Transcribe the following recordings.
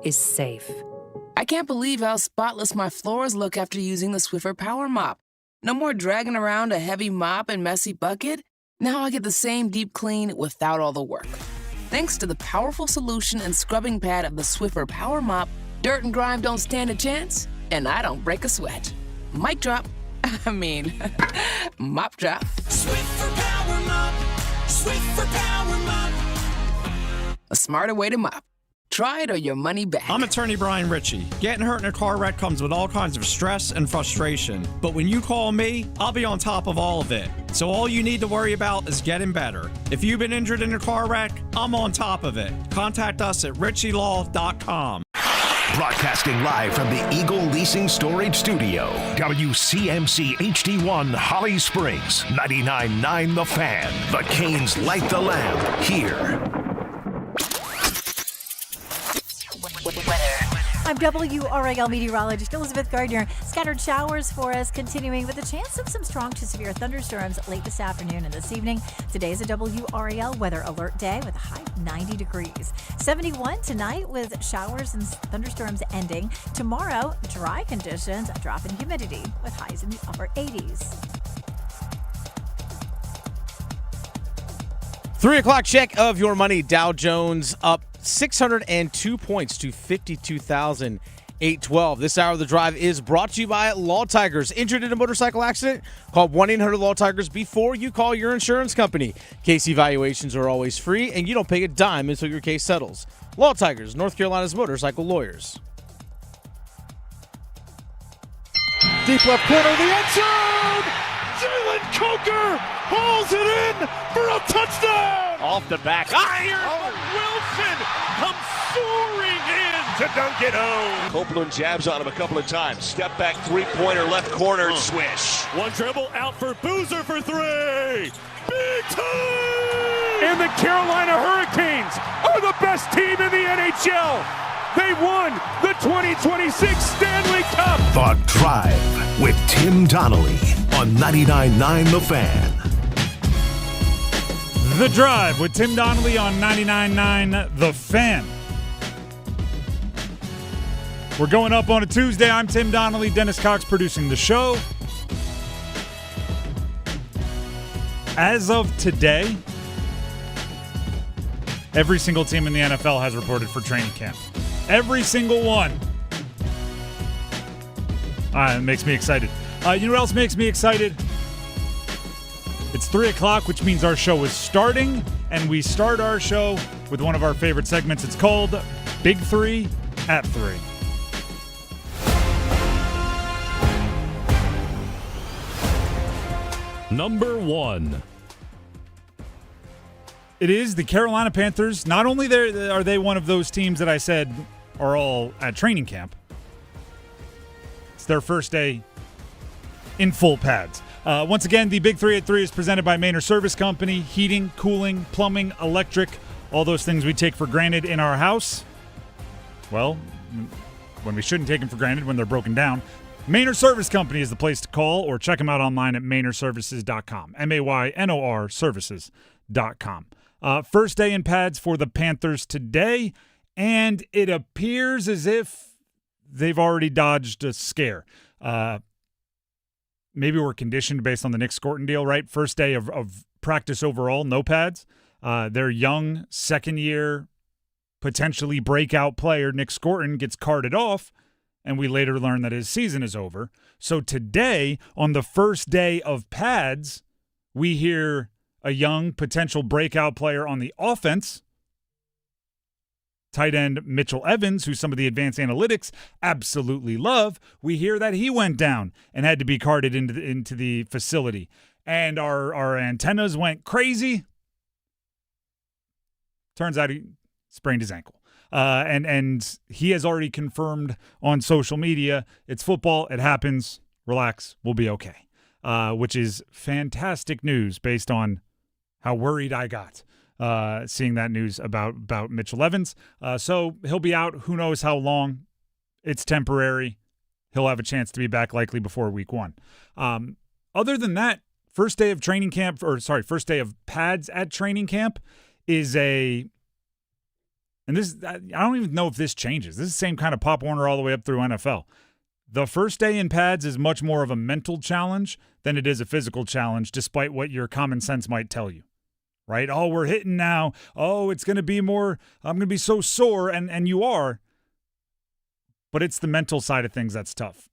is safe. I can't believe how spotless my floors look after using the Swiffer Power Mop. No more dragging around a heavy mop and messy bucket. Now I get the same deep clean without all the work. Thanks to the powerful solution and scrubbing pad of the Swiffer Power Mop, dirt and grime don't stand a chance, and I don't break a sweat. Mic drop. Mop drop. Swiffer Power Mop. Swiffer Power Mop. A smarter way to mop. Try it or your money back. I'm attorney Brian Ritchie. Getting hurt in a car wreck comes with all kinds of stress and frustration. But when you call me, I'll be on top of all of it. So all you need to worry about is getting better. If you've been injured in a car wreck, I'm on top of it. Contact us at ritchielaw.com. Broadcasting live from the Eagle Leasing Storage Studio. WCMC HD1 Holly Springs. 99.9 The Fan. The Canes light the lamp here. I'm WRAL meteorologist Elizabeth Gardner. Scattered showers for us, continuing with a chance of some strong to severe thunderstorms late this afternoon and this evening. Today is a WRAL weather alert day with a high of 90 degrees. 71 tonight with showers and thunderstorms ending. Tomorrow, dry conditions, a drop in humidity with highs in the upper 80s. 3 o'clock check of your money. Dow Jones up 602 points to 52,812. This hour of the drive is brought to you by Law Tigers. Injured in a motorcycle accident? Call 1-800-LAW-TIGERS before you call your insurance company. Case evaluations are always free, and you don't pay a dime until your case settles. Law Tigers, North Carolina's motorcycle lawyers. Deep left corner of the end zone! Jalen Coker hauls it in for a touchdown! Off the back iron, Wilson comes soaring in to dunk it home. Copeland jabs on him a couple of times. Step back three-pointer, left corner, swish. One dribble out for Boozer for three. Big time! And the Carolina Hurricanes are the best team in the NHL. They won the 2026 Stanley Cup. The Drive with Tim Donnelly on 99.9 The Fan. The Drive with Tim Donnelly on 99.9 The Fan. We're going up on a Tuesday. I'm Tim Donnelly, Dennis Cox producing the show. As of today, every single team in the NFL has reported for training camp. Every single one. It makes me excited. You know what else makes me excited? It's 3 o'clock, which means our show is starting, and we start our show with one of our favorite segments. It's called Big 3 at 3. Number 1. It is the Carolina Panthers. Not only are they one of those teams that I said are all at training camp, it's their first day in full pads. Once again, the Big 3 at 3 is presented by Mainer Service Company. Heating, cooling, plumbing, electric, all those things we take for granted in our house. Well, when we shouldn't take them for granted when they're broken down. Mainer Service Company is the place to call, or check them out online at MainerServices.com. MAYNOR Services.com. First day in pads for the Panthers today, and it appears as if they've already dodged a scare. Maybe we're conditioned based on the Nick Scorton deal, right? First day of practice overall, no pads. Their young second-year, potentially breakout player, Nick Scorton, gets carted off, and we later learn that his season is over. So today, on the first day of pads, we hear a young potential breakout player on the offense, tight end Mitchell Evans, who some of the advanced analytics absolutely love. We hear that he went down and had to be carted into the facility. And our antennas went crazy. Turns out he sprained his ankle. And he has already confirmed on social media, it's football, it happens, relax, we'll be okay. Which is fantastic news based on how worried I got seeing that news about Mitchell Evans. So he'll be out. Who knows how long? It's temporary. He'll have a chance to be back likely before week 1. Other than that, first day of pads at training camp is an and I don't even know if this changes. This is the same kind of Pop Warner all the way up through NFL. The first day in pads is much more of a mental challenge than it is a physical challenge, despite what your common sense might tell you, right? Oh, we're hitting now. Oh, it's going to be more, I'm going to be so sore, and you are. But it's the mental side of things that's tough.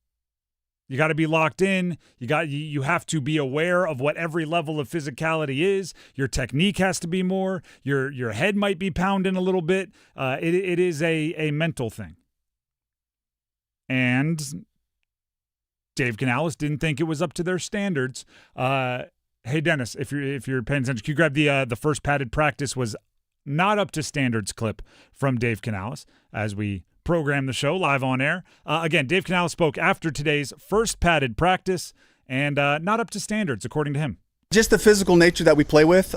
You got to be locked in. You have to be aware of what every level of physicality is. Your technique has to be more. Your head might be pounding a little bit. It is a mental thing. And Dave Canales didn't think it was up to their standards. Hey Dennis, if you're paying attention, can you grab the first padded practice was not up to standards clip from Dave Canales as we program the show live on air. Again, Dave Canales spoke after today's first padded practice and not up to standards according to him. Just the physical nature that we play with.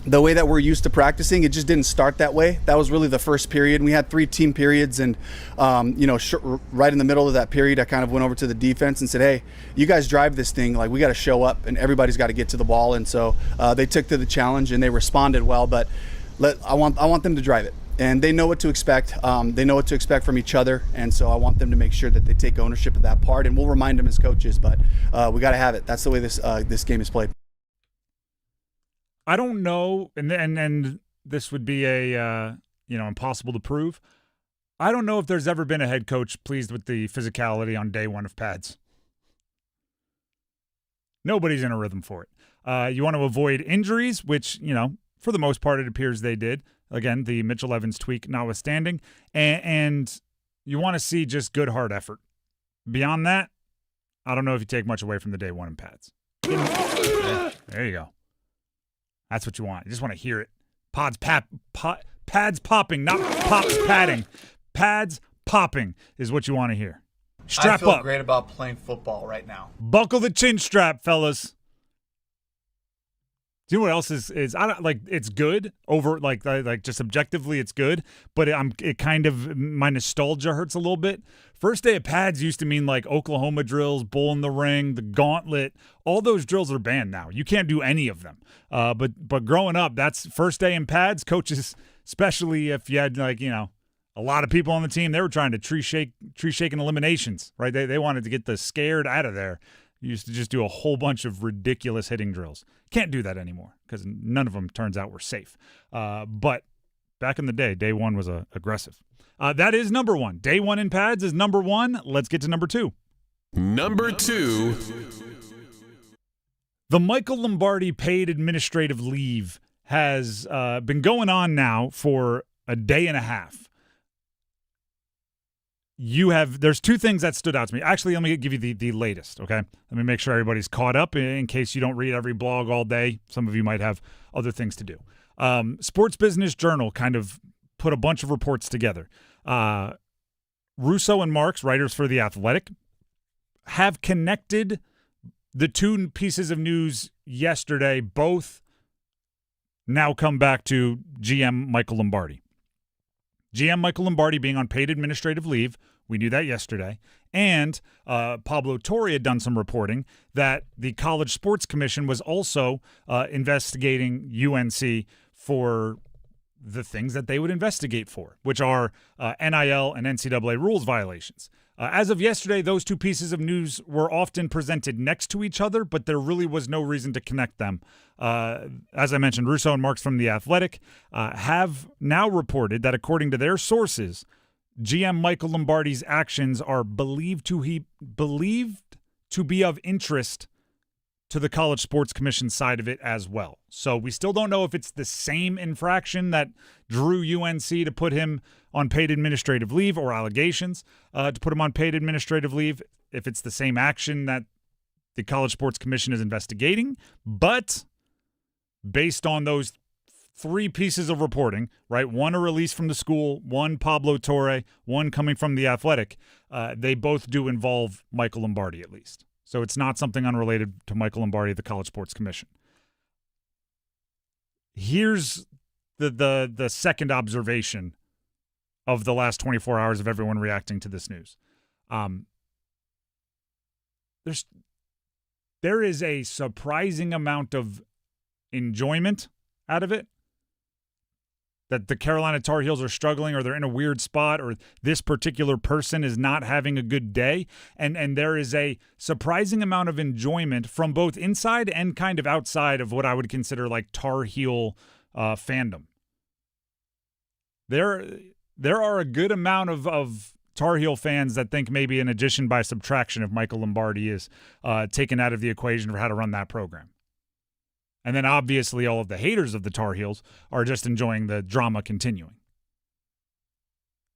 The way that we're used to practicing, it just didn't start that way. That was really the first period. We had 3 team periods, and right in the middle of that period, I kind of went over to the defense and said, "Hey, you guys drive this thing. Like, we got to show up, and everybody's got to get to the ball." And so they took to the challenge and they responded well. But I want them to drive it, and they know what to expect. They know what to expect from each other, and so I want them to make sure that they take ownership of that part. And we'll remind them as coaches, but we got to have it. That's the way this game is played. I don't know, and this would be a impossible to prove. I don't know if there's ever been a head coach pleased with the physicality on day one of pads. Nobody's in a rhythm for it. You want to avoid injuries, which, for the most part it appears they did. Again, the Mitchell Evans tweak notwithstanding. And you want to see just good hard effort. Beyond that, I don't know if you take much away from the day one in pads. There you go. That's what you want. You just want to hear it. Pads popping, not pops padding. Pads popping is what you want to hear. Strap up. I feel great about playing football right now. Buckle the chin strap, fellas. Do you know what else is I don't like? It's good over like just objectively, it's good. But it kind of, my nostalgia hurts a little bit. First day of pads used to mean like Oklahoma drills, bull in the ring, the gauntlet. All those drills are banned now. You can't do any of them. But growing up, that's first day in pads. Coaches, especially if you had a lot of people on the team, they were trying to tree shaking eliminations, right? They wanted to get the scared out of there. You used to just do a whole bunch of ridiculous hitting drills. Can't do that anymore because none of them, turns out, were safe. But back in the day, day one was aggressive. That is number one. Day one in pads is number one. Let's get to number two. Number two. The Michael Lombardi paid administrative leave has been going on now for a day and a half. There's 2 things that stood out to me. Actually, let me give you the latest, okay? Let me make sure everybody's caught up in case you don't read every blog all day. Some of you might have other things to do. Sports Business Journal kind of put a bunch of reports together. Russo and Marks, writers for The Athletic, have connected the 2 pieces of news yesterday, both now come back to GM Michael Lombardi. GM Michael Lombardi being on paid administrative leave, we knew that yesterday, and Pablo Torre had done some reporting that the College Sports Commission was also investigating UNC for the things that they would investigate for, which are NIL and NCAA rules violations. As of yesterday, those 2 pieces of news were often presented next to each other, but there really was no reason to connect them. As I mentioned, Russo and Marks from The Athletic have now reported that according to their sources, GM Michael Lombardi's actions are believed to be of interest to the College Sports Commission side of it as well. So we still don't know if it's the same infraction that drew UNC to put him on paid administrative leave or allegations to put him on paid administrative leave, if it's the same action that the College Sports Commission is investigating. But based on those 3 pieces of reporting, right, 1 a release from the school, 1 Pablo Torre, 1 coming from The Athletic, they both do involve Michael Lombardi at least. So it's not something unrelated to Michael Lombardi, the College Sports Commission. Here's the second observation of the last 24 hours of everyone reacting to this news. There is a surprising amount of enjoyment out of it. that the Carolina Tar Heels are struggling, or they're in a weird spot, or this particular person is not having a good day. And there is a surprising amount of enjoyment from both inside and kind of outside of what I would consider like Tar Heel fandom. There are a good amount of Tar Heel fans that think maybe an addition by subtraction if Michael Lombardi is taken out of the equation for how to run that program. And then obviously all of the haters of the Tar Heels are just enjoying the drama continuing.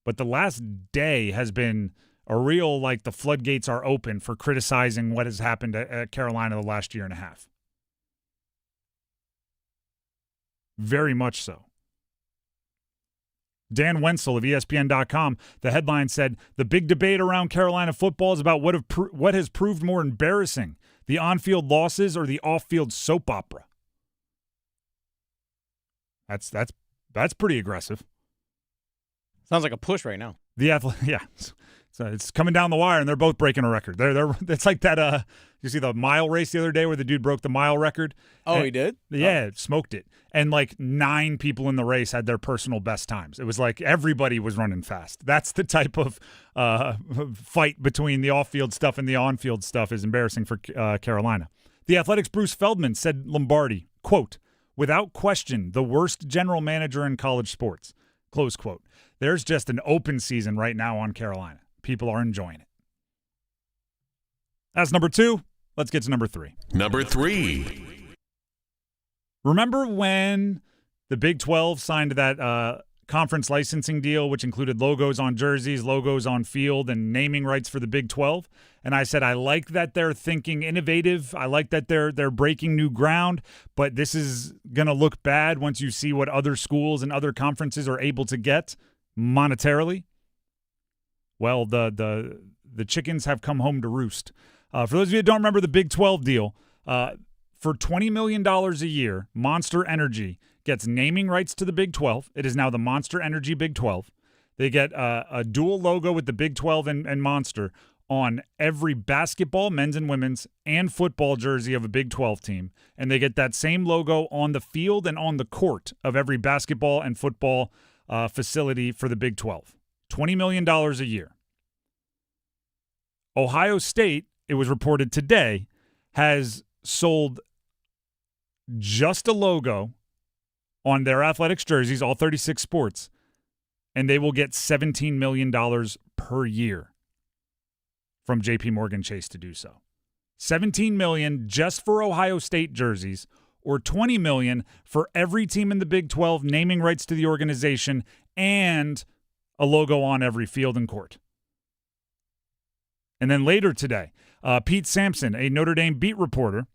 But the last day has been a real, like, the floodgates are open for criticizing what has happened at Carolina the last year and a half. Very much so. Dan Wenzel of ESPN.com, the headline said, the big debate around Carolina football is about what has proved more embarrassing, the on-field losses or the off-field soap opera. That's pretty aggressive. Sounds like a push right now. Yeah. So it's coming down the wire, and they're both breaking a record. It's like that. You see the mile race the other day where the dude broke the mile record? Oh, he did? Yeah, smoked it. And like 9 people in the race had their personal best times. It was like everybody was running fast. That's the type of fight between the off-field stuff and the on-field stuff is embarrassing for Carolina. The Athletics' Bruce Feldman said Lombardi, quote, without question, the worst general manager in college sports, close quote. There's just an open season right now on Carolina. People are enjoying it. That's number 2. Let's get to number 3. Number 3. Remember when the Big 12 signed that conference licensing deal, which included logos on jerseys, logos on field, and naming rights for the Big 12? And I said, I like that they're thinking innovative. I like that they're breaking new ground, but this is going to look bad once you see what other schools and other conferences are able to get monetarily. Well, the chickens have come home to roost. For those of you that don't remember the Big 12 deal, for $20 million a year, Monster Energy gets naming rights to the Big 12. It is now the Monster Energy Big 12. They get a dual logo with the Big 12 and Monster on every basketball, men's and women's, and football jersey of a Big 12 team. And they get that same logo on the field and on the court of every basketball and football facility for the Big 12. $20 million a year. Ohio State, it was reported today, has sold just a logo on their athletics jerseys, all 36 sports, and they will get $17 million per year from JP Morgan Chase to do so. $17 million just for Ohio State jerseys, or $20 million for every team in the Big 12 naming rights to the organization and a logo on every field and court. And then later today, Pete Sampson, a Notre Dame beat reporter,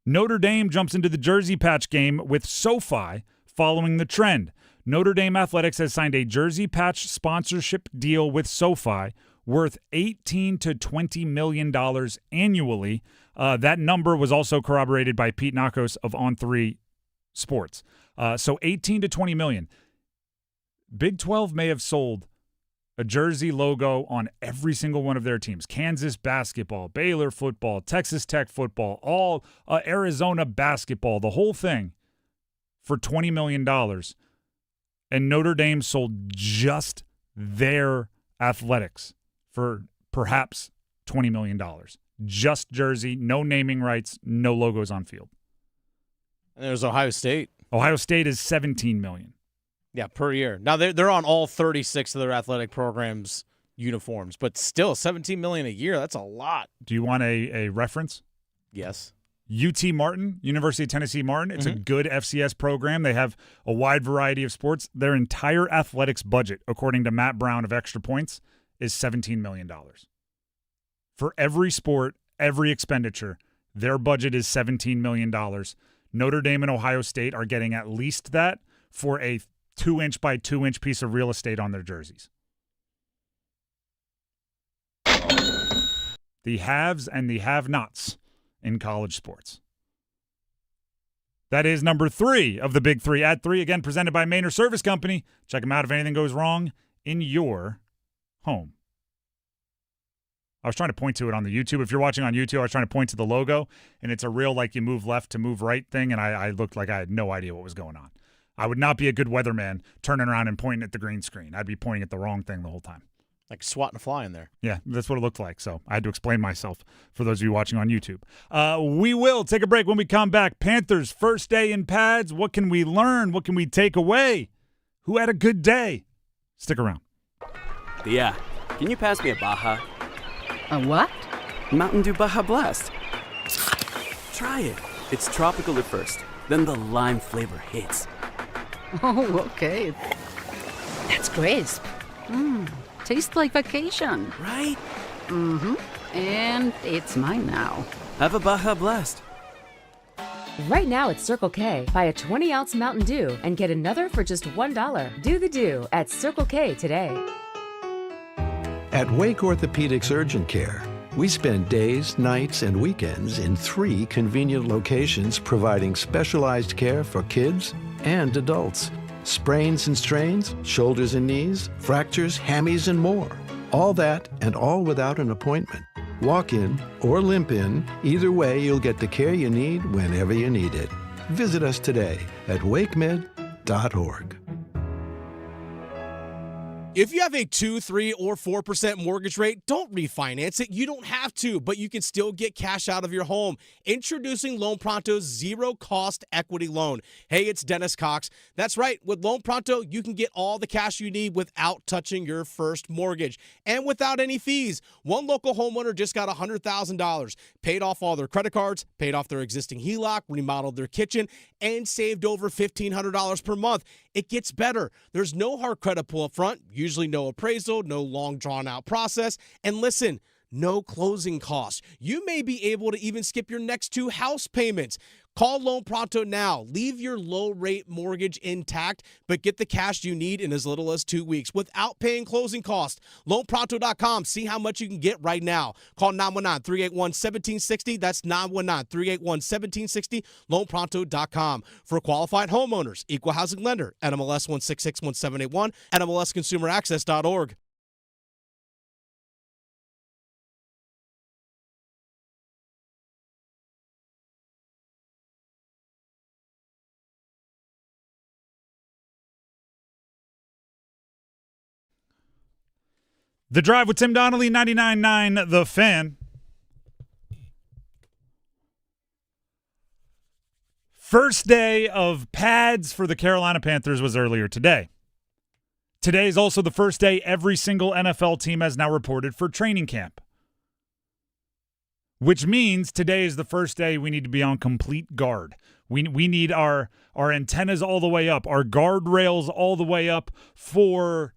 Notre Dame jumps into the jersey patch game with SoFi following the trend. Notre Dame Athletics has signed a jersey patch sponsorship deal with SoFi worth $18 to $20 million annually. That number was also corroborated by Pete Nakos of On3 Sports. So $18 to $20 million. Big 12 may have sold a jersey logo on every single one of their teams. Kansas basketball, Baylor football, Texas Tech football, all Arizona basketball, the whole thing for $20 million. And Notre Dame sold just their athletics for perhaps $20 million. Just jersey, no naming rights, no logos on field. And there's Ohio State. Ohio State is $17 million. Yeah, per year. Now they're on all 36 of their athletic programs uniforms, but still $17 million a year. That's a lot. Do you want a reference? Yes. UT Martin, University of Tennessee Martin. It's a good FCS program. They have a wide variety of sports. Their entire athletics budget, according to Matt Brown of Extra Points, is $17 million. For every sport, every expenditure, their budget is $17 million. Notre Dame and Ohio State are getting at least that for a 2-inch by 2-inch piece of real estate on their jerseys. The haves and the have-nots in college sports. That is number 3 of the big 3 at 3, again presented by Mainer Service Company. Check them out if anything goes wrong in your home. I was trying to point to it on the YouTube. If you're watching on YouTube, I was trying to point to the logo, and it's a real like you move left to move right thing, and I looked like I had no idea what was going on. I would not be a good weatherman turning around and pointing at the green screen. I'd be pointing at the wrong thing the whole time. Like swatting a fly in there. Yeah, that's what it looked like. So I had to explain myself for those of you watching on YouTube. We will take a break. When we come back, Panthers' first day in pads. What can we learn? What can we take away? Who had a good day? Stick around. Yeah. Can you pass me a Baja? A what? Mountain Dew Baja Blast. Try it. It's tropical at first, then the lime flavor hits. Oh, okay. That's crisp. Tastes like vacation. Right? Mm-hmm. And it's mine now. Have a Baja Blast. Right now at Circle K, buy a 20-ounce Mountain Dew and get another for just $1. Do the Dew at Circle K today. At Wake Orthopedics Urgent Care, we spend days, nights, and weekends in 3 convenient locations providing specialized care for kids and adults. Sprains and strains, shoulders and knees, fractures, hammies, and more. All that and all without an appointment. Walk in or limp in, either way you'll get the care you need whenever you need it. Visit us today at wakemed.org. If you have a 2, 3, or 4% mortgage rate, don't refinance it. You don't have to, but you can still get cash out of your home. Introducing Loan Pronto's zero-cost equity loan. Hey, it's Dennis Cox. That's right. With Loan Pronto, you can get all the cash you need without touching your first mortgage and without any fees. One local homeowner just got $100,000, paid off all their credit cards, paid off their existing HELOC, remodeled their kitchen, and saved over $1,500 per month. It gets better. There's no hard credit pull up front, usually no appraisal, no long drawn-out process, and listen, no closing costs. You may be able to even skip your next 2 house payments. Call Loan Pronto now. Leave your low-rate mortgage intact, but get the cash you need in as little as 2 weeks without paying closing costs. LoanPronto.com. See how much you can get right now. Call 919-381-1760. That's 919-381-1760. LoanPronto.com. For qualified homeowners, equal housing lender, NMLS 1661781, NMLSConsumerAccess.org. The Drive with Tim Donnelly, 99.9 The Fan. First day of pads for the Carolina Panthers was earlier today. Today is also the first day every single NFL team has now reported for training camp. Which means today is the first day we need to be on complete guard. We need our antennas all the way up, our guardrails all the way up for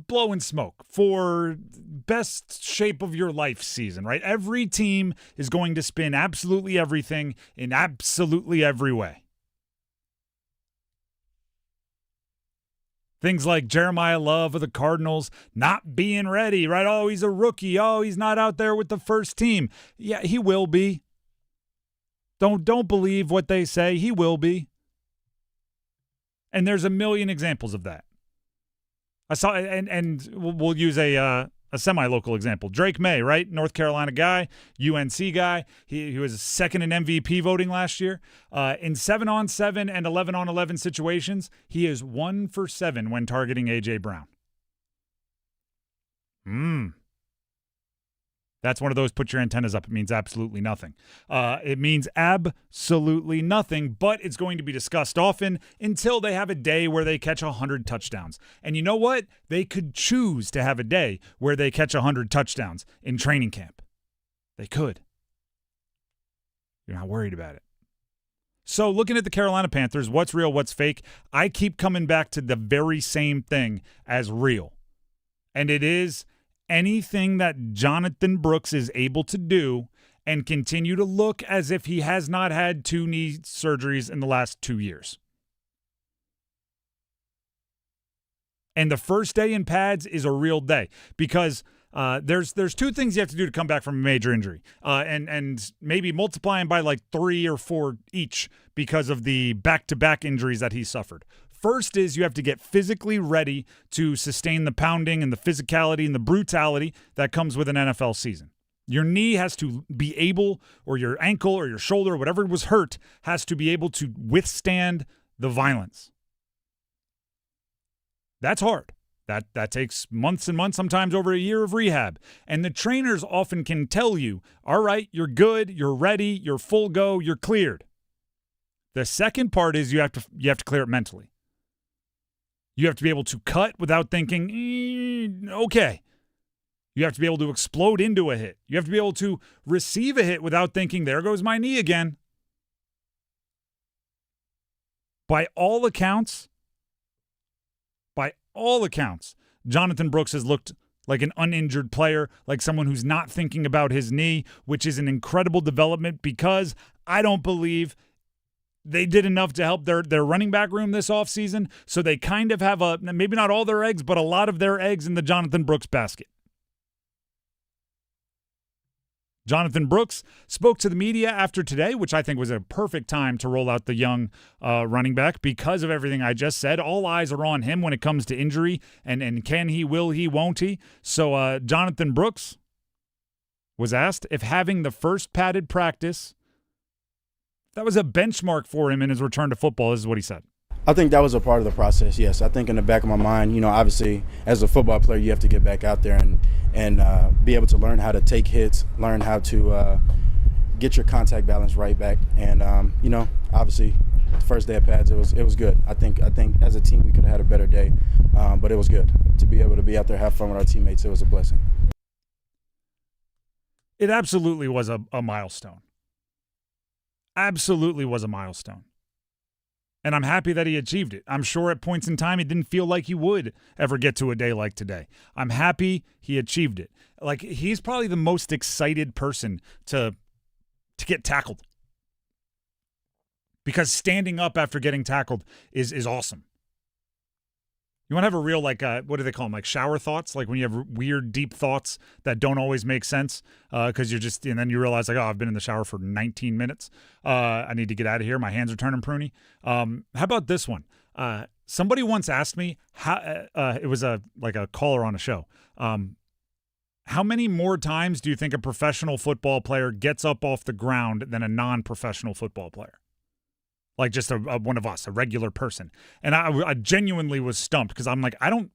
blowing smoke, for best shape of your life season, right? Every team is going to spin absolutely everything in absolutely every way. Things like Jeremiah Love of the Cardinals not being ready, right? Oh, he's a rookie. Oh, he's not out there with the first team. Yeah, he will be. Don't believe what they say. He will be. And there's a million examples of that. I saw, and we'll use a semi-local example. Drake May, right? North Carolina guy, UNC guy. He was second in MVP voting last year. In 7-on-7 and 11-on-11 situations, he is 1 for 7 when targeting A.J. Brown. That's one of those put your antennas up. It means absolutely nothing. It means absolutely nothing, but it's going to be discussed often until they have a day where they catch 100 touchdowns. And you know what? They could choose to have a day where they catch 100 touchdowns in training camp. They could. You're not worried about it. So looking at the Carolina Panthers, what's real, what's fake, I keep coming back to the very same thing as real. And it is anything that Jonathan Brooks is able to do and continue to look as if he has not had 2 knee surgeries in the last 2 years. And the first day in pads is a real day because there's 2 things you have to do to come back from a major injury, and maybe multiplying by like 3 or 4 each because of the back-to-back injuries that he suffered. First is you have to get physically ready to sustain the pounding and the physicality and the brutality that comes with an NFL season. Your knee has to be able, or your ankle or your shoulder, whatever was hurt, has to be able to withstand the violence. That's hard. That takes months and months, sometimes over a year of rehab. And the trainers often can tell you, all right, you're good, you're ready, you're full go, you're cleared. The second part is you have to clear it mentally. You have to be able to cut without thinking, okay. You have to be able to explode into a hit. You have to be able to receive a hit without thinking, there goes my knee again. By all accounts, Jonathan Brooks has looked like an uninjured player, like someone who's not thinking about his knee, which is an incredible development because I don't believe they did enough to help their running back room this offseason, so they kind of have maybe not all their eggs, but a lot of their eggs in the Jonathan Brooks basket. Jonathan Brooks spoke to the media after today, which I think was a perfect time to roll out the young running back because of everything I just said. All eyes are on him when it comes to injury and can he, will he, won't he? So Jonathan Brooks was asked if having the first padded practice, that was a benchmark for him in his return to football. This is what he said. I think that was a part of the process, yes. I think in the back of my mind, obviously as a football player, you have to get back out there and be able to learn how to take hits, learn how to get your contact balance right back. And, obviously the first day of pads, it was good. I think as a team we could have had a better day, but it was good. To be able to be out there, have fun with our teammates, it was a blessing. It absolutely was a milestone. Absolutely was a milestone. And I'm happy that he achieved it. I'm sure at points in time he didn't feel like he would ever get to a day like today. I'm happy he achieved it. Like, he's probably the most excited person to get tackled. Because standing up after getting tackled is awesome. You want to have a real, what do they call them? Like shower thoughts? Like when you have weird, deep thoughts that don't always make sense because and then you realize, I've been in the shower for 19 minutes. I need to get out of here. My hands are turning pruny. How about this one? Somebody once asked me, it was a caller on a show. How many more times do you think a professional football player gets up off the ground than a non-professional football player? Like just one of us, a regular person. And I genuinely was stumped because I'm like, I don't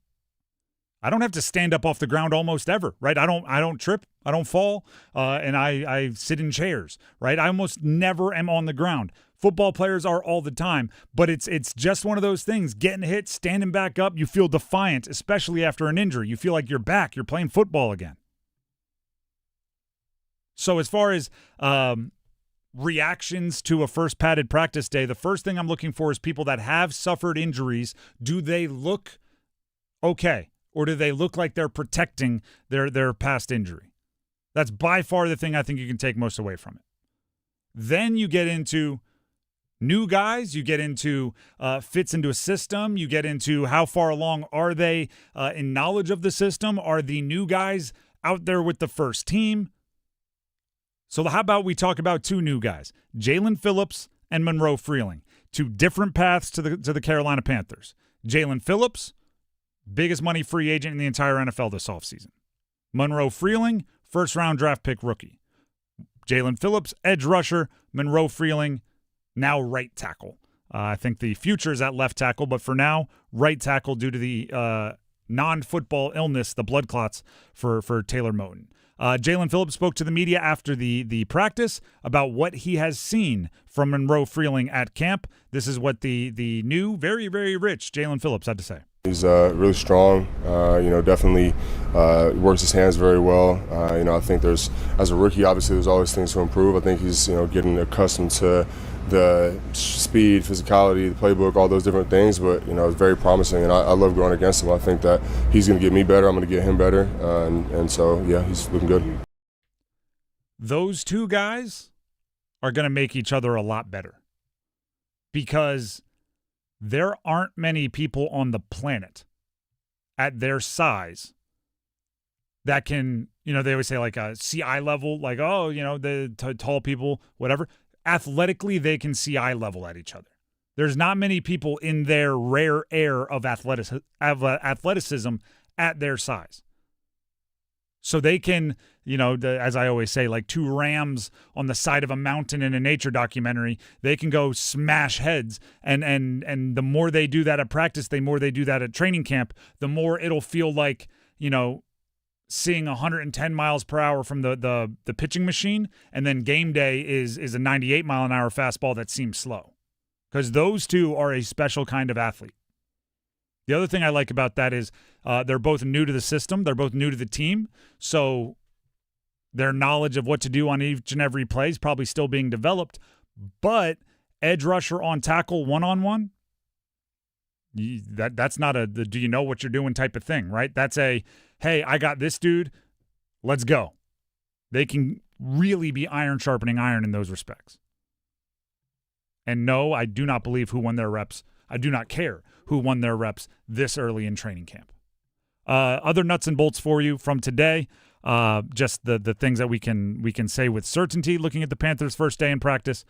have to stand up off the ground almost ever, right? I don't trip, I don't fall, and I sit in chairs, right? I almost never am on the ground. Football players are all the time, but it's just one of those things. Getting hit, standing back up, you feel defiant, especially after an injury. You feel like you're back, you're playing football again. So as far as reactions to a first padded practice day, the first thing I'm looking for is people that have suffered injuries. Do they look okay, or do they look like they're protecting their past injury? That's by far the thing I think you can take most away from it. Then you get into new guys, you get into fits into a system, you get into how far along are they in knowledge of the system. Are the new guys out there with the first team? So how about we talk about two new guys, Jaelen Phillips and Monroe Freeling, two different paths to the Carolina Panthers. Jaelen Phillips, biggest money free agent in the entire NFL this offseason. Monroe Freeling, first-round draft pick rookie. Jaelen Phillips, edge rusher. Monroe Freeling, now right tackle. I think the future is at left tackle, but for now, right tackle due to the non-football illness, the blood clots for Taylor Moton. Jaelen Phillips spoke to the media after the practice about what he has seen from Monroe Freeling at camp. This is what the new, very, very rich Jaelen Phillips had to say. He's really strong, definitely works his hands very well. I think as a rookie, obviously there's always things to improve. I think he's, getting accustomed to the speed, physicality, the playbook, all those different things, but, it's very promising, and I love going against him. I think that he's going to get me better, I'm going to get him better, and so, yeah, he's looking good. Those two guys are going to make each other a lot better because there aren't many people on the planet at their size that can, they always say like a see eye level, like, the tall people, whatever. Athletically, they can see eye level at each other. There's not many people in their rare air of athleticism at their size. So they can, as I always say, like two rams on the side of a mountain in a nature documentary, they can go smash heads. And the more they do that at practice, the more they do that at training camp, the more it'll feel like, seeing 110 miles per hour from the pitching machine, and then game day is a 98 mile an hour fastball that seems slow. Because those two are a special kind of athlete. The other thing I like about that is they're both new to the system. They're both new to the team. So their knowledge of what to do on each and every play is probably still being developed. But edge rusher on tackle one-on-one, that's not a do you know what you're doing type of thing, right? That's a, hey, I got this dude, let's go. They can really be iron sharpening iron in those respects. And no, I do not believe who won their reps. I do not care who won their reps this early in training camp. Other nuts and bolts for you from today, just the things that we can say with certainty looking at the Panthers' first day in practice.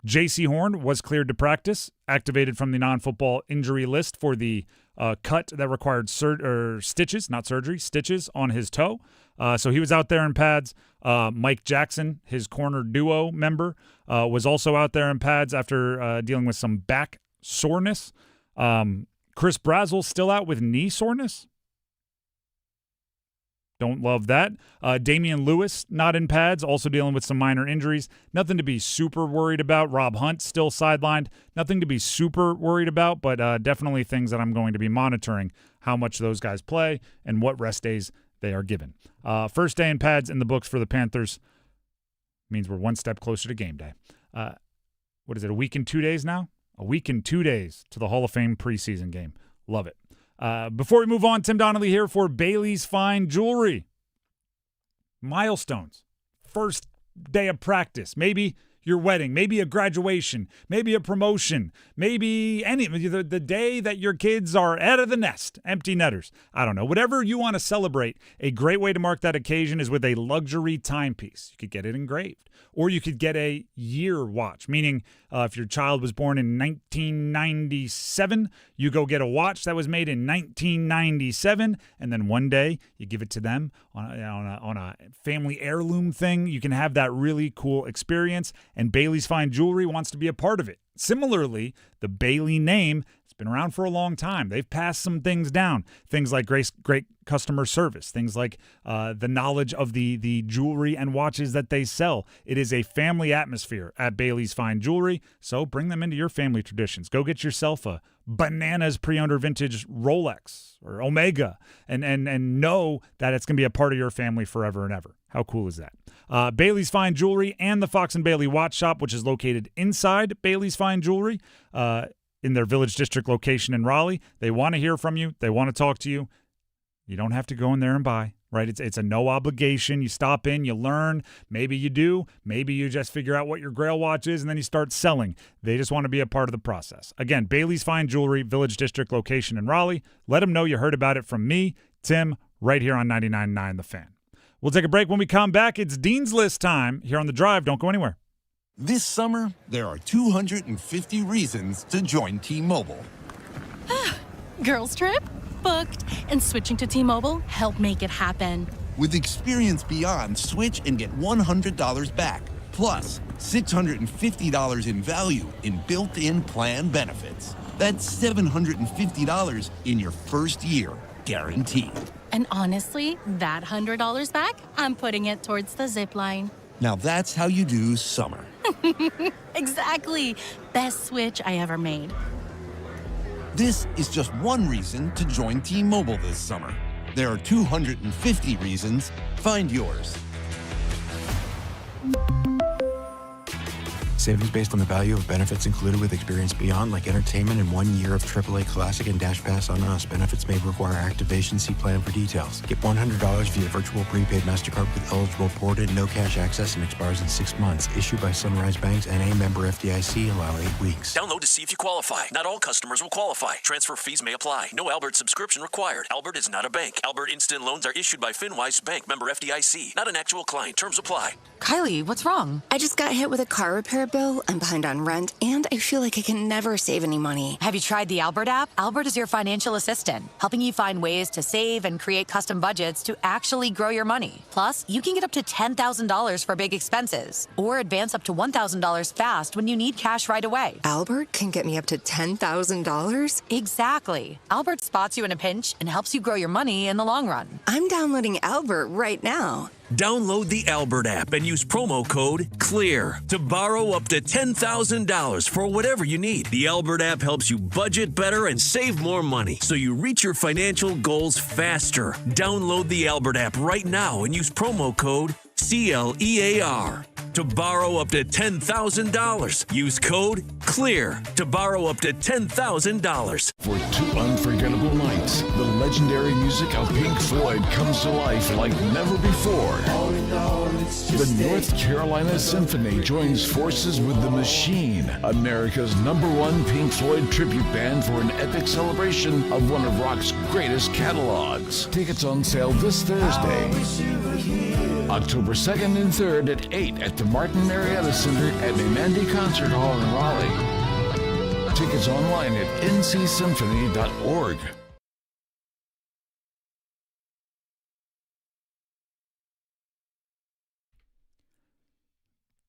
J.C. Horn was cleared to practice, activated from the non-football injury list for the cut that required stitches, not surgery, stitches on his toe. So he was out there in pads. Mike Jackson, his corner duo member, was also out there in pads after dealing with some back soreness. Chris Brazel still out with knee soreness. Don't love that. Damian Lewis not in pads, also dealing with some minor injuries. Nothing to be super worried about. Rob Hunt still sidelined. Nothing to be super worried about, but definitely things that I'm going to be monitoring, how much those guys play and what rest days they are given. First day in pads in the books for the Panthers means we're one step closer to game day. What is it, a week and 2 days now? A week and 2 days to the Hall of Fame preseason game. Love it. Before we move on, Tim Donnelly here for Bailey's Fine Jewelry. Milestones. First day of practice. Maybe your wedding. Maybe a graduation. Maybe a promotion. Maybe the day that your kids are out of the nest. Empty netters. I don't know. Whatever you want to celebrate, a great way to mark that occasion is with a luxury timepiece. You could get it engraved. Or you could get a year watch, meaning if your child was born in 1997, you go get a watch that was made in 1997, and then one day you give it to them on a family heirloom thing. You can have that really cool experience, and Bailey's Fine Jewelry wants to be a part of it. Similarly, the Bailey name has been around for a long time. They've passed some things down, things like great customer service, things like the knowledge of the jewelry and watches that they sell. It is a family atmosphere at Bailey's Fine Jewelry, so bring them into your family traditions. Go get yourself a bananas pre-owned or vintage Rolex or Omega and know that it's going to be a part of your family forever and ever. How cool is that? Bailey's Fine Jewelry and the Fox & Bailey Watch Shop, which is located inside Bailey's Fine Jewelry in their Village District location in Raleigh. They want to hear from you. They want to talk to you. You don't have to go in there and buy, right? It's a no obligation. You stop in, you learn. Maybe you do. Maybe you just figure out what your grail watch is, and then you start selling. They just want to be a part of the process. Again, Bailey's Fine Jewelry, Village District location in Raleigh. Let them know you heard about it from me, Tim, right here on 99.9 The Fan. We'll take a break. When we come back, it's Dean's List time here on The Drive. Don't go anywhere. This summer, there are 250 reasons to join T-Mobile. Girls trip? Booked. And switching to T-Mobile helped make it happen. With experience beyond, switch and get $100 back. Plus, $650 in value in built-in plan benefits. That's $750 in your first year, guaranteed. And honestly, that $100 back, I'm putting it towards the zip line. Now that's how you do summer. Exactly. Best switch I ever made. This is just one reason to join T-Mobile this summer. There are 250 reasons. Find yours. Savings based on the value of benefits included with Experience Beyond, like entertainment and 1 year of AAA Classic and Dash Pass on us. Benefits may require activation. See plan for details. Get $100 via virtual prepaid MasterCard with eligible ported, no cash access, and expires in 6 months. Issued by Sunrise Banks and a member FDIC. Allow 8 weeks. Download to see if you qualify. Not all customers will qualify. Transfer fees may apply. No Albert subscription required. Albert is not a bank. Albert Instant Loans are issued by FinWise Bank, member FDIC. Not an actual client. Terms apply. Kylie, what's wrong? I just got hit with a car repair bill bill, I'm behind on rent, and I feel like I can never save any money. Have you tried the Albert app? Albert is your financial assistant, helping you find ways to save and create custom budgets to actually grow your money. Plus, you can get up to $10,000 for big expenses, or advance up to $1,000 fast when you need cash right away. Albert can get me up to $10,000? Exactly. Albert spots you in a pinch and helps you grow your money in the long run. I'm downloading Albert right now. Download the Albert app and use promo code CLEAR to borrow up to $10,000 for whatever you need. The Albert app helps you budget better and save more money so you reach your financial goals faster. Download the Albert app right now and use promo code CLEAR to borrow up to $10,000. Use code CLEAR to borrow up to $10,000. For 2 unforgettable nights, the legendary music of Pink Floyd comes to life like never before. The North Carolina Symphony joins forces with The Machine, America's #1 Pink Floyd tribute band, for an epic celebration of one of rock's greatest catalogs. Tickets on sale this Thursday, October 2nd and 3rd at 8 at the Martin Marietta Center at Menandy Concert Hall in Raleigh. Tickets online at ncsymphony.org.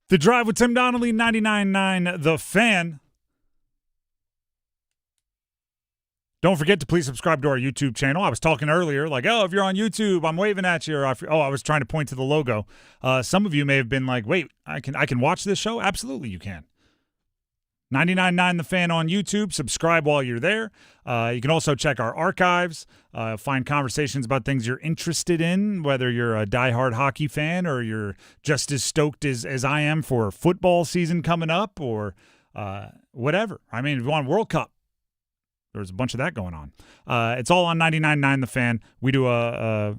The Drive with Tim Donnelly, 99.9 The Fan. Don't forget to please subscribe to our YouTube channel. I was talking earlier, like, oh, if you're on YouTube, I'm waving at you. Or I was trying to point to the logo. Some of you may have been like, wait, I can watch this show? Absolutely, you can. 99.9 The Fan on YouTube. Subscribe while you're there. You can also check our archives, find conversations about things you're interested in, whether you're a diehard hockey fan or you're just as stoked as I am for football season coming up or whatever. I mean, if you want World Cup, there's a bunch of that going on. It's all on 99.9 The Fan. We do a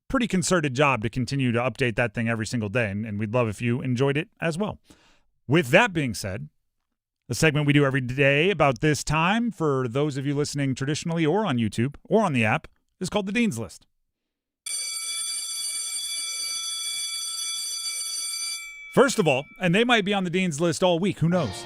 pretty concerted job to continue to update that thing every single day, and we'd love if you enjoyed it as well. With that being said, the segment we do every day about this time, for those of you listening traditionally or on YouTube or on the app, is called the Dean's List. First of all, and they might be on the Dean's List all week, who knows?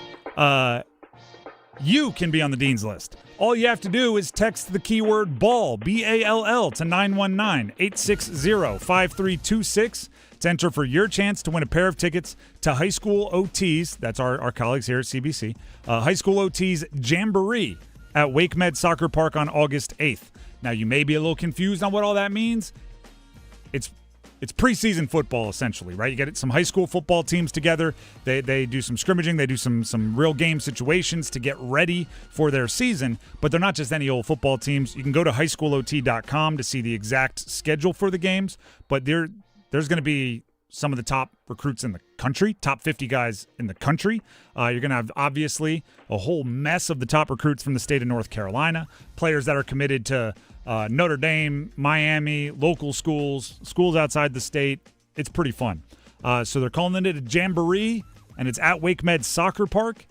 You can be on the Dean's List. All you have to do is text the keyword BALL, B-A-L-L, to 919-860-5326 to enter for your chance to win a pair of tickets to High School OTs. That's our colleagues here at CBC. High School OTs Jamboree at Wake Med Soccer Park on August 8th. Now, you may be a little confused on what all that means. It's preseason football, essentially, right? You get some high school football teams together. They do some scrimmaging. They do some real game situations to get ready for their season. But they're not just any old football teams. You can go to highschoolot.com to see the exact schedule for the games. But there's going to be some of the top recruits in the country, top 50 guys in the country. You're going to have, obviously, a whole mess of the top recruits from the state of North Carolina, players that are committed to Notre Dame, Miami, local schools outside the state. It's pretty fun. So they're calling it a Jamboree, and it's at Wake Med Soccer Park,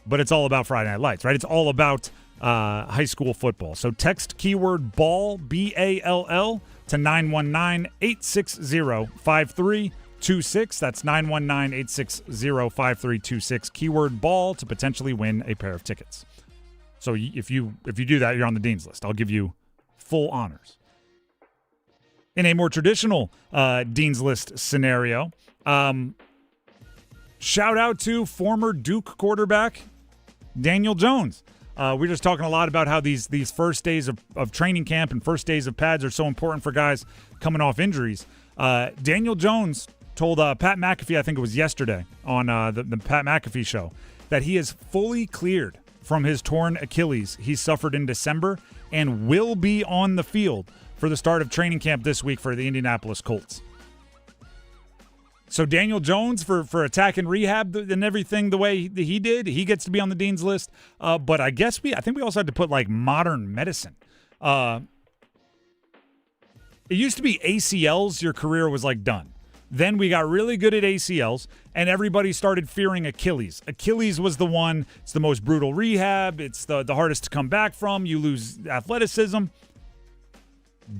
but it's all about Friday Night Lights, right? It's all about high school football. So text keyword BALL, B-A-L-L, to 919-860-5326. That's 919-860-5326. Keyword BALL to potentially win a pair of tickets. So if you do that, you're on the Dean's List. I'll give you full honors. In a more traditional Dean's List scenario, shout out to former Duke quarterback Daniel Jones. We're just talking a lot about how these first days of training camp and first days of pads are so important for guys coming off injuries. Daniel Jones told Pat McAfee, I think it was yesterday on the Pat McAfee show, that he is fully cleared from his torn Achilles he suffered in December and will be on the field for the start of training camp this week for the Indianapolis Colts. So Daniel Jones, for attacking rehab and everything the way that he did, he gets to be on the Dean's List. But I think we also had to put like modern medicine. It used to be ACLs, your career was like done. Then we got really good at ACLs, and everybody started fearing Achilles. Achilles was the one, it's the most brutal rehab, it's the hardest to come back from, you lose athleticism.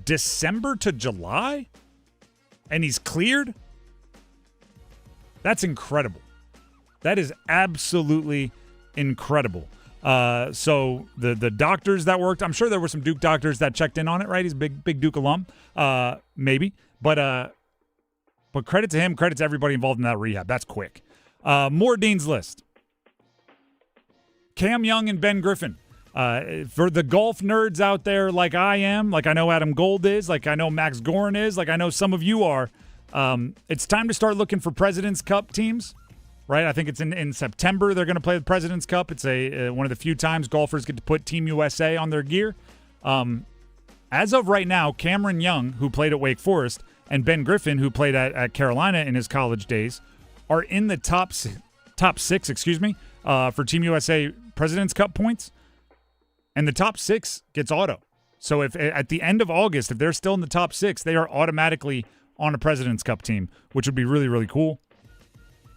December to July? And he's cleared? That's incredible. That is absolutely incredible. So the doctors that worked, I'm sure there were some Duke doctors that checked in on it, right? He's a big Duke alum, maybe. But credit to him, credit to everybody involved in that rehab. That's quick. More Dean's List. Cam Young and Ben Griffin. For the golf nerds out there like I am, like I know Adam Gold is, like I know Max Gorin is, like I know some of you are, it's time to start looking for President's Cup teams, right? I think it's in September they're going to play the President's Cup. It's one of the few times golfers get to put Team USA on their gear. As of right now, Cameron Young, who played at Wake Forest, and Ben Griffin, who played at Carolina in his college days, are in the top six, for Team USA President's Cup points. And the top 6 gets auto. So if at the end of August, if they're still in the top 6, they are automatically on a President's Cup team, which would be really, really cool.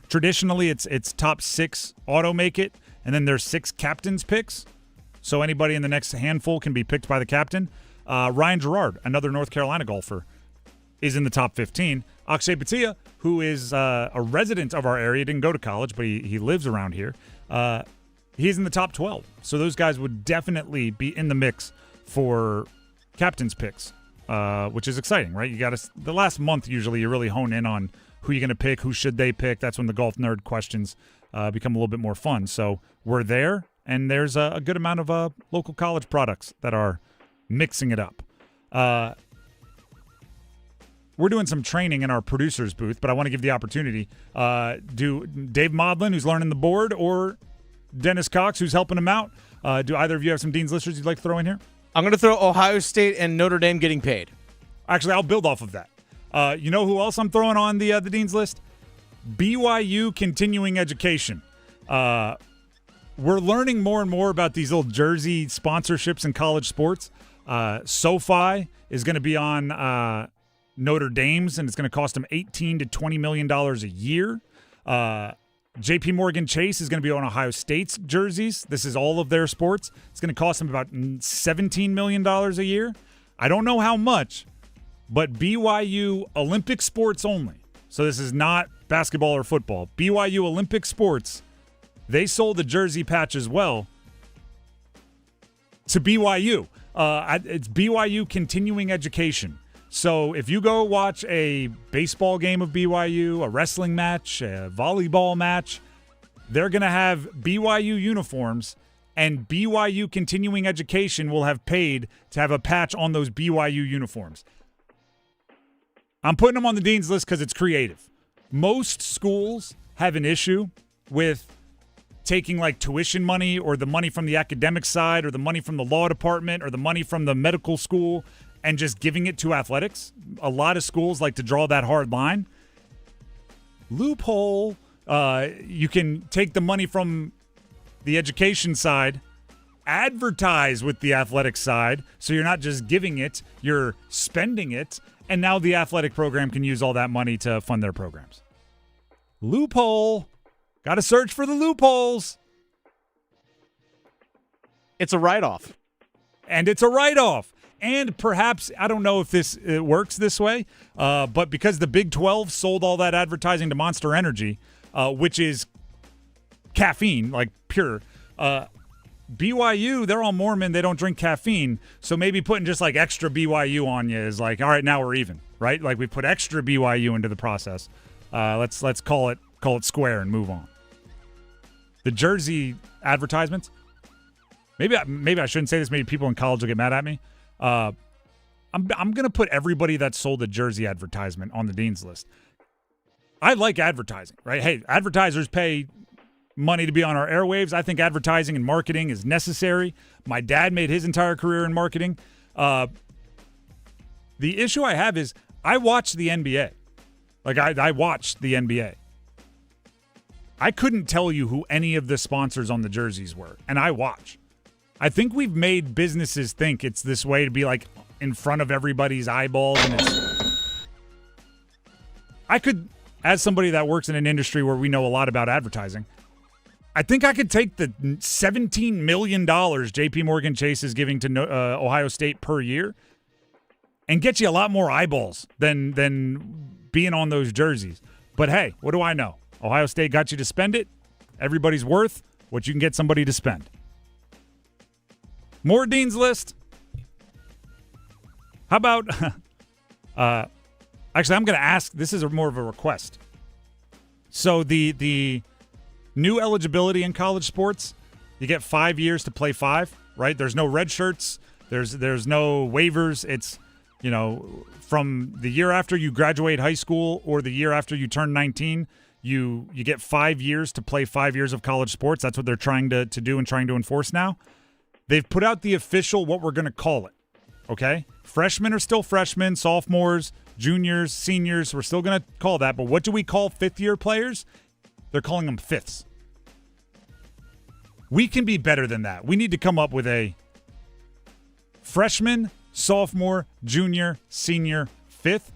Traditionally, it's top 6 auto make it, and then there's 6 captains picks. So anybody in the next handful can be picked by the captain. Ryan Gerard, another North Carolina golfer, is in the top 15. Akshay Bhatia, who is a resident of our area, didn't go to college, but he lives around here. He's in the top 12. So those guys would definitely be in the mix for captain's picks, which is exciting, right? You got the last month, usually you really hone in on who you're going to pick, who should they pick. That's when the golf nerd questions become a little bit more fun. So we're there, and there's a good amount of local college products that are mixing it up. We're doing some training in our producer's booth, but I want to give the opportunity. Do Dave Modlin, who's learning the board, or Dennis Cox, who's helping him out. Do either of you have some Dean's Listers you'd like to throw in here? I'm going to throw Ohio State and Notre Dame getting paid. Actually, I'll build off of that. You know who else I'm throwing on the Dean's List? BYU continuing education. We're learning more and more about these little jersey sponsorships in college sports. SoFi is going to be on Notre Dame's, and it's going to cost them $18 to $20 million a year. JP Morgan Chase is going to be on Ohio State's jerseys. This is all of their sports. It's going to cost them about $17 million a year. I don't know how much, but BYU Olympic sports only. So this is not basketball or football. BYU Olympic sports, they sold the jersey patch as well to BYU. It's BYU continuing education. So if you go watch a baseball game of BYU, a wrestling match, a volleyball match, they're going to have BYU uniforms, and BYU continuing education will have paid to have a patch on those BYU uniforms. I'm putting them on the Dean's List because it's creative. Most schools have an issue with taking like tuition money or the money from the academic side or the money from the law department or the money from the medical school and just giving it to athletics. A lot of schools like to draw that hard line. Loophole. You can take the money from the education side, advertise with the athletic side, so you're not just giving it, you're spending it, and now the athletic program can use all that money to fund their programs. Loophole. Got to search for the loopholes. It's a write-off. And it's a write-off. And perhaps, I don't know if it works this way, but because the Big 12 sold all that advertising to Monster Energy, which is caffeine, like pure, BYU, they're all Mormon. They don't drink caffeine. So maybe putting just like extra BYU on you is like, all right, now we're even, right? Like we put extra BYU into the process. Let's call it square and move on. The jersey advertisements. Maybe I shouldn't say this. Maybe people in college will get mad at me. I'm gonna put everybody that sold a jersey advertisement on the Dean's List. I like advertising, right? Hey, advertisers pay money to be on our airwaves. I think advertising and marketing is necessary. My dad made his entire career in marketing. The issue I have is I watch the NBA. Like I watched the NBA. I couldn't tell you who any of the sponsors on the jerseys were, and I watch. I think we've made businesses think it's this way to be like in front of everybody's eyeballs, and I could, as somebody that works in an industry where we know a lot about advertising, I think I could take the $17 million JP Morgan Chase is giving to Ohio State per year and get you a lot more eyeballs than being on those jerseys. But hey, what do I know? Ohio State got you to spend it. Everybody's worth what you can get somebody to spend. More Dean's List. How about, actually, I'm going to ask, this is more of a request. So the new eligibility in college sports, you get 5 years to play 5, right? There's no red shirts. There's no waivers. It's, from the year after you graduate high school or the year after you turn 19, you get 5 years to play 5 years of college sports. That's what they're trying to do and trying to enforce now. They've put out the official what we're going to call it, okay? Freshmen are still freshmen, sophomores, juniors, seniors, we're still going to call that. But what do we call fifth-year players? They're calling them fifths. We can be better than that. We need to come up with a freshman, sophomore, junior, senior, fifth.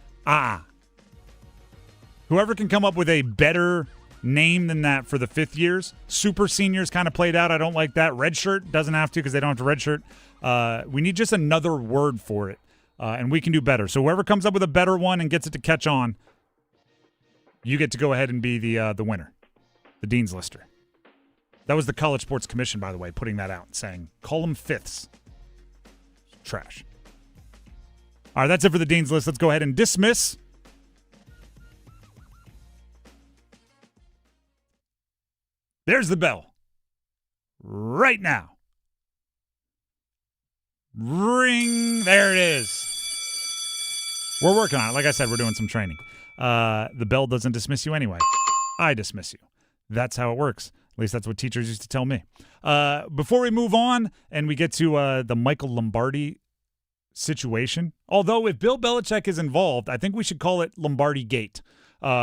Whoever can come up with a better name than that for the 5th years. Super seniors kind of played out. I don't like that. Red shirt doesn't have to because they don't have to red shirt. We need just another word for it, and we can do better. So whoever comes up with a better one and gets it to catch on, you get to go ahead and be the winner, the Dean's Lister. That was the College Sports Commission, by the way, putting that out, saying, call them fifths. Trash. All right, that's it for the Dean's List. Let's go ahead and dismiss. There's the bell. Right now. Ring. There it is. We're working on it. Like I said, we're doing some training. The bell doesn't dismiss you anyway. I dismiss you. That's how it works. At least that's what teachers used to tell me. Before we move on and we get to the Michael Lombardi situation, although if Bill Belichick is involved, I think we should call it Lombardi Gate.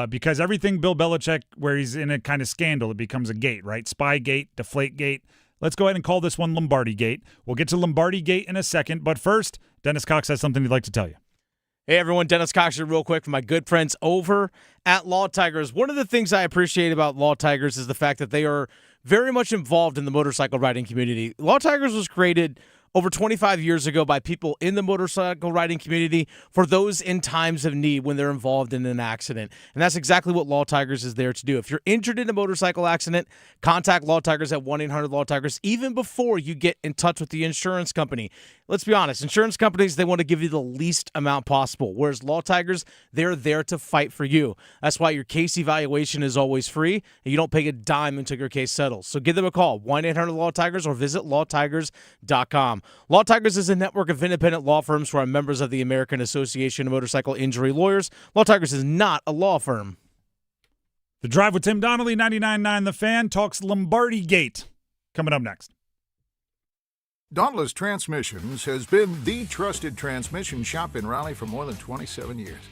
Because everything Bill Belichick, where he's in a kind of scandal, it becomes a gate, right? Spy Gate, Deflate Gate. Let's go ahead and call this one Lombardi Gate. We'll get to Lombardi Gate in a second, but first, Dennis Cox has something he'd like to tell you. Hey, everyone. Dennis Cox here real quick for my good friends over at Law Tigers. One of the things I appreciate about Law Tigers is the fact that they are very much involved in the motorcycle riding community. Law Tigers was created over 25 years ago by people in the motorcycle riding community for those in times of need when they're involved in an accident. And that's exactly what Law Tigers is there to do. If you're injured in a motorcycle accident, contact Law Tigers at 1-800-LAW-TIGERS even before you get in touch with the insurance company. Let's be honest, insurance companies, they want to give you the least amount possible, whereas Law Tigers, they're there to fight for you. That's why your case evaluation is always free, and you don't pay a dime until your case settles. So give them a call, 1-800-LAW-TIGERS, or visit lawtigers.com. Law Tigers is a network of independent law firms who are members of the American Association of Motorcycle Injury Lawyers. Law Tigers is not a law firm. The Drive with Tim Donnelly, 99.9 The Fan, talks Lombardi Gate. Coming up next. Dauntless Transmissions has been the trusted transmission shop in Raleigh for more than 27 years.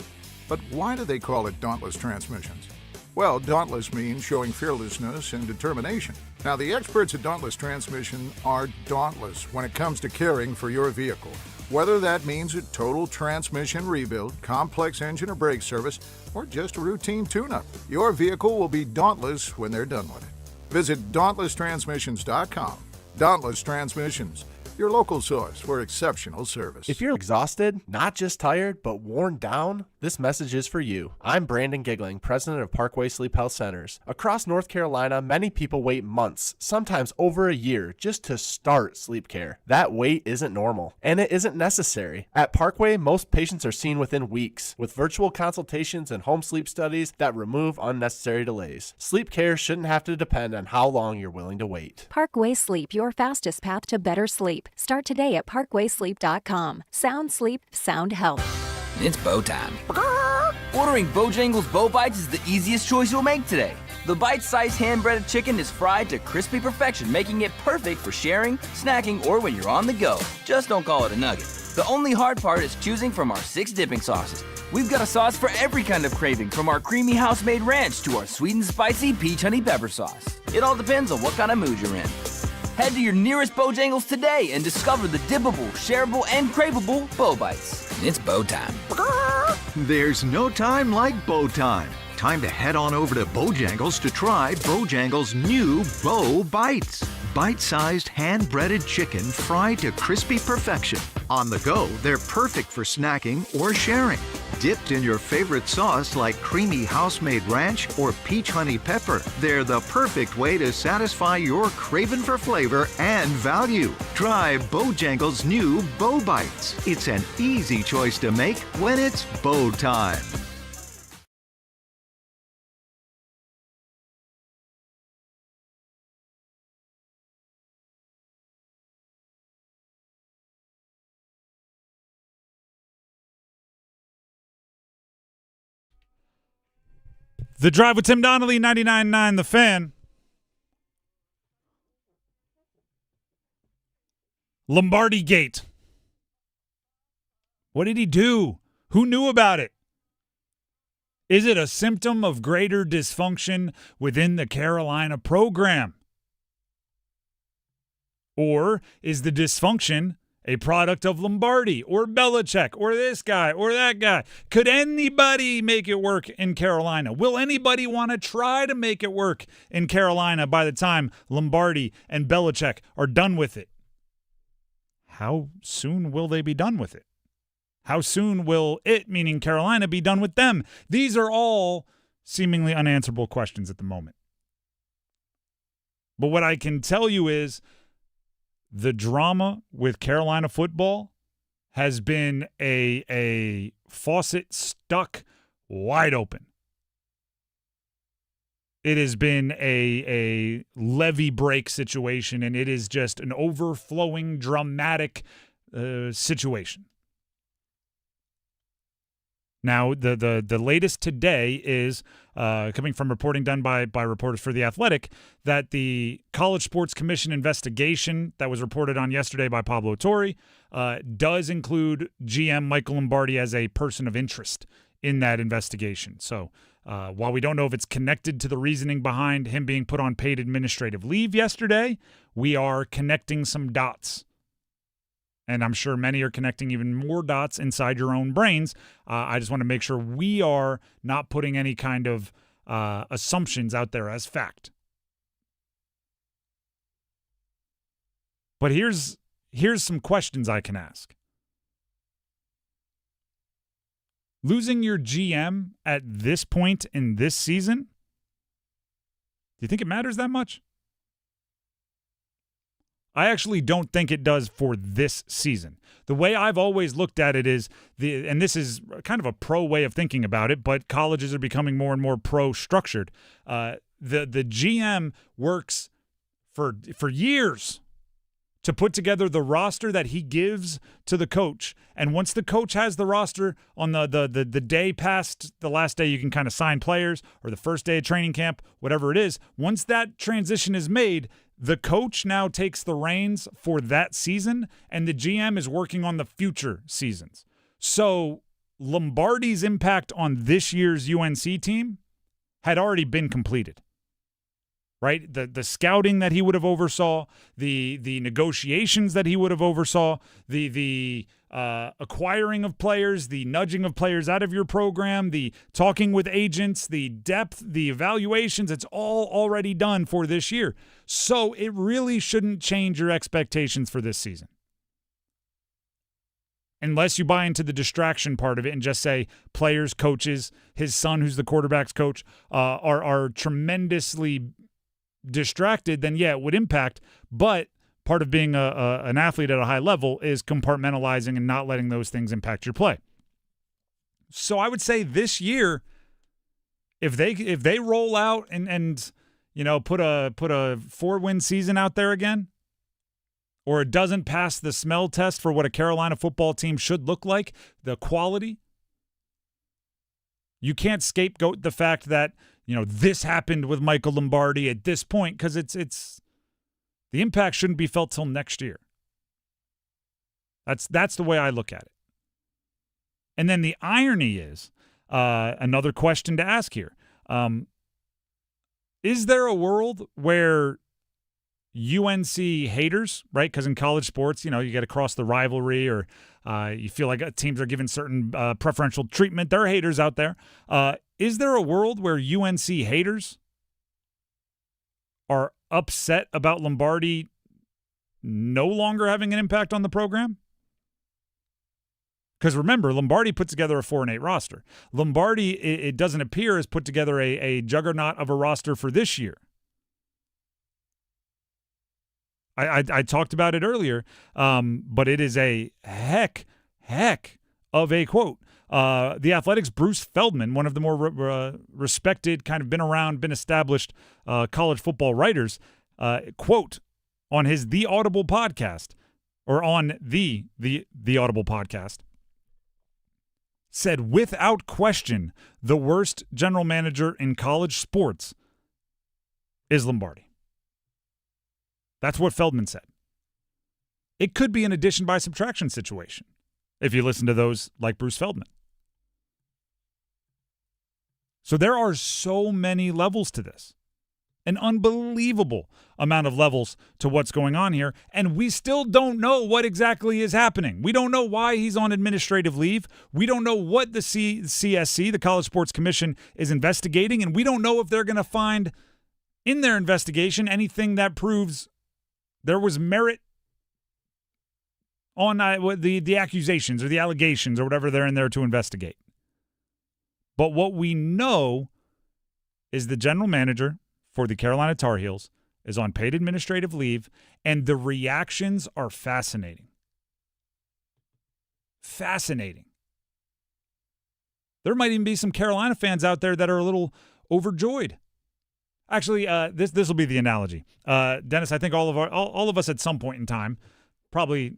But why do they call it Dauntless Transmissions? Well, dauntless means showing fearlessness and determination. Now, the experts at Dauntless Transmission are dauntless when it comes to caring for your vehicle. Whether that means a total transmission rebuild, complex engine or brake service, or just a routine tune-up, your vehicle will be dauntless when they're done with it. Visit dauntlesstransmissions.com. Dauntless Transmissions, your local source for exceptional service. If you're exhausted, not just tired, but worn down, this message is for you. I'm Brandon Giggling, president of Parkway Sleep Health Centers. Across North Carolina, many people wait months, sometimes over a year, just to start sleep care. That wait isn't normal, and it isn't necessary. At Parkway, most patients are seen within weeks, with virtual consultations and home sleep studies that remove unnecessary delays. Sleep care shouldn't have to depend on how long you're willing to wait. Parkway Sleep, your fastest path to better sleep. Start today at parkwaysleep.com. Sound sleep, sound health. It's bow time. Ordering Bojangles Bow Bites is the easiest choice you'll make today. The bite-sized hand-breaded chicken is fried to crispy perfection, making it perfect for sharing, snacking, or when you're on the go. Just don't call it a nugget. The only hard part is choosing from our 6 dipping sauces. We've got a sauce for every kind of craving, from our creamy house-made ranch to our sweet and spicy peach honey pepper sauce. It all depends on what kind of mood you're in. Head to your nearest Bojangles today and discover the dippable, shareable, and craveable Bow Bites. It's bow time. There's no time like bow time. Time to head on over to Bojangles to try Bojangles' new Bow Bites. Bite-sized, hand-breaded chicken fried to crispy perfection. On the go, they're perfect for snacking or sharing. dipped in your favorite sauce like creamy house-made ranch or peach honey pepper. They're the perfect way to satisfy your craving for flavor and value. Try Bojangles' new Bow Bites. It's an easy choice to make when it's bow time. The Drive with Tim Donnelly, 99.9 The Fan. Lombardi Gate. What did he do? Who knew about it? Is it a symptom of greater dysfunction within the Carolina program? Or is the dysfunction a product of Lombardi or Belichick or this guy or that guy? Could anybody make it work in Carolina? Will anybody want to try to make it work in Carolina by the time Lombardi and Belichick are done with it? How soon will they be done with it? How soon will it, meaning Carolina, be done with them? These are all seemingly unanswerable questions at the moment. But what I can tell you is the drama with Carolina football has been a faucet stuck wide open. It has been a levee break situation, and it is just an overflowing, dramatic situation. Now, the latest today is coming from reporting done by reporters for The Athletic that the College Sports Commission investigation that was reported on yesterday by Pablo Torre does include GM Michael Lombardi as a person of interest in that investigation. So while we don't know if it's connected to the reasoning behind him being put on paid administrative leave yesterday, we are connecting some dots. And I'm sure many are connecting even more dots inside your own brains. I just want to make sure we are not putting any kind of assumptions out there as fact. But here's some questions I can ask. Losing your GM at this point in this season, do you think it matters that much? I actually don't think it does for this season. The way I've always looked at it is, and this is kind of a pro way of thinking about it, but colleges are becoming more and more pro-structured. The GM works for years to put together the roster that he gives to the coach. And once the coach has the roster on the day past the last day you can kind of sign players, or the first day of training camp, whatever it is, once that transition is made, the coach now takes the reins for that season, and the GM is working on the future seasons. So Lombardi's impact on this year's UNC team had already been completed, right? The scouting that he would have oversaw, the negotiations that he would have oversaw, the acquiring of players, the nudging of players out of your program, the talking with agents, the depth, the evaluations, it's all already done for this year. So it really shouldn't change your expectations for this season. Unless you buy into the distraction part of it and just say players, coaches, his son, who's the quarterback's coach, are tremendously distracted, then yeah, it would impact. But part of being an athlete at a high level is compartmentalizing and not letting those things impact your play. So I would say this year, if they roll out and you know put a 4-win season out there again, or it doesn't pass the smell test for what a Carolina football team should look like, the quality, you can't scapegoat the fact that, you know, this happened with Michael Lombardi at this point, because it's the impact shouldn't be felt till next year. That's the way I look at it. And then the irony is, another question to ask here. Is there a world where UNC haters, right? Because in college sports, you know, you get across the rivalry, or you feel like teams are given certain preferential treatment. There are haters out there. Is there a world where UNC haters are upset about Lombardi no longer having an impact on the program? Because remember, Lombardi put together a 4-8 roster. Lombardi, it doesn't appear, has put together a juggernaut of a roster for this year. I talked about it earlier, but it is a heck of a quote. The Athletic's Bruce Feldman, one of the more respected, kind of been around, been established college football writers, quote on his The Audible podcast, or on the Audible podcast, said, without question, the worst general manager in college sports is Lombardi. That's what Feldman said. It could be an addition by subtraction situation if you listen to those like Bruce Feldman. So there are so many levels to this. An unbelievable amount of levels to what's going on here, and we still don't know what exactly is happening. We don't know why he's on administrative leave. We don't know what the CSC, the College Sports Commission, is investigating, and we don't know if they're going to find in their investigation anything that proves there was merit on the accusations or the allegations or whatever they're in there to investigate. But what we know is the general manager for the Carolina Tar Heels is on paid administrative leave, and the reactions are fascinating. Fascinating. There might even be some Carolina fans out there that are a little overjoyed. Actually, this will be the analogy. Dennis, I think all of us at some point in time, probably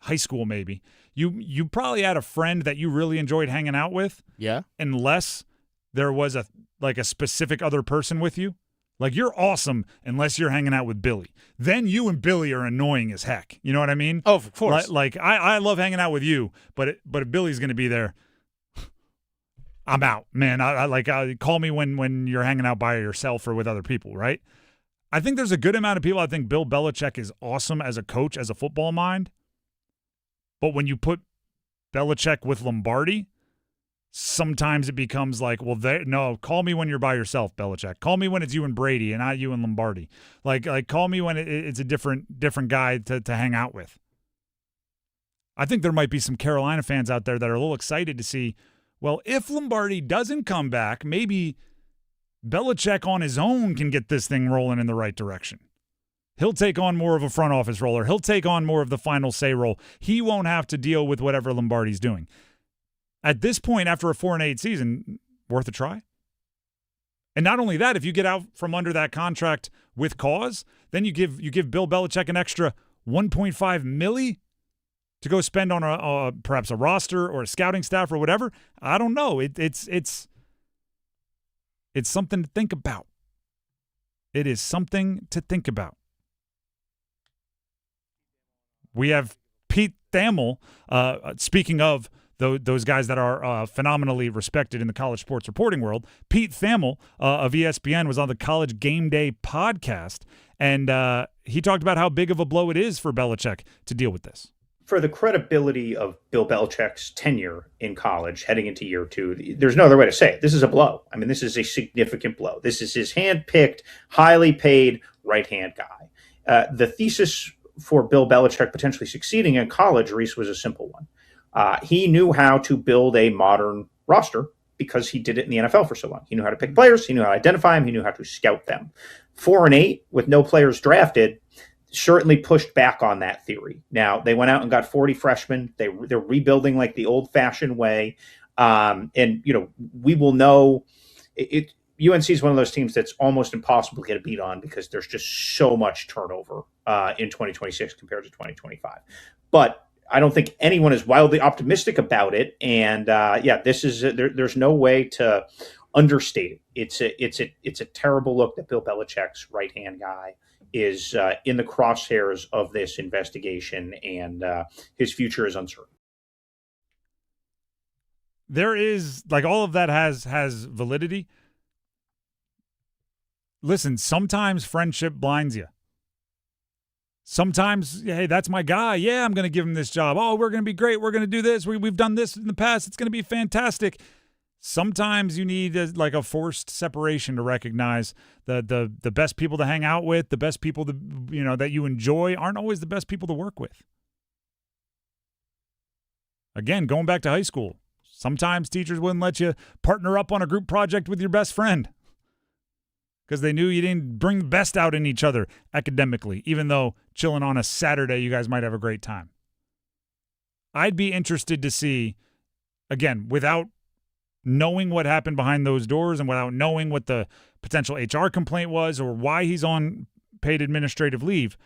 high school maybe, you probably had a friend that you really enjoyed hanging out with. Yeah. Unless there was a specific other person with you. Like, you're awesome unless you're hanging out with Billy. Then you and Billy are annoying as heck. You know what I mean? Oh, of course. Like I love hanging out with you, but if Billy's going to be there, I'm out, man. I call me when you're hanging out by yourself or with other people, right? I think there's a good amount of people. I think Bill Belichick is awesome as a coach, as a football mind. But when you put Belichick with Lombardi, sometimes it becomes like, well, no, call me when you're by yourself, Belichick. Call me when it's you and Brady and not you and Lombardi. Like call me when it's a different guy to hang out with. I think there might be some Carolina fans out there that are a little excited to see, well, if Lombardi doesn't come back, maybe Belichick on his own can get this thing rolling in the right direction. He'll take on more of a front office role, or he'll take on more of the final say role. He won't have to deal with whatever Lombardi's doing. At this point, after a 4-8 season, worth a try. And not only that, if you get out from under that contract with cause, then you give Bill Belichick an extra $1.5 million to go spend on perhaps a roster or a scouting staff or whatever. I don't know. It's something to think about. It is something to think about. We have Pete Thamel, speaking of those guys that are phenomenally respected in the college sports reporting world. Pete Thamel of ESPN was on the College Game Day podcast, and he talked about how big of a blow it is for Belichick to deal with this. For the credibility of Bill Belichick's tenure in college heading into year two, there's no other way to say it. This is a blow. I mean, this is a significant blow. This is his hand-picked, highly paid right-hand guy. The thesis for Bill Belichick potentially succeeding in college, Reese, was a simple one. He knew how to build a modern roster because he did it in the NFL for so long. He knew how to pick players. He knew how to identify them. He knew how to scout them. 4-8 with no players drafted certainly pushed back on that theory. Now, they went out and got 40 freshmen. They're rebuilding like the old-fashioned way. And, we will know UNC is one of those teams that's almost impossible to get a beat on because there's just so much turnover in 2026 compared to 2025. But I don't think anyone is wildly optimistic about it. And this is there's no way to understate it. It's a terrible look that Bill Belichick's right-hand guy is in the crosshairs of this investigation, and his future is uncertain. There is, like, all of that has validity. Listen, sometimes friendship blinds you. Sometimes, hey, that's my guy. Yeah, I'm going to give him this job. Oh, we're going to be great. We're going to do this. We've done this in the past. It's going to be fantastic. Sometimes you need a forced separation to recognize the best people to hang out with, the best people that you enjoy aren't always the best people to work with. Again, going back to high school, sometimes teachers wouldn't let you partner up on a group project with your best friend because they knew you didn't bring the best out in each other academically, even though chilling on a Saturday, you guys might have a great time. I'd be interested to see, again, without knowing what happened behind those doors and without knowing what the potential HR complaint was or why he's on paid administrative leave,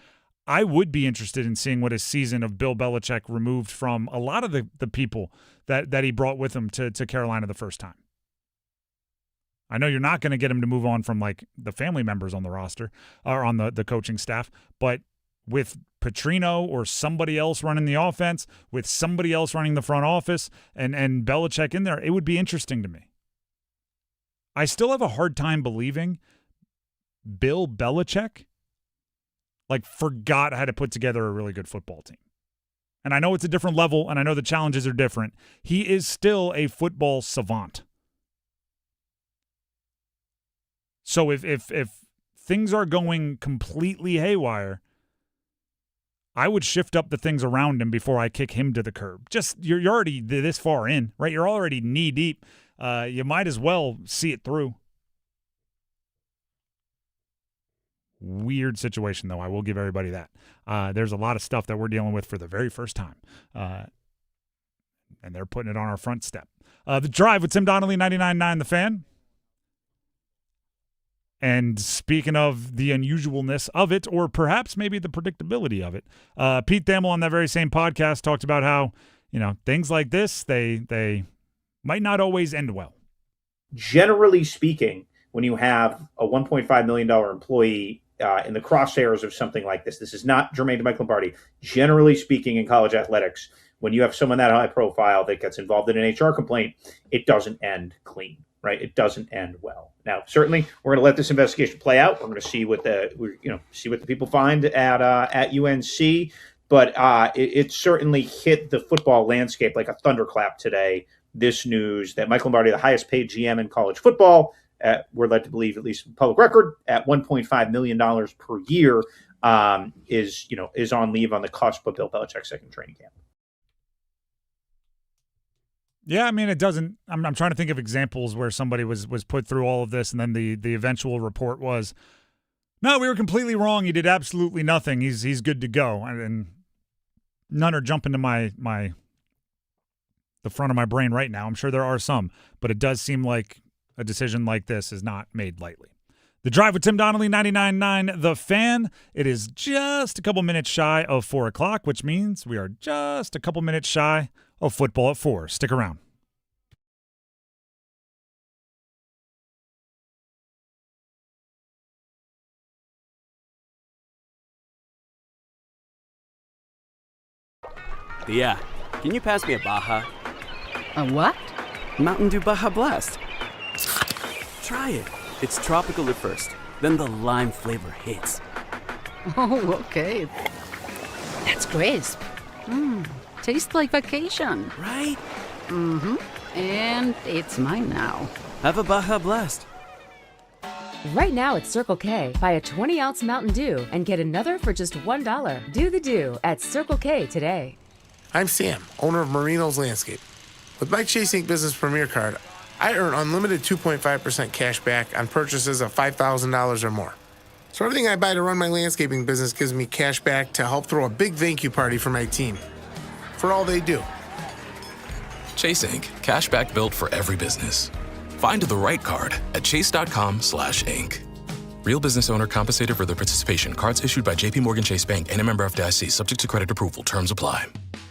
I would be interested in seeing what a season of Bill Belichick removed from a lot of the people that he brought with him to Carolina the first time. I know you're not going to get him to move on from like the family members on the roster or on the coaching staff, but with Petrino or somebody else running the offense, with somebody else running the front office and Belichick in there, it would be interesting to me. I still have a hard time believing Bill Belichick forgot how to put together a really good football team. And I know it's a different level, and I know the challenges are different. He is still a football savant. So if things are going completely haywire, I would shift up the things around him before I kick him to the curb. Just you're already this far in, right? You're already knee deep. You might as well see it through. Weird situation, though. I will give everybody that. There's a lot of stuff that we're dealing with for the very first time. And they're putting it on our front step. The Drive with Tim Donnelly, 99.9 The Fan. And speaking of the unusualness of it, or perhaps maybe the predictability of it, Pete Thamel on that very same podcast talked about how, things like this, they might not always end well. Generally speaking, when you have a $1.5 million employee in the crosshairs of something like this is not germane to Michael Lombardi. Generally speaking, in college athletics, when you have someone that high profile that gets involved in an HR complaint, it doesn't end clean, right? It doesn't end well. Now, certainly, we're going to let this investigation play out. We're going to see what the people find at UNC. But it certainly hit the football landscape like a thunderclap today. This news that Michael Lombardi, the highest paid GM in college football, we're led to believe, at least public record, at $1.5 million per year, is on leave on the cusp of Bill Belichick's second training camp. Yeah, I mean, it doesn't. I'm trying to think of examples where somebody was put through all of this, and then the eventual report was, no, we were completely wrong. He did absolutely nothing. He's good to go, and none are jumping to the front of my brain right now. I'm sure there are some, but it does seem like a decision like this is not made lightly. The Drive with Tim Donnelly, 99.9 The Fan. It is just a couple minutes shy of 4 o'clock, which means we are just a couple minutes shy of football at 4. Stick around. Yeah, can you pass me a Baja? A what? Mountain Dew Baja Blast. Try it. It's tropical at first, then the lime flavor hits. Oh, okay. That's crisp. Tastes like vacation. Right? Mm-hmm. And it's mine now. Have a Baja Blast. Right now at Circle K, buy a 20-ounce Mountain Dew and get another for just $1. Do the Dew at Circle K today. I'm Sam, owner of Marino's Landscape. With my Chase Ink Business Premier Card, I earn unlimited 2.5% cash back on purchases of $5,000 or more. So everything I buy to run my landscaping business gives me cash back to help throw a big thank you party for my team. For all they do. Chase Inc. Cashback built for every business. Find the right card at chase.com/inc. Real business owner compensated for their participation. Cards issued by JPMorgan Chase Bank and a member FDIC, subject to credit approval. Terms apply.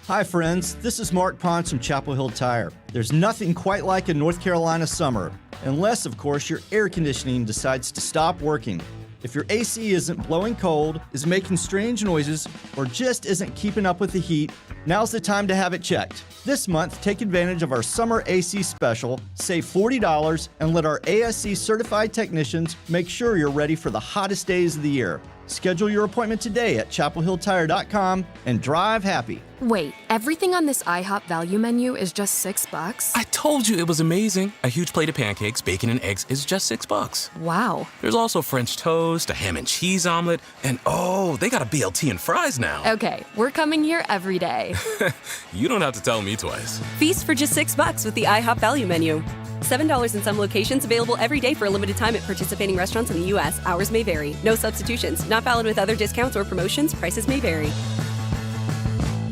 Hi, friends. This is Mark Ponce from Chapel Hill Tire. There's nothing quite like a North Carolina summer, unless, of course, your air conditioning decides to stop working. If your AC isn't blowing cold, is making strange noises, or just isn't keeping up with the heat, now's the time to have it checked. This month, take advantage of our summer AC special, save $40, and let our ASC certified technicians make sure you're ready for the hottest days of the year. Schedule your appointment today at chapelhilltire.com and drive happy. Wait, everything on this IHOP value menu is just $6? I told you it was amazing. A huge plate of pancakes, bacon, and eggs is just $6. Wow. There's also French toast, a ham and cheese omelet, and oh, they got a BLT and fries now. Okay, we're coming here every day. You don't have to tell me twice. Feast for just $6 with the IHOP value menu. $7 in some locations, available every day for a limited time at participating restaurants in the U.S. Hours may vary. No substitutions. Not valid with other discounts or promotions. Prices may vary.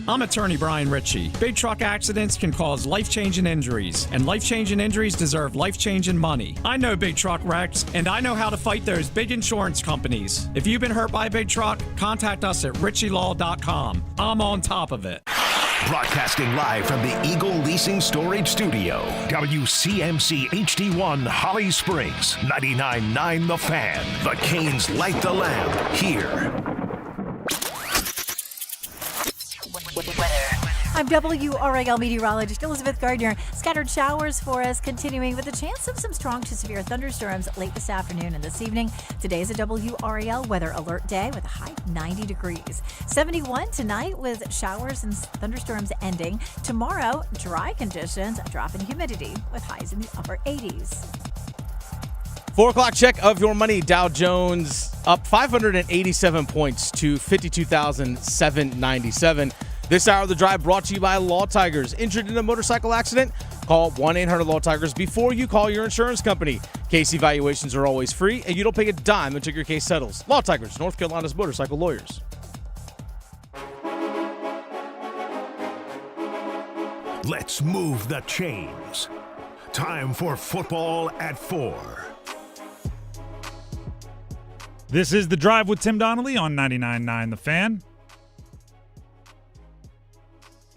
I'm attorney Brian Ritchie. Big truck accidents can cause life-changing injuries, and life-changing injuries deserve life-changing money. I know big truck wrecks, and I know how to fight those big insurance companies. If you've been hurt by a big truck, contact us at ritchielaw.com. I'm on top of it. Broadcasting live from the Eagle Leasing Storage Studio. WCMC HD1 Holly Springs. 99.9 The Fan. The Canes light the lamp here. I'm WRAL meteorologist Elizabeth Gardner. Scattered showers for us, continuing with a chance of some strong to severe thunderstorms late this afternoon and this evening. Today is a WRAL weather alert day with a high of 90 degrees. 71 tonight with showers and thunderstorms ending. Tomorrow, dry conditions, a drop in humidity with highs in the upper 80s. 4 o'clock check of your money. Dow Jones up 587 points to 52,797. This hour of the drive brought to you by Law Tigers. Injured in a motorcycle accident? Call 1-800-LAW-TIGERS before you call your insurance company. Case evaluations are always free, and you don't pay a dime until your case settles. Law Tigers, North Carolina's motorcycle lawyers. Let's move the chains. Time for football at 4. This is The Drive with Tim Donnelly on 99.9 The Fan.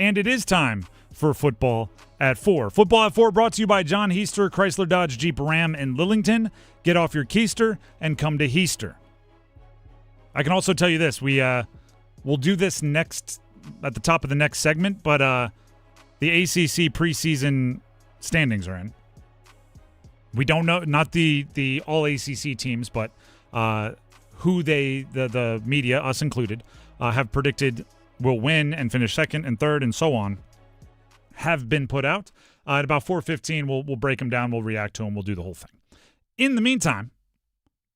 And it is time for Football at 4. Football at 4 brought to you by John Heister, Chrysler Dodge Jeep Ram in Lillington. Get off your keister and come to Heister. I can also tell you this. We'll do this next at the top of the next segment, but the ACC preseason standings are in. We don't know, not the all ACC teams, but who the media, us included, have predicted will win and finish second and third and so on, have been put out. At about 4:15, we'll break them down, we'll react to them, we'll do the whole thing. In the meantime,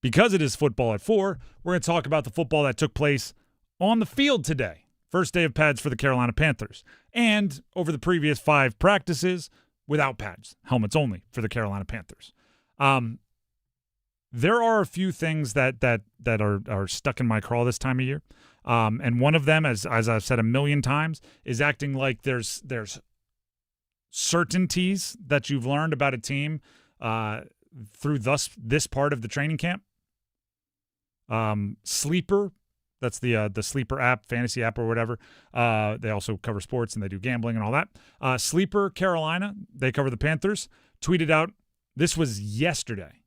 because it is Football at 4, we're going to talk about the football that took place on the field today. First day of pads for the Carolina Panthers. And over the previous 5 practices, without pads, helmets only for the Carolina Panthers. There are a few things that are stuck in my craw this time of year. And one of them, as I've said a million times, is acting like there's certainties that you've learned about a team through this part of the training camp. Sleeper, that's the Sleeper app, fantasy app or whatever. They also cover sports and they do gambling and all that. Sleeper Carolina, they cover the Panthers, tweeted out, this was yesterday.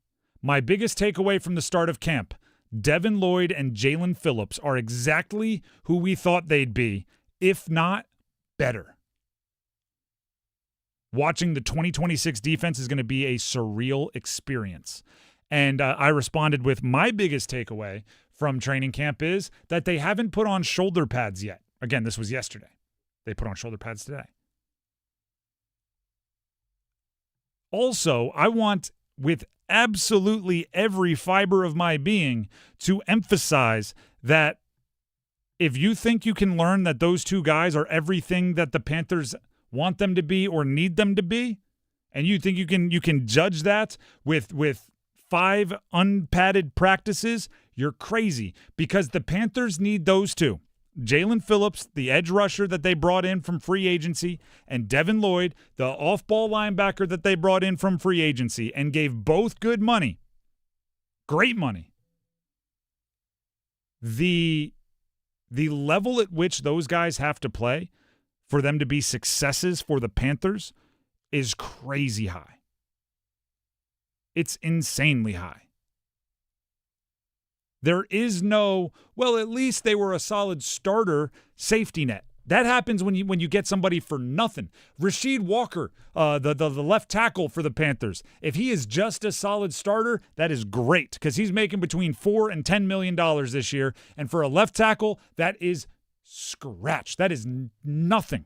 My biggest takeaway from the start of camp, Devin Lloyd and Jaelen Phillips are exactly who we thought they'd be, if not better. Watching the 2026 defense is going to be a surreal experience. And I responded with my biggest takeaway from training camp is that they haven't put on shoulder pads yet. Again, this was yesterday. They put on shoulder pads today. Also, I want, with absolutely every fiber of my being, to emphasize that if you think you can learn that those two guys are everything that the Panthers want them to be or need them to be, and you think you can judge that with 5 unpadded practices, you're crazy, because the Panthers need those two. Jaelen Phillips, the edge rusher that they brought in from free agency, and Devin Lloyd, the off-ball linebacker that they brought in from free agency and gave both good money. Great money. The level at which those guys have to play for them to be successes for the Panthers is crazy high. It's insanely high. There is no, well, at least they were a solid starter safety net. That happens when you get somebody for nothing. Rasheed Walker, the left tackle for the Panthers, if he is just a solid starter, that is great because he's making between $4 and $10 million this year. And for a left tackle, that is scratch. That is nothing.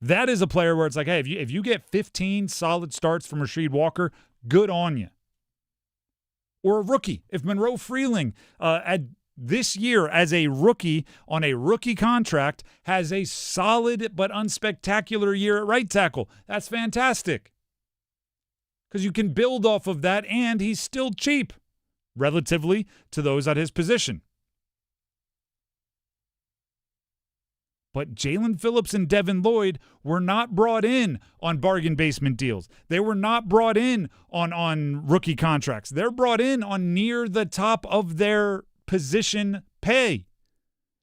That is a player where it's like, hey, if you get 15 solid starts from Rasheed Walker, good on you. Or a rookie. If Monroe Freeling this year as a rookie on a rookie contract has a solid but unspectacular year at right tackle, that's fantastic. Because you can build off of that, and he's still cheap relatively to those at his position. But Jaelen Phillips and Devin Lloyd were not brought in on bargain basement deals. They were not brought in on rookie contracts. They're brought in on near the top of their position pay.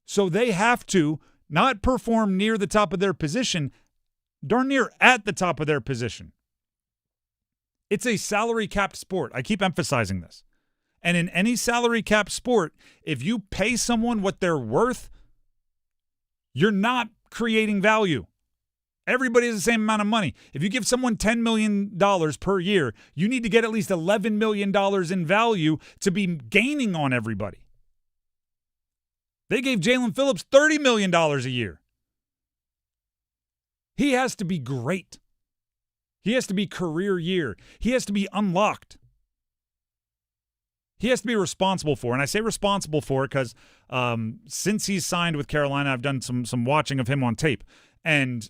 So they have to not perform near the top of their position, darn near at the top of their position. It's a salary capped sport. I keep emphasizing this. And in any salary capped sport, if you pay someone what they're worth, you're not creating value. Everybody has the same amount of money. If you give someone $10 million per year, you need to get at least $11 million in value to be gaining on everybody. They gave Jaelen Phillips $30 million a year. He has to be great. He has to be career year. He has to be unlocked. He has to be responsible for, and I say responsible for because since he's signed with Carolina, I've done some watching of him on tape, and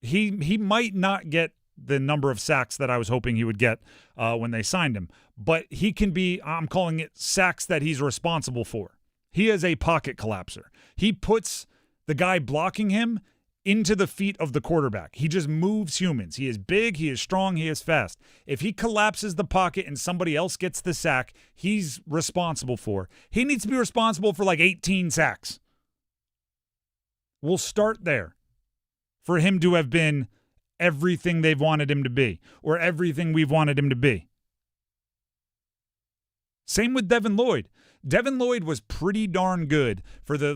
he might not get the number of sacks that I was hoping he would get when they signed him, but he can be, I'm calling it sacks that he's responsible for. He is a pocket collapser. He puts the guy blocking him into the feet of the quarterback. He just moves humans. He is big, he is strong, he is fast. If he collapses the pocket and somebody else gets the sack, he's responsible for. He needs to be responsible for like 18 sacks. We'll start there for him to have been everything they've wanted him to be or everything we've wanted him to be. Same with Devin Lloyd. Devin Lloyd was pretty darn good for the,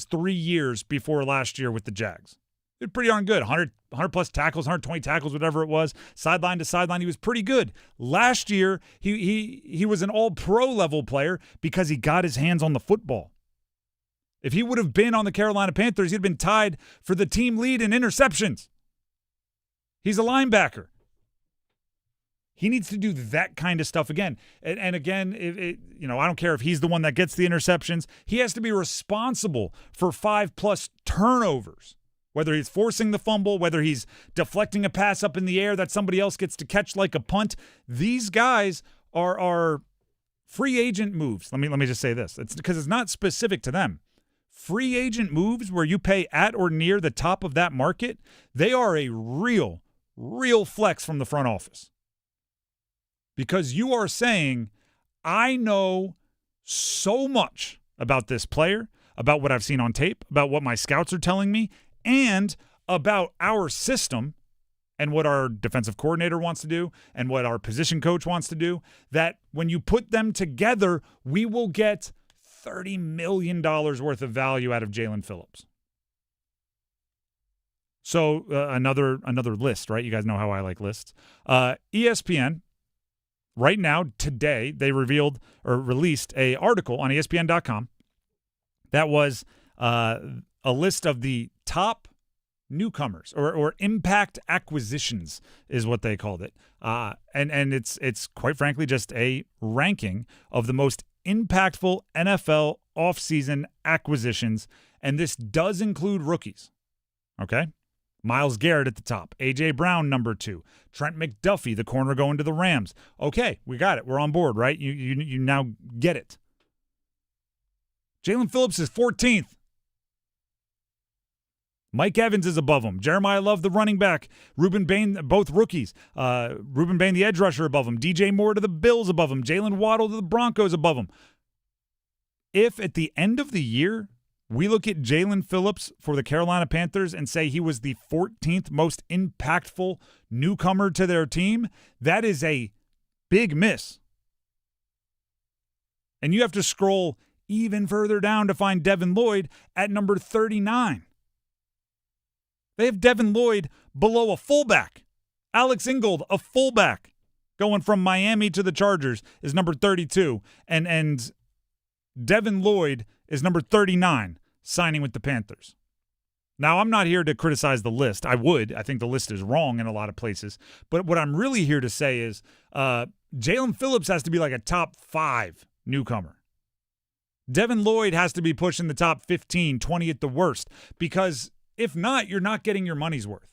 3 years before last year with the Jags. He was pretty darn good. 100 plus tackles, 120 tackles, whatever it was. Sideline to sideline, he was pretty good. Last year, he was an all-pro level player because he got his hands on the football. If he would have been on the Carolina Panthers, he'd have been tied for the team lead in interceptions. He's a linebacker. He needs to do that kind of stuff again. And again, I don't care if he's the one that gets the interceptions. He has to be responsible for 5+ turnovers, whether he's forcing the fumble, whether he's deflecting a pass up in the air that somebody else gets to catch like a punt. These guys are free agent moves. Let me just say this. It's because it's not specific to them. Free agent moves where you pay at or near the top of that market, they are a real flex from the front office. Because you are saying, I know so much about this player, about what I've seen on tape, about what my scouts are telling me, and about our system and what our defensive coordinator wants to do and what our position coach wants to do, that when you put them together, we will get $30 million worth of value out of Jaelen Phillips. So another list, right? You guys know how I like lists. ESPN. Right now, today, they released an article on ESPN.com that was a list of the top newcomers or impact acquisitions is what they called it. And it's quite frankly just a ranking of the most impactful NFL offseason acquisitions, and this does include rookies, okay? Myles Garrett at the top. A.J. Brown, number 2. Trent McDuffie, the corner going to the Rams. Okay, we got it. We're on board, right? You now get it. Jaelen Phillips is 14th. Mike Evans is above him. Jeremiah Love, the running back. Reuben Bain, both rookies. Reuben Bain, the edge rusher, above him. DJ Moore to the Bills above him. Jalen Waddle to the Broncos above him. If at the end of the year, we look at Jaelen Phillips for the Carolina Panthers and say he was the 14th most impactful newcomer to their team, that is a big miss. And you have to scroll even further down to find Devin Lloyd at number 39. They have Devin Lloyd below a fullback. Alex Ingold, a fullback, going from Miami to the Chargers, is number 32. And Devin Lloyd is number 39, signing with the Panthers. Now, I'm not here to criticize the list. I think the list is wrong in a lot of places. But what I'm really here to say is Jaelen Phillips has to be like a top 5 newcomer. Devin Lloyd has to be pushing the top 15, 20 at the worst, because if not, you're not getting your money's worth.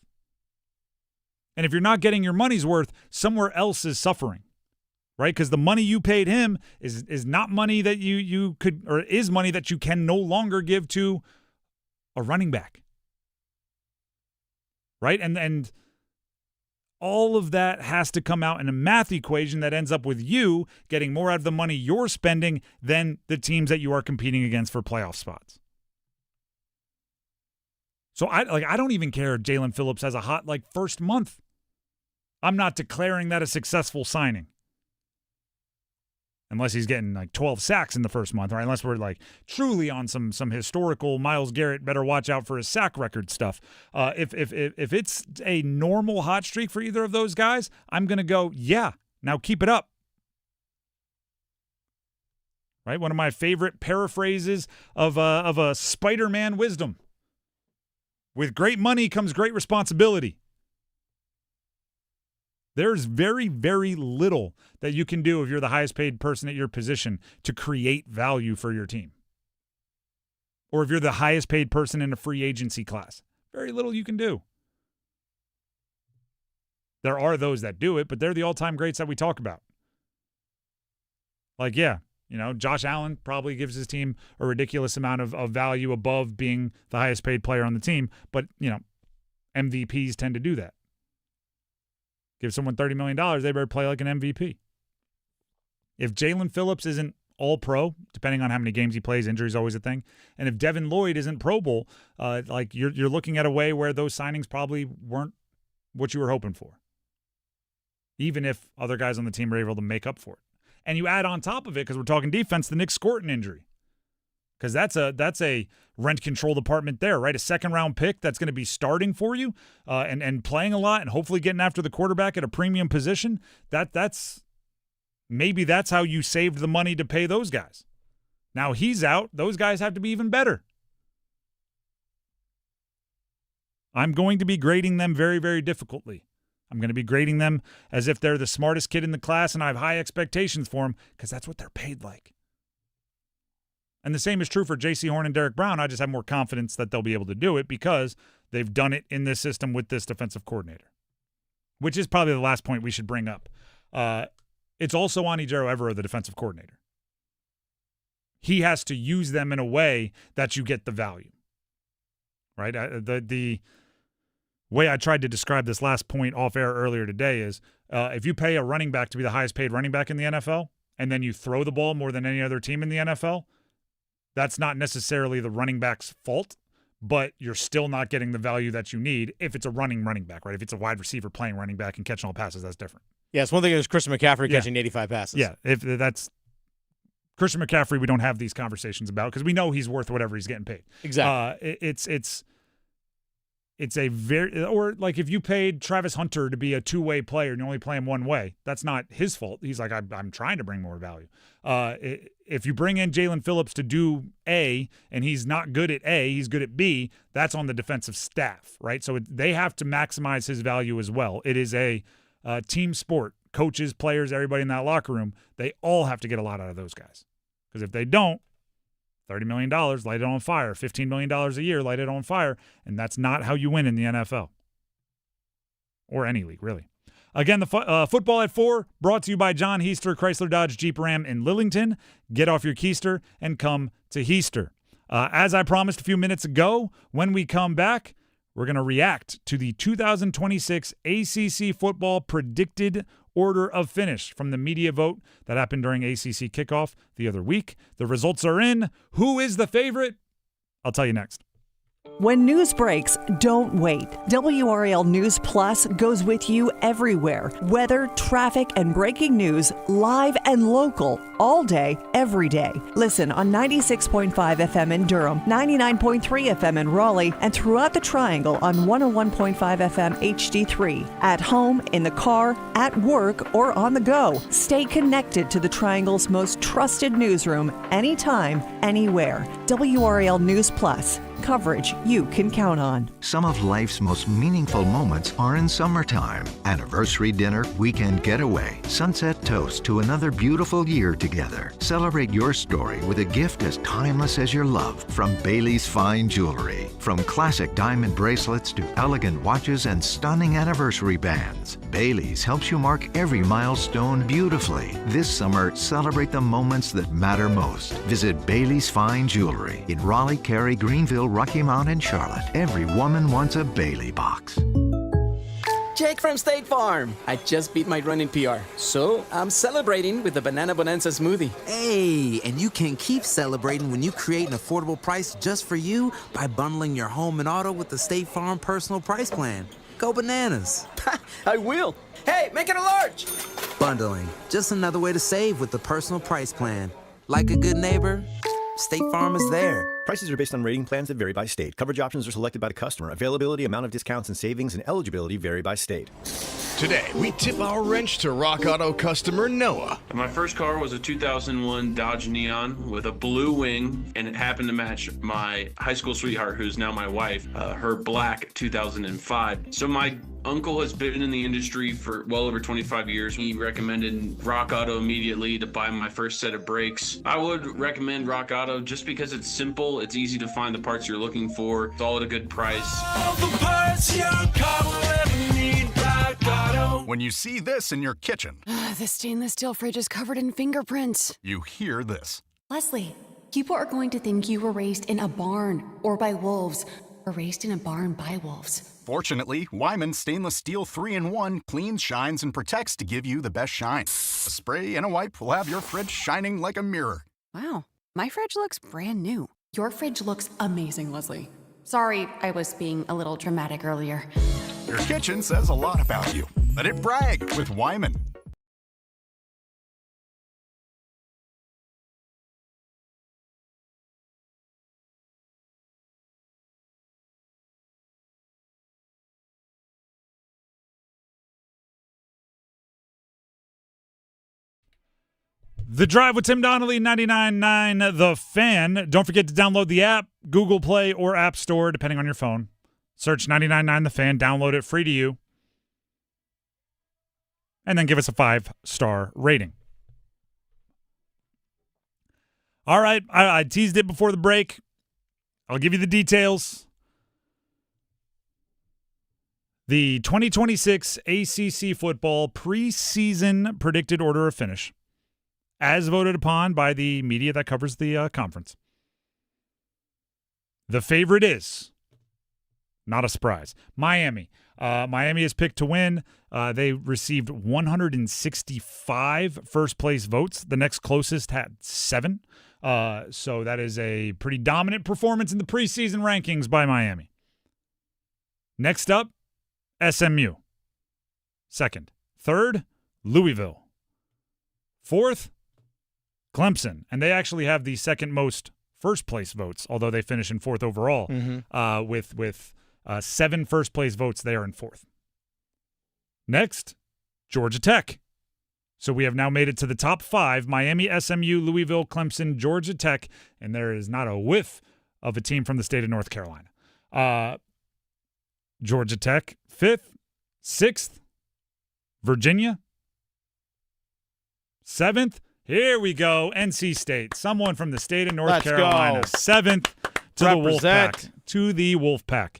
And if you're not getting your money's worth, somewhere else is suffering, right? Because the money you paid him is not money that you could, or is money that you can no longer give to a running back, right? And all of that has to come out in a math equation that ends up with you getting more out of the money you're spending than the teams that you are competing against for playoff spots. So I don't even care if Jaelen Phillips has a hot first month. I'm not declaring that a successful signing. Unless he's getting 12 sacks in the first month, or unless we're truly on some historical Myles Garrett better watch out for his sack record stuff. If it's a normal hot streak for either of those guys, I'm gonna go, yeah, now keep it up. Right? One of my favorite paraphrases of a Spider-Man wisdom. With great money comes great responsibility. There's very, very little that you can do if you're the highest paid person at your position to create value for your team. Or if you're the highest paid person in a free agency class. Very little you can do. There are those that do it, but they're the all-time greats that we talk about. Josh Allen probably gives his team a ridiculous amount of value above being the highest paid player on the team, but, MVPs tend to do that. Give someone $30 million, they better play like an MVP. If Jaelen Phillips isn't all-pro, depending on how many games he plays, injury is always a thing, and if Devin Lloyd isn't Pro Bowl, you're looking at a way where those signings probably weren't what you were hoping for, even if other guys on the team are able to make up for it. And you add on top of it, because we're talking defense, the Nick Scorton injury. Because that's a rent control department there, right? A second-round pick that's going to be starting for you and playing a lot and hopefully getting after the quarterback at a premium position. Maybe that's how you saved the money to pay those guys. Now he's out. Those guys have to be even better. I'm going to be grading them very, very difficultly. I'm going to be grading them as if they're the smartest kid in the class and I have high expectations for them because that's what they're paid like. And the same is true for J.C. Horn and Derek Brown. I just have more confidence that they'll be able to do it because they've done it in this system with this defensive coordinator, which is probably the last point we should bring up. It's also on Ejiro Evero, the defensive coordinator. He has to use them in a way that you get the value, right? The way I tried to describe this last point off air earlier today is if you pay a running back to be the highest paid running back in the NFL and then you throw the ball more than any other team in the NFL, that's not necessarily the running back's fault, but you're still not getting the value that you need if it's a running back, right? If it's a wide receiver playing running back and catching all passes, that's different. Yeah, it's one thing is Christian McCaffrey catching 85 passes. Yeah, if that's Christian McCaffrey, we don't have these conversations about because we know he's worth whatever he's getting paid. Exactly. It's a very, or if you paid Travis Hunter to be a two-way player and you only play him one way, that's not his fault. He's like, I'm trying to bring more value. If you bring in Jaelen Phillips to do A and he's not good at A, he's good at B, that's on the defensive staff, right? So they have to maximize his value as well. It is a team sport. Coaches, players, everybody in that locker room, they all have to get a lot out of those guys. Because if they don't, $30 million, light it on fire. $15 million a year, light it on fire. And that's not how you win in the NFL. Or any league, really. Again, the football at 4, brought to you by John Heister, Chrysler Dodge Jeep Ram in Lillington. Get off your keister and come to Heister. As I promised a few minutes ago, when we come back, we're going to react to the 2026 ACC football predicted order of finish from the media vote that happened during ACC kickoff the other week. The results are in. Who is the favorite? I'll tell you next. When news breaks, don't wait. WRAL News Plus goes with you everywhere. Weather, traffic, and breaking news, live and local, all day, every day. Listen on 96.5 FM in Durham, 99.3 FM in Raleigh, and throughout the Triangle on 101.5 FM HD3. At home, in the car, at work, or on the go. Stay connected to the Triangle's most trusted newsroom anytime, anywhere. WRAL News Plus. Coverage you can count on. Some of life's most meaningful moments are in summertime. Anniversary dinner, weekend getaway, sunset toast to another beautiful year together. Celebrate your story with a gift as timeless as your love from Bailey's Fine Jewelry. From classic diamond bracelets to elegant watches and stunning anniversary bands, Bailey's helps you mark every milestone beautifully. This summer, celebrate the moments that matter most. Visit Bailey's Fine Jewelry in Raleigh, Cary, Greenville, Rocky Mount, and Charlotte. Every woman wants a Bailey box. Jake from State Farm. I just beat my run in PR, so I'm celebrating with the Banana Bonanza smoothie. Hey, and you can keep celebrating when you create an affordable price just for you by bundling your home and auto with the State Farm Personal Price Plan. Go bananas. I will. Hey, make it a large. Bundling, just another way to save with the Personal Price Plan. Like a good neighbor, State Farm is there. Prices are based on rating plans that vary by state. Coverage options are selected by the customer. Availability, amount of discounts and savings, and eligibility vary by state. Today, we tip our wrench to Rock Auto customer Noah. My first car was a 2001 Dodge Neon with a blue wing, and it happened to match my high school sweetheart, who's now my wife, her black 2005. So my uncle has been in the industry for well over 25 years. He recommended Rock Auto immediately to buy my first set of brakes. I would recommend Rock Auto just because it's simple, it's easy to find the parts you're looking for, it's all at a good price. All the parts your car will ever need, Rock Auto. When you see this in your kitchen, The stainless steel fridge is covered in fingerprints. you hear this. Leslie, people are going to think you were raised in a barn or by wolves, or raised in a barn by wolves. Fortunately, Wyman Stainless Steel 3-in-1 cleans, shines, and protects to give you the best shine. A spray and a wipe will have your fridge shining like a mirror. Wow, my fridge looks brand new. Your fridge looks amazing, Leslie. Sorry, I was being a little dramatic earlier. Your kitchen says a lot about you. Let it brag with Wyman. The Drive with Tim Donnelly, 99.9 The Fan. Don't forget to download the app, Google Play or App Store, depending on your phone. Search 99.9 The Fan, download it, free to you. And then give us a 5-star rating. All right, I teased it before the break. I'll give you the details. The 2026 ACC football preseason predicted order of finish, as voted upon by the media that covers the conference. The favorite is, not a surprise, Miami. Miami is picked to win. They received 165 first-place votes. The next closest had 7. So that is a pretty dominant performance in the preseason rankings by Miami. Next up, SMU. Second. Third, Louisville. Fourth, Clemson. And they actually have the second most first-place votes, although they finish in 4th overall. With 7 first-place votes, they are in 4th. Next, Georgia Tech. So we have now made it to the top 5, Miami, SMU, Louisville, Clemson, Georgia Tech, and there is not a whiff of a team from the state of North Carolina. Georgia Tech, 5th. 6th, Virginia. 7th, here we go, NC State. Someone from the state of North Carolina. Go. 7th to Represent. the Wolfpack.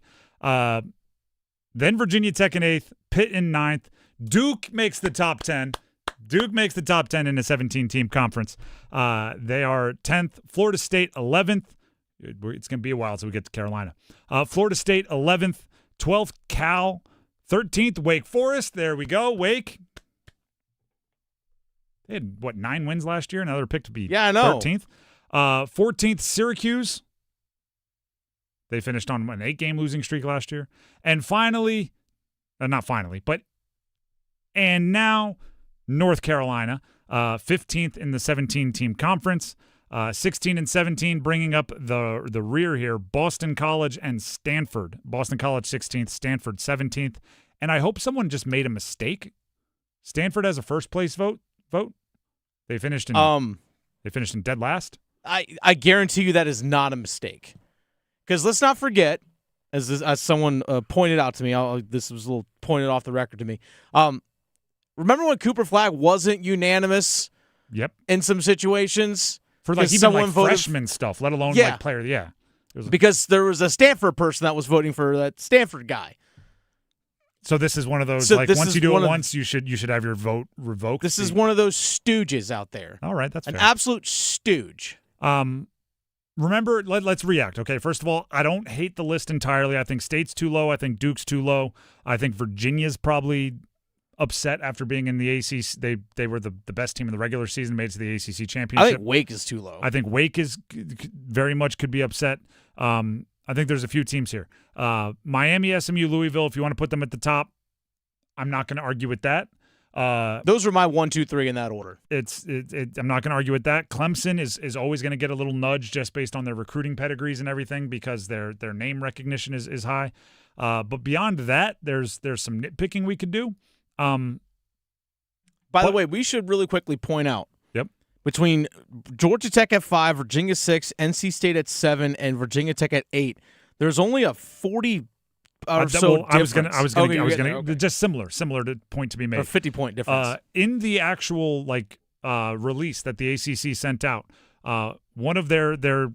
Then Virginia Tech in 8th, Pitt in 9th. Duke makes the top 10. Duke makes the top 10 in a 17-team conference. They are 10th. Florida State 11th. It's going to be a while until we get to Carolina. Florida State 11th. 12th, Cal. 13th, Wake Forest. There we go, Wake. They had, 9 wins last year? Now they're picked to be 13th. 14th, Syracuse. They finished on an 8-game losing streak last year. And finally, not finally, but and now North Carolina, 15th in the 17-team conference, 16 and 17, bringing up the rear here. Boston College and Stanford. Boston College 16th, Stanford 17th. And I hope someone just made a mistake. Stanford has a first place vote. They finished in dead last. I guarantee you that is not a mistake. Because let's not forget, as someone pointed out to me, this was a little pointed off the record to me. Remember when Cooper Flagg wasn't unanimous? Yep. In some situations for like even like freshman stuff, let alone like player. Yeah. Because there was a Stanford person that was voting for that Stanford guy. So this is one of those once you do it once, you should have your vote revoked. This is one of those stooges out there. All right, that's an fair. absolute stooge. Remember, let's react. Okay, first of all, I don't hate the list entirely. I think State's too low. I think Duke's too low. I think Virginia's probably upset after being in the ACC. They were the best team in the regular season, made it to the ACC championship. I think Wake is too low. I think Wake is very much could be upset. I think there's a few teams here. Miami, SMU, Louisville, if you want to put them at the top, I'm not going to argue with that. Those are my 1, 2, 3 in that order. I'm not going to argue with that. Clemson is always going to get a little nudge just based on their recruiting pedigrees and everything because their name recognition is high. But beyond that, there's some nitpicking we could do. By the way, we should really quickly point out. Yep. Between Georgia Tech at 5, Virginia 6, NC State at 7, and Virginia Tech at 8, there's only a 40 or so difference. I was gonna just similar to point to be made. A 50-point difference. In the actual release that the ACC sent out, one of their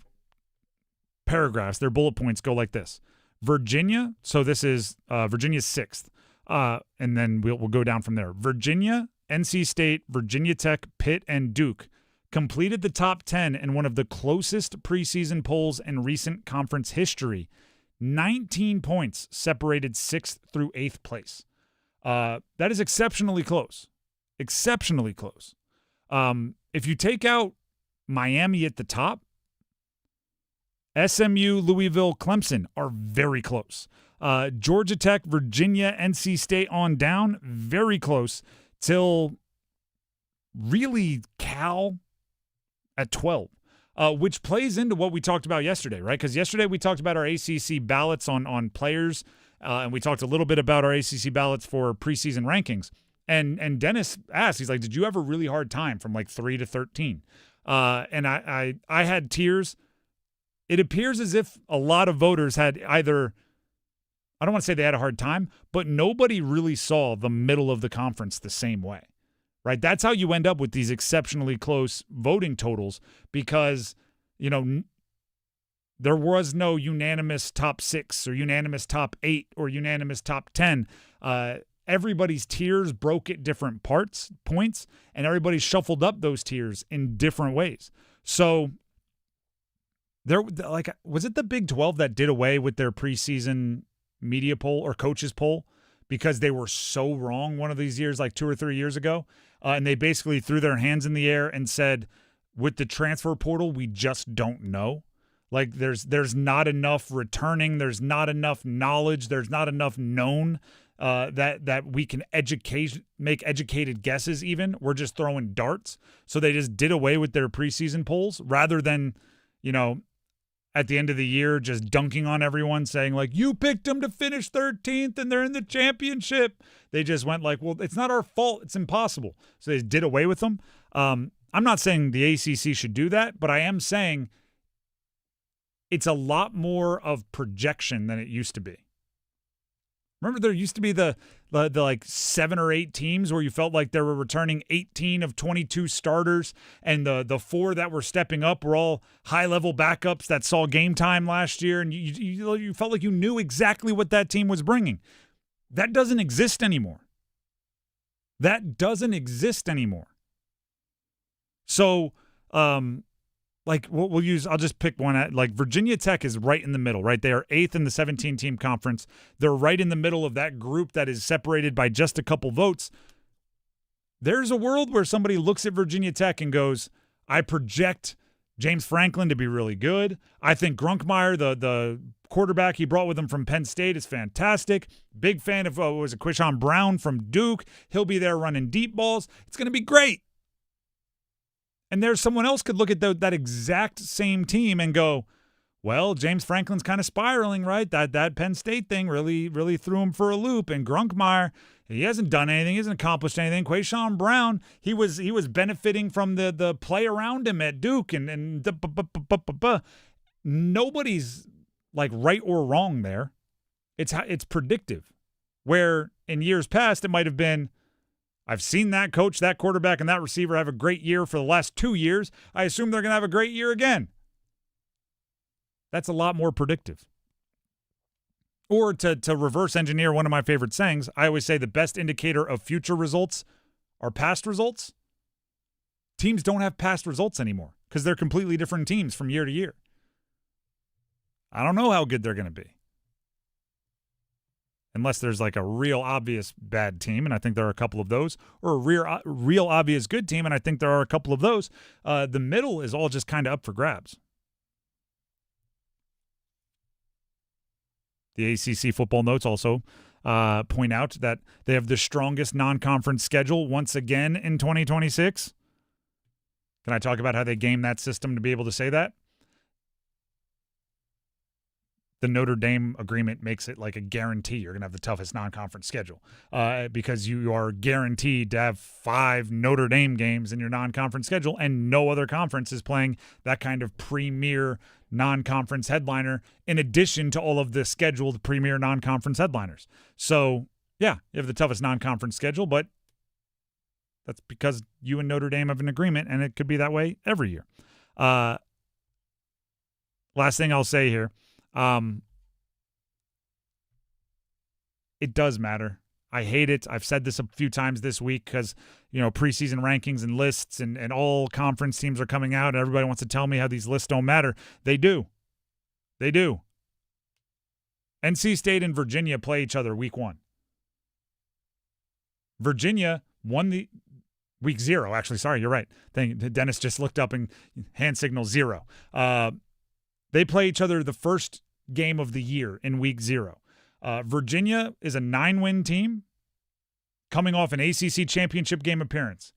paragraphs, their bullet points go like this: Virginia. So this is Virginia's 6th, and then we'll go down from there. Virginia, NC State, Virginia Tech, Pitt, and Duke completed the top 10 in one of the closest preseason polls in recent conference history. 19 points separated 6th through 8th place. That is exceptionally close. Exceptionally close. If you take out Miami at the top, SMU, Louisville, Clemson are very close. Georgia Tech, Virginia, NC State on down, very close till really Cal at 12. Which plays into what we talked about yesterday, right? Because yesterday we talked about our ACC ballots on players, and we talked a little bit about our ACC ballots for preseason rankings. And Dennis asked, he's like, did you have a really hard time from 3 to 13? And I had tears. It appears as if a lot of voters had either, I don't want to say they had a hard time, but nobody really saw the middle of the conference the same way. Right, that's how you end up with these exceptionally close voting totals because, there was no unanimous top 6 or unanimous top 8 or unanimous top 10. Everybody's tiers broke at different points, and everybody shuffled up those tiers in different ways. So, was it the Big 12 that did away with their preseason media poll or coaches poll because they were so wrong one of these years, 2 or 3 years ago? And they basically threw their hands in the air and said, with the transfer portal, we just don't know. There's not enough returning. There's not enough knowledge. There's not enough known that we can make educated guesses even. We're just throwing darts. So they just did away with their preseason polls rather than, at the end of the year, just dunking on everyone saying you picked them to finish 13th and they're in the championship. They just went well, it's not our fault. It's impossible. So they did away with them. I'm not saying the ACC should do that, but I am saying it's a lot more of projection than it used to be. Remember, there used to be the 7 or 8 teams where you felt like they were returning 18 of 22 starters, and the 4 that were stepping up were all high-level backups that saw game time last year, and you felt like you knew exactly what that team was bringing. That doesn't exist anymore. So, we'll use, I'll just pick one. Virginia Tech is right in the middle, right? They are 8th in the 17-team conference. They're right in the middle of that group that is separated by just a couple votes. There's a world where somebody looks at Virginia Tech and goes, I project James Franklin to be really good. I think Grunkmeyer, the quarterback he brought with him from Penn State is fantastic. Big fan of, Quishon Brown from Duke. He'll be there running deep balls. It's going to be great. And there's someone else could look at that exact same team and go, well, James Franklin's kind of spiraling, right? That Penn State thing really threw him for a loop. And Grunkmeyer, he hasn't done anything. He hasn't accomplished anything. Quishon Brown, he was benefiting from the play around him at Duke. And nobody's like right or wrong there. It's predictive. Where in years past it might have been, I've seen that coach, that quarterback, and that receiver have a great year for the last 2 years. I assume they're going to have a great year again. That's a lot more predictive. Or to reverse engineer one of my favorite sayings, I always say the best indicator of future results are past results. Teams don't have past results anymore because they're completely different teams from year to year. I don't know how good they're going to be. Unless there's like a real obvious bad team, and I think there are a couple of those, or a real obvious good team, and I think there are a couple of those. The middle is all just kind of up for grabs. The ACC football notes also point out that they have the strongest non-conference schedule once again in 2026. Can I talk about how they game that system to be able to say that? The Notre Dame agreement makes it like a guarantee you're going to have the toughest non-conference schedule because you are guaranteed to have 5 Notre Dame games in your non-conference schedule, and no other conference is playing that kind of premier non-conference headliner in addition to all of the scheduled premier non-conference headliners. So, yeah, you have the toughest non-conference schedule, but that's because you and Notre Dame have an agreement, and it could be that way every year. Last thing I'll say here. It does matter. I hate it. I've said this a few times this week because, preseason rankings and lists and all conference teams are coming out and everybody wants to tell me how these lists don't matter. They do. They do. NC State and Virginia play each other week 1. Virginia won the week 0. Actually, sorry, you're right. Dennis just looked up and hand signal 0. They play each other the first game of the year in week 0. Virginia is a 9-win team coming off an ACC championship game appearance.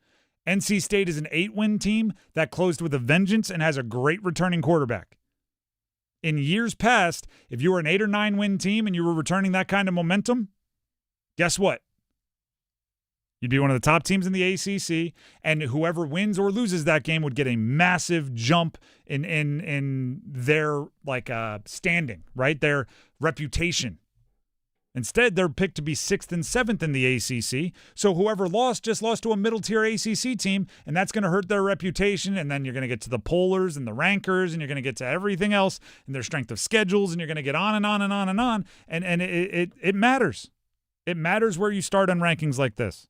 NC State is an 8-win team that closed with a vengeance and has a great returning quarterback. In years past, if you were an 8 or 9-win team and you were returning that kind of momentum, guess what? You'd be one of the top teams in the ACC, and whoever wins or loses that game would get a massive jump in their standing, right? Their reputation. Instead, they're picked to be 6th and 7th in the ACC. So whoever lost just lost to a middle-tier ACC team, and that's going to hurt their reputation. And then you're going to get to the pollers and the rankers, and you're going to get to everything else and their strength of schedules, and you're going to get on and on and on and on. And it matters. It matters where you start on rankings like this.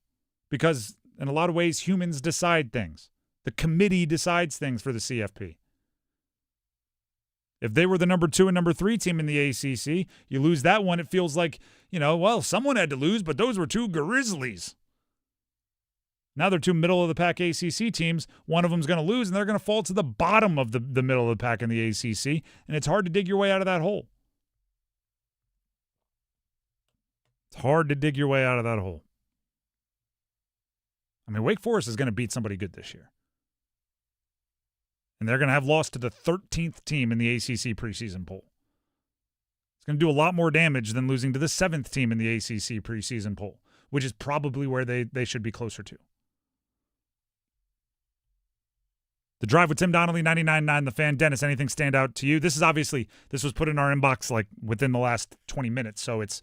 Because in a lot of ways, humans decide things. The committee decides things for the CFP. If they were the number 2 and number 3 team in the ACC, you lose that one, it feels like, someone had to lose, but those were 2 Grizzlies. Now they're 2 middle-of-the-pack ACC teams. One of them's going to lose, and they're going to fall to the bottom of the middle of the pack in the ACC, and it's hard to dig your way out of that hole. It's hard to dig your way out of that hole. I mean, Wake Forest is going to beat somebody good this year. And they're going to have lost to the 13th team in the ACC preseason poll. It's going to do a lot more damage than losing to the 7th team in the ACC preseason poll, which is probably where they should be closer to. The Drive with Tim Donnelly, 99.9 The Fan. Dennis, anything stand out to you? This was put in our inbox within the last 20 minutes, so it's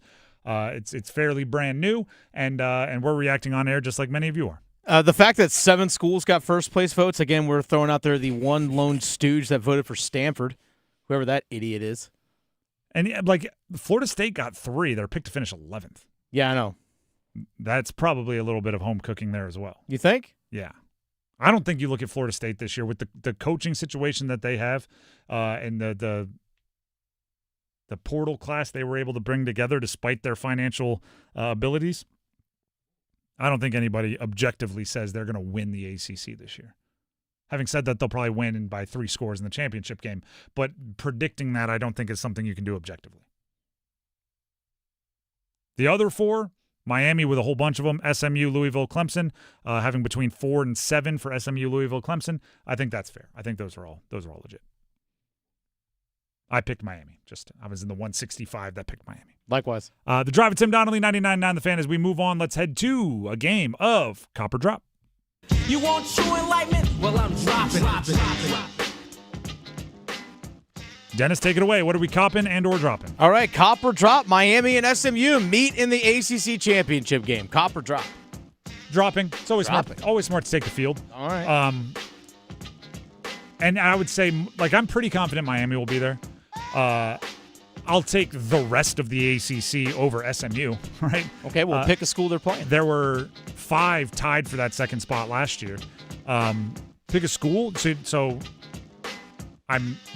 fairly brand new, and we're reacting on air just like many of you are. The fact that 7 schools got first-place votes, again, we're throwing out there the one lone stooge that voted for Stanford, whoever that idiot is. And, Florida State got 3. They're picked to finish 11th. Yeah, I know. That's probably a little bit of home cooking there as well. You think? Yeah. I don't think you look at Florida State this year with the coaching situation that they have and the portal class they were able to bring together despite their financial abilities. I don't think anybody objectively says they're going to win the ACC this year. Having said that, they'll probably win by 3 scores in the championship game. But predicting that, I don't think is something you can do objectively. The other 4, Miami with a whole bunch of them, SMU, Louisville, Clemson, having between 4 and 7 for SMU, Louisville, Clemson. I think that's fair. I think those are all legit. I picked Miami. I was in the 165 that picked Miami. Likewise. The Drive with Tim Donnelly, 99.9 The Fan. As we move on, let's head to a game of Cop or Drop. You want true enlightenment? Well, I'm dropping. Dennis, take it away. What are we copping and or dropping? All right, cop or drop. Miami and SMU meet in the ACC championship game. Cop or drop? Dropping. It's always Dropping. smart. Always smart to take the field. All right. And I would say, I'm pretty confident Miami will be there. I'll take the rest of the ACC over SMU, right? Okay, we'll pick a school they're playing. There were 5 tied for that second spot last year. Pick a school. So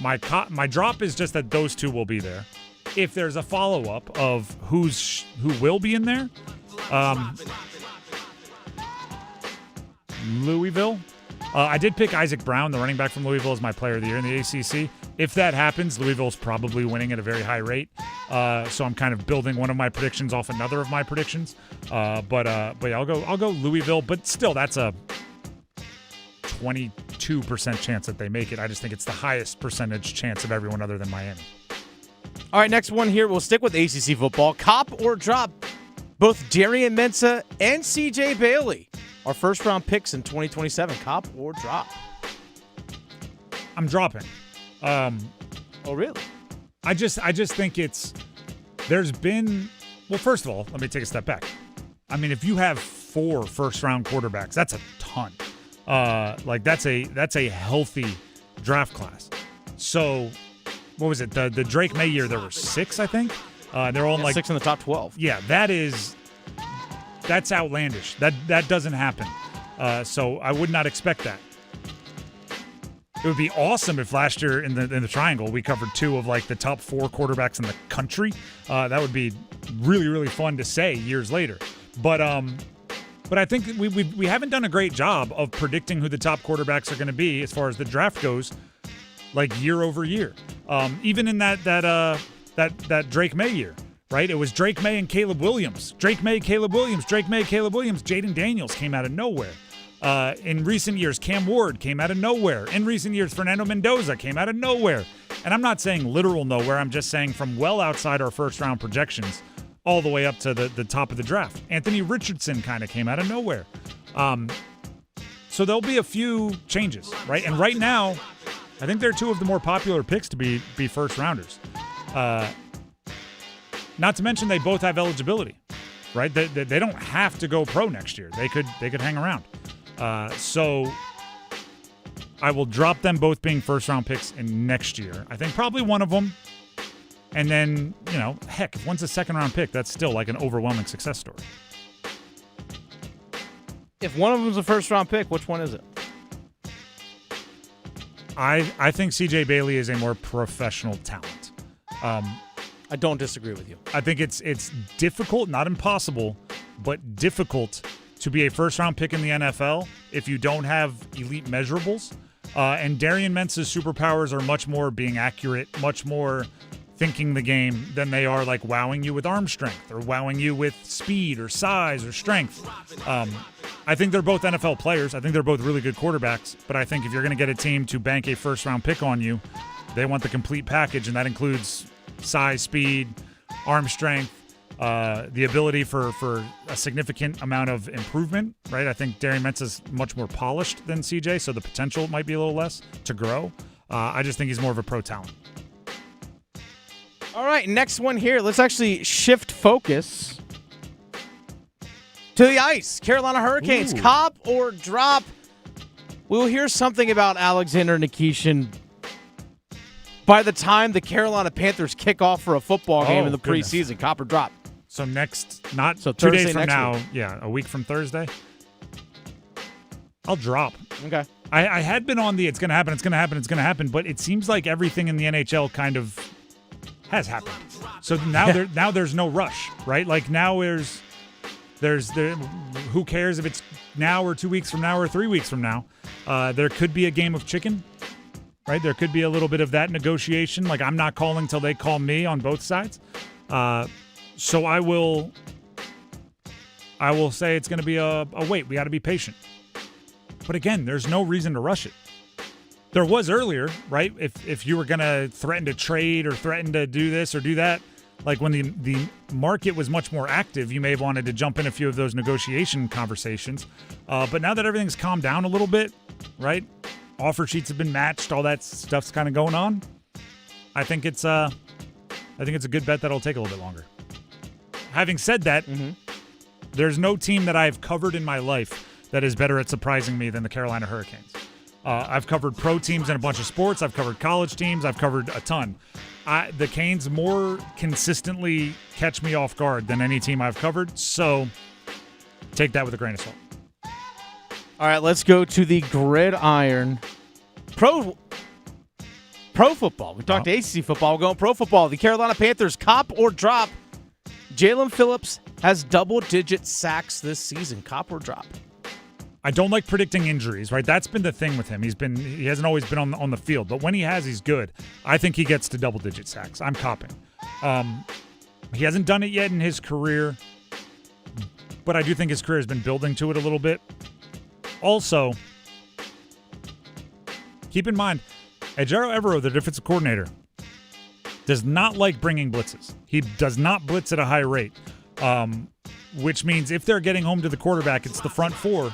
my drop is just that those 2 will be there. If there's a follow-up of who will be in there, Louisville. I did pick Isaac Brown, the running back from Louisville, as my player of the year in the ACC. If that happens, Louisville's probably winning at a very high rate. So I'm kind of building one of my predictions off another of my predictions. But yeah, I'll go Louisville. But still, that's a 22% chance that they make it. I just think it's the highest percentage chance of everyone other than Miami. All right, next one here. We'll stick with ACC football. Cop or drop? Both Darian Mensah and CJ Bailey are first-round picks in 2027. Cop or drop? I'm dropping. Oh, really? I just think there's been, well, first of all, let me take a step back. I mean, if you have 4 first-round quarterbacks, that's a ton. That's a healthy draft class. So, what was it? The Drake May year, there were 6, I think. They're all 6 in the top 12. Yeah, that's outlandish. That doesn't happen. So I would not expect that. It would be awesome if last year in the Triangle we covered 2 of the top 4 quarterbacks in the country. That would be really, really fun to say years later. But I think we haven't done a great job of predicting who the top quarterbacks are going to be as far as the draft goes, year over year. Even in that Drake May year, right? It was Drake May and Caleb Williams. Drake May, Caleb Williams. Drake May, Caleb Williams. Jaden Daniels came out of nowhere. In recent years, Cam Ward came out of nowhere. In recent years, Fernando Mendoza came out of nowhere. And I'm not saying literal nowhere. I'm just saying from well outside our first-round projections all the way up to the top of the draft. Anthony Richardson kind of came out of nowhere. So there'll be a few changes, right? And right now, I think they're 2 of the more popular picks to be first-rounders. Not to mention they both have eligibility, right? They don't have to go pro next year. They could hang around. So I will drop them both being first-round picks in next year. I think probably one of them. And then, heck, if one's a second-round pick, that's still an overwhelming success story. If one of them's a first-round pick, which one is it? I think CJ Bailey is a more professional talent. I don't disagree with you. I think it's difficult, not impossible, but difficult to be a first-round pick in the NFL if you don't have elite measurables. And Darian Mensah's superpowers are much more being accurate, much more thinking the game than they are wowing you with arm strength or wowing you with speed or size or strength. I think they're both NFL players. I think they're both really good quarterbacks. But I think if you're going to get a team to bank a first-round pick on you, they want the complete package, and that includes size, speed, arm strength, the ability for a significant amount of improvement, right? I think Darian Mensah's much more polished than CJ, so the potential might be a little less to grow. I just think he's more of a pro talent. All right, next one here. Let's actually shift focus to the ice. Carolina Hurricanes, cop or drop? We'll hear something about Alexander Nikishin by the time the Carolina Panthers kick off for a football game in the preseason. Cop or drop? So next, not so 2 Thursday days from now. week. Yeah, a week from Thursday. I'll drop. Okay. I had been on the it's going to happen, but it seems like everything in the NHL kind of has happened. So now there's no rush, right? Now there's who cares if it's now or 2 weeks from now or 3 weeks from now? There could be a game of chicken, right? There could be a little bit of that negotiation. Like, I'm not calling till they call me on both sides. So I will say it's going to be a wait. We got to be patient. But again, there's no reason to rush it. There was earlier, right? If you were going to threaten to trade or threaten to do this or do that, like when the market was much more active, you may have wanted to jump in a few of those negotiation conversations. But now that everything's calmed down a little bit, right? Offer sheets have been matched. All that stuff's kind of going on. I think it's a good bet that'll take a little bit longer. Having said that, there's no team that I've covered in my life that is better at surprising me than the Carolina Hurricanes. I've covered pro teams in a bunch of sports. I've covered college teams. I've covered a ton. The Canes more consistently catch me off guard than any team I've covered, so take that with a grain of salt. All right, let's go to the gridiron. Pro football. We talked ACC football. We're going pro football. The Carolina Panthers, cop or drop. Jaelen Phillips has double-digit sacks this season. Cop or drop? I don't like predicting injuries, right? That's been the thing with him. He hasn't always been on the field, but when he has, he's good. I think he gets to double-digit sacks. I'm copping. He hasn't done it yet in his career, but I do think his career has been building to it a little bit. Also, keep in mind, Ejiro Evero, the defensive coordinator, does not like bringing blitzes. He does not blitz at a high rate, which means if they're getting home to the quarterback, it's the front four,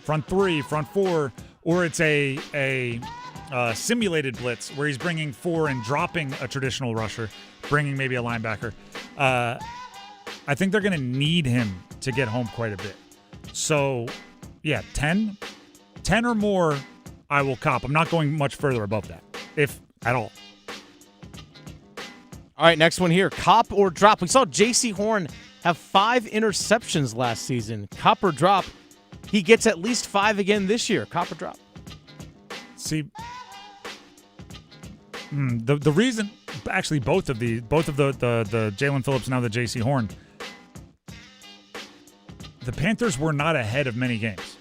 front three, front four, or it's a simulated blitz where he's bringing four and dropping a traditional rusher, bringing maybe a linebacker. I think they're going to need him to get home quite a bit. So, yeah, 10 or more, I will cop. I'm not going much further above that, if at all. All right, next one here. Cop or drop? We saw J.C. Horn have 5 interceptions last season. Cop or drop? He gets at least 5 again this year. Cop or drop? See, the reason, actually, both of the Jaelen Phillips and now the J.C. Horn, the Panthers were not ahead of many games.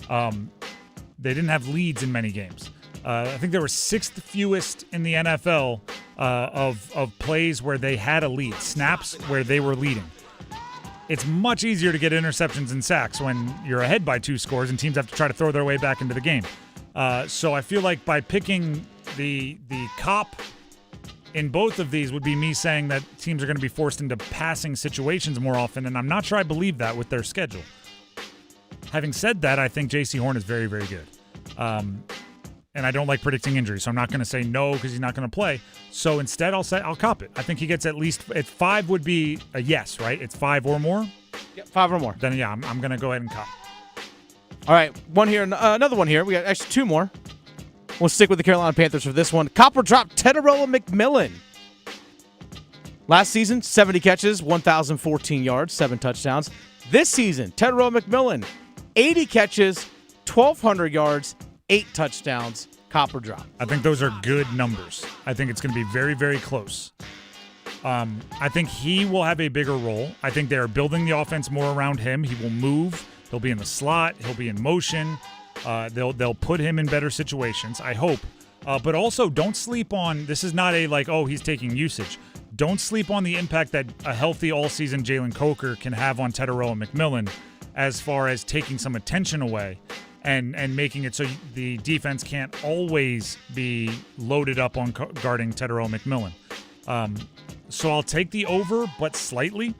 They didn't have leads in many games. I think they were 6th fewest in the NFL of plays where they had a lead, snaps where they were leading. It's much easier to get interceptions and sacks when you're ahead by 2 scores and teams have to try to throw their way back into the game. So I feel like by picking the cop in both of these would be me saying that teams are going to be forced into passing situations more often, and I'm not sure I believe that with their schedule. Having said that, I think J.C. Horn is very, very good. And I don't like predicting injuries, so I'm not going to say no because he's not going to play. So instead, I'll cop it. I think he gets at least 5 would be a yes, right? It's 5 or more? Yep, 5 or more. Then, yeah, I'm going to go ahead and cop. All right, one here, another one here. We got actually 2 more. We'll stick with the Carolina Panthers for this one. Cop or drop? Teterola McMillan. Last season, 70 catches, 1,014 yards, 7 touchdowns. This season, Teterola McMillan, 80 catches, 1,200 yards, 8 touchdowns. Cop or drop? I think those are good numbers. I think it's going to be very, very close. I think he will have a bigger role. I think they are building the offense more around him. He will move. He'll be in the slot. He'll be in motion. They'll put him in better situations, I hope. But also, don't sleep on, this is not a like, oh, he's taking usage. Don't sleep on the impact that a healthy all-season Jalen Coker can have on Teterola McMillan as far as taking some attention away and making it so the defense can't always be loaded up on guarding Teterola McMillan. So I'll take the over, but slightly.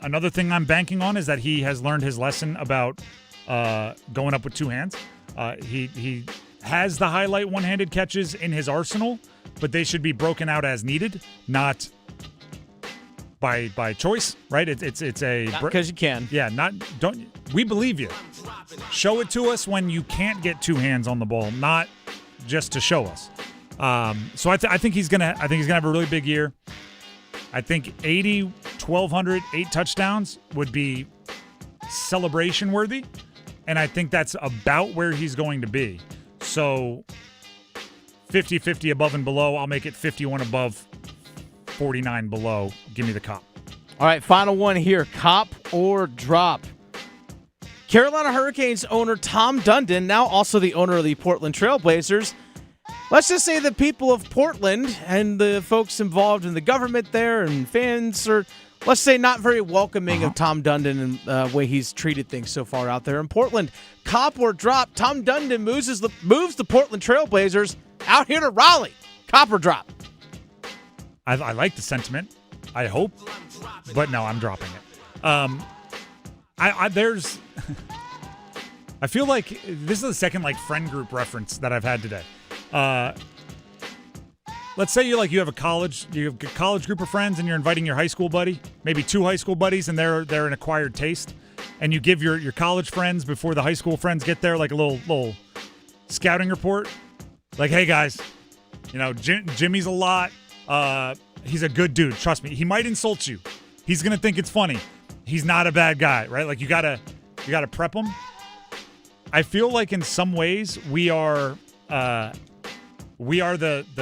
Another thing I'm banking on is that he has learned his lesson about going up with 2 hands. He has the highlight one-handed catches in his arsenal, but they should be broken out as needed, not by choice, right? It's a because you can. Yeah, we believe you. Show it to us when you can't get 2 hands on the ball, not just to show us. So I think he's gonna have a really big year. I think 80, 1,200, 8 touchdowns would be celebration worthy, and I think that's about where he's going to be. So 50-50 above and below. I'll make it 51 above, 49 below. Give me the cop. All right, final one here. Cop or drop? Carolina Hurricanes owner Tom Dundon, now also the owner of the Portland Trailblazers. Let's just say the people of Portland and the folks involved in the government there and fans are, let's say, not very welcoming of Tom Dundon and the way he's treated things so far out there in Portland. Cop or drop, Tom Dundon moves the Portland Trailblazers out here to Raleigh. Cop or drop. I like the sentiment. I hope, but no, I'm dropping it. There's I feel like this is the second friend group reference that I've had today. Let's say you have a college group of friends and you're inviting your high school buddy, maybe 2 high school buddies, and they're an acquired taste, and you give your college friends before the high school friends get there a little scouting report, hey guys, Jimmy's a lot. He's a good dude. Trust me. He might insult you. He's gonna think it's funny. He's not a bad guy, right? You gotta prep him. I feel like in some ways we are the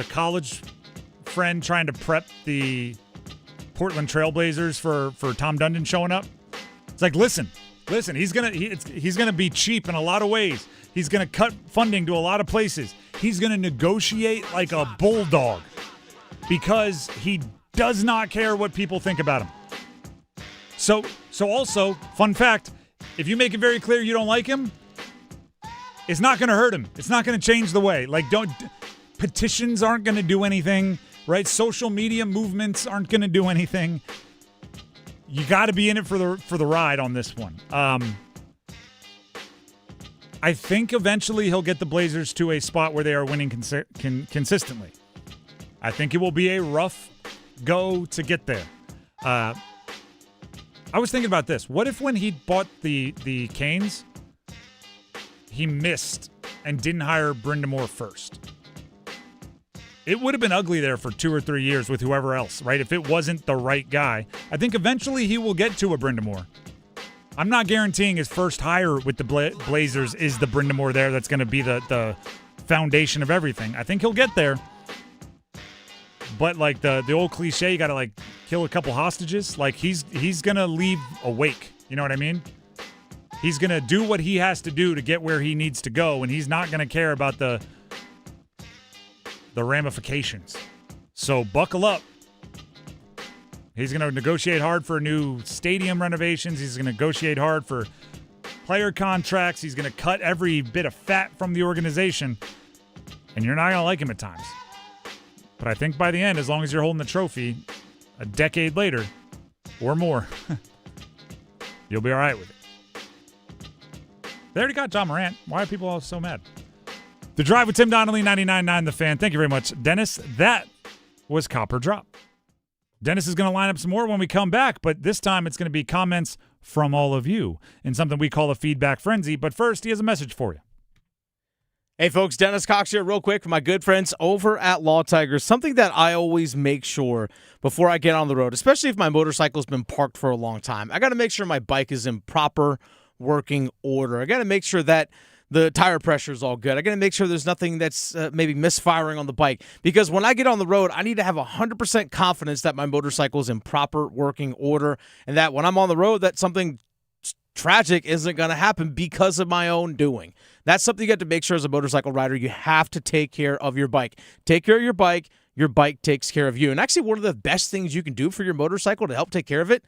college friend trying to prep the Portland Trailblazers for Tom Dundon showing up. It's listen, he's gonna be cheap in a lot of ways. He's gonna cut funding to a lot of places. He's gonna negotiate like a bulldog because he does not care what people think about him. So also, fun fact, if you make it very clear you don't like him, it's not going to hurt him. It's not going to change the way. Petitions aren't going to do anything, right? Social media movements aren't going to do anything. You got to be in it for the ride on this one. I think eventually he'll get the Blazers to a spot where they are winning consistently. I think it will be a rough go to get there. I was thinking about this. What if when he bought the Canes, he missed and didn't hire Brind'Amour first? It would have been ugly there for 2 or 3 years with whoever else, right? If it wasn't the right guy. I think eventually he will get to a Brind'Amour. I'm not guaranteeing his first hire with the Blazers is the Brind'Amour there that's going to be the foundation of everything. I think he'll get there. But the old cliche, you got to kill a couple hostages. He's going to leave awake. You know what I mean? He's going to do what he has to do to get where he needs to go, and he's not going to care about the ramifications. So buckle up. He's going to negotiate hard for new stadium renovations. He's going to negotiate hard for player contracts. He's going to cut every bit of fat from the organization, and you're not going to like him at times. But I think by the end, as long as you're holding the trophy a decade later or more, you'll be all right with it. They already got John Morant. Why are people all so mad? The Drive with Tim Donnelly, 99.9 The Fan. Thank you very much, Dennis. That was Copper Drop. Dennis is going to line up some more when we come back, but this time it's going to be comments from all of you in something we call a feedback frenzy. But first, he has a message for you. Hey, folks, Dennis Cox here real quick for my good friends over at Law Tigers. Something that I always make sure before I get on the road, especially if my motorcycle's been parked for a long time, I got to make sure my bike is in proper working order. I got to make sure that the tire pressure is all good. I got to make sure there's nothing that's maybe misfiring on the bike. Because when I get on the road, I need to have 100% confidence that my motorcycle is in proper working order and that when I'm on the road, that something tragic isn't going to happen because of my own doing. That's something you have to make sure as a motorcycle rider. You have to take care of your bike. Take care of your bike takes care of you. And actually, one of the best things you can do for your motorcycle to help take care of it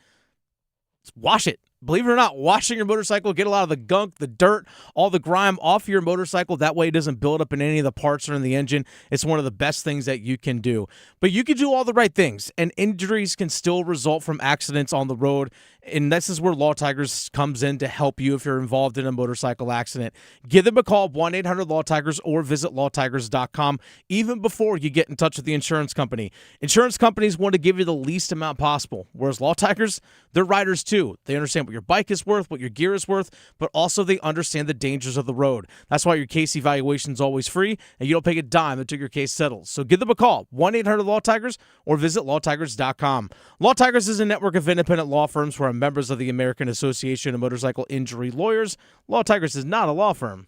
is wash it. Believe it or not, washing your motorcycle, get a lot of the gunk, the dirt, all the grime off your motorcycle. That way it doesn't build up in any of the parts or in the engine. It's one of the best things that you can do. But you can do all the right things, and injuries can still result from accidents on the road. And this is where Law Tigers comes in to help you if you're involved in a motorcycle accident. Give them a call, 1-800-LAW-TIGERS, or visit lawtigers.com, even before you get in touch with the insurance company. Insurance companies want to give you the least amount possible, whereas Law Tigers, they're riders too. They understand what your bike is worth, what your gear is worth, but also they understand the dangers of the road. That's why your case evaluation is always free, and you don't pay a dime until your case settles. So give them a call, 1-800-LAW-TIGERS, or visit lawtigers.com. Law Tigers is a network of independent law firms who are members of the American Association of Motorcycle Injury Lawyers. Law Tigers is not a law firm.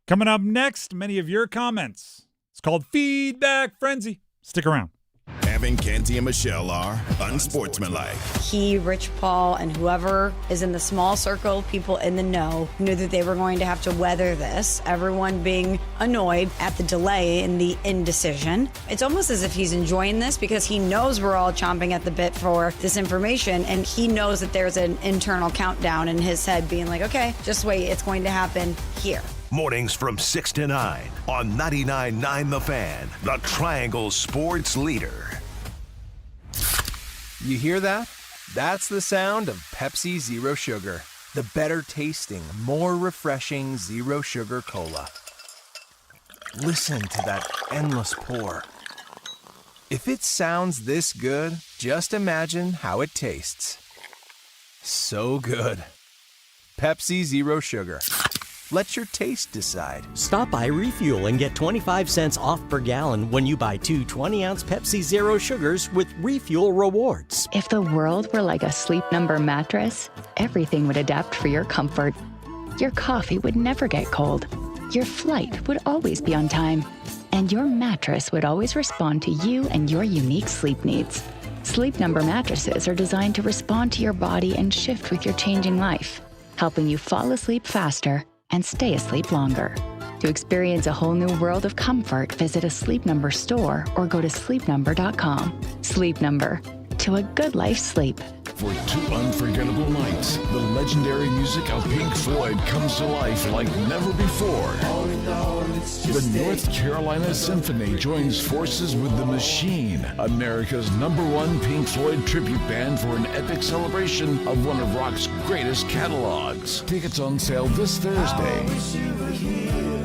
Coming up next, many of your comments. It's called Feedback Frenzy. Stick around. Have Kevin, Canty, and Michelle are unsportsmanlike. He, Rich Paul, and whoever is in the small circle of people in the know knew that they were going to have to weather this, everyone being annoyed at the delay in the indecision. It's almost as if he's enjoying this because he knows we're all chomping at the bit for this information, and he knows that there's an internal countdown in his head being like, okay, just wait, it's going to happen here. Mornings from 6 to 9 on 99.9 The Fan, the Triangle Sports Leader. You hear that? That's the sound of Pepsi Zero Sugar. The better tasting, more refreshing Zero Sugar Cola. Listen to that endless pour. If it sounds this good, just imagine how it tastes. So good. Pepsi Zero Sugar. Let your taste decide. Stop by Refuel and get 25 cents off per gallon when you buy 2 20-ounce Pepsi Zero Sugars with Refuel Rewards. If the world were like a Sleep Number mattress, everything would adapt for your comfort. Your coffee would never get cold. Your flight would always be on time. And your mattress would always respond to you and your unique sleep needs. Sleep Number mattresses are designed to respond to your body and shift with your changing life, helping you fall asleep faster and stay asleep longer. To experience a whole new world of comfort, visit a Sleep Number store or go to sleepnumber.com. Sleep Number. To a good life sleep. For 2 unforgettable nights, the legendary music of Pink Floyd comes to life like never before. The North Carolina Symphony joins forces with The Machine, America's #1 Pink Floyd tribute band, for an epic celebration of one of rock's greatest catalogs. Tickets on sale this Thursday,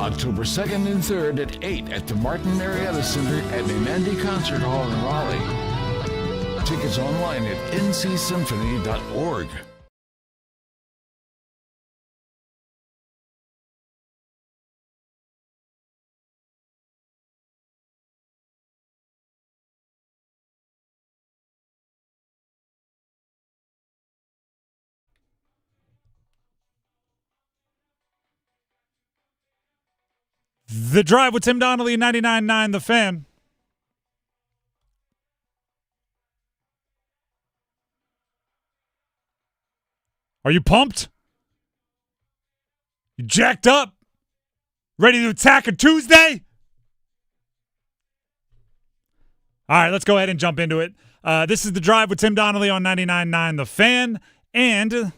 October 2nd and 3rd at 8 at the Martin Marietta Center at Menandy Concert Hall in Raleigh. Tickets online at ncsymphony.org. The Drive with Tim Donnelly, 99.9 The Fan. Are you pumped? You jacked up? Ready to attack a Tuesday? All right, let's go ahead and jump into it. This is The Drive with Tim Donnelly on 99.9 The Fan. And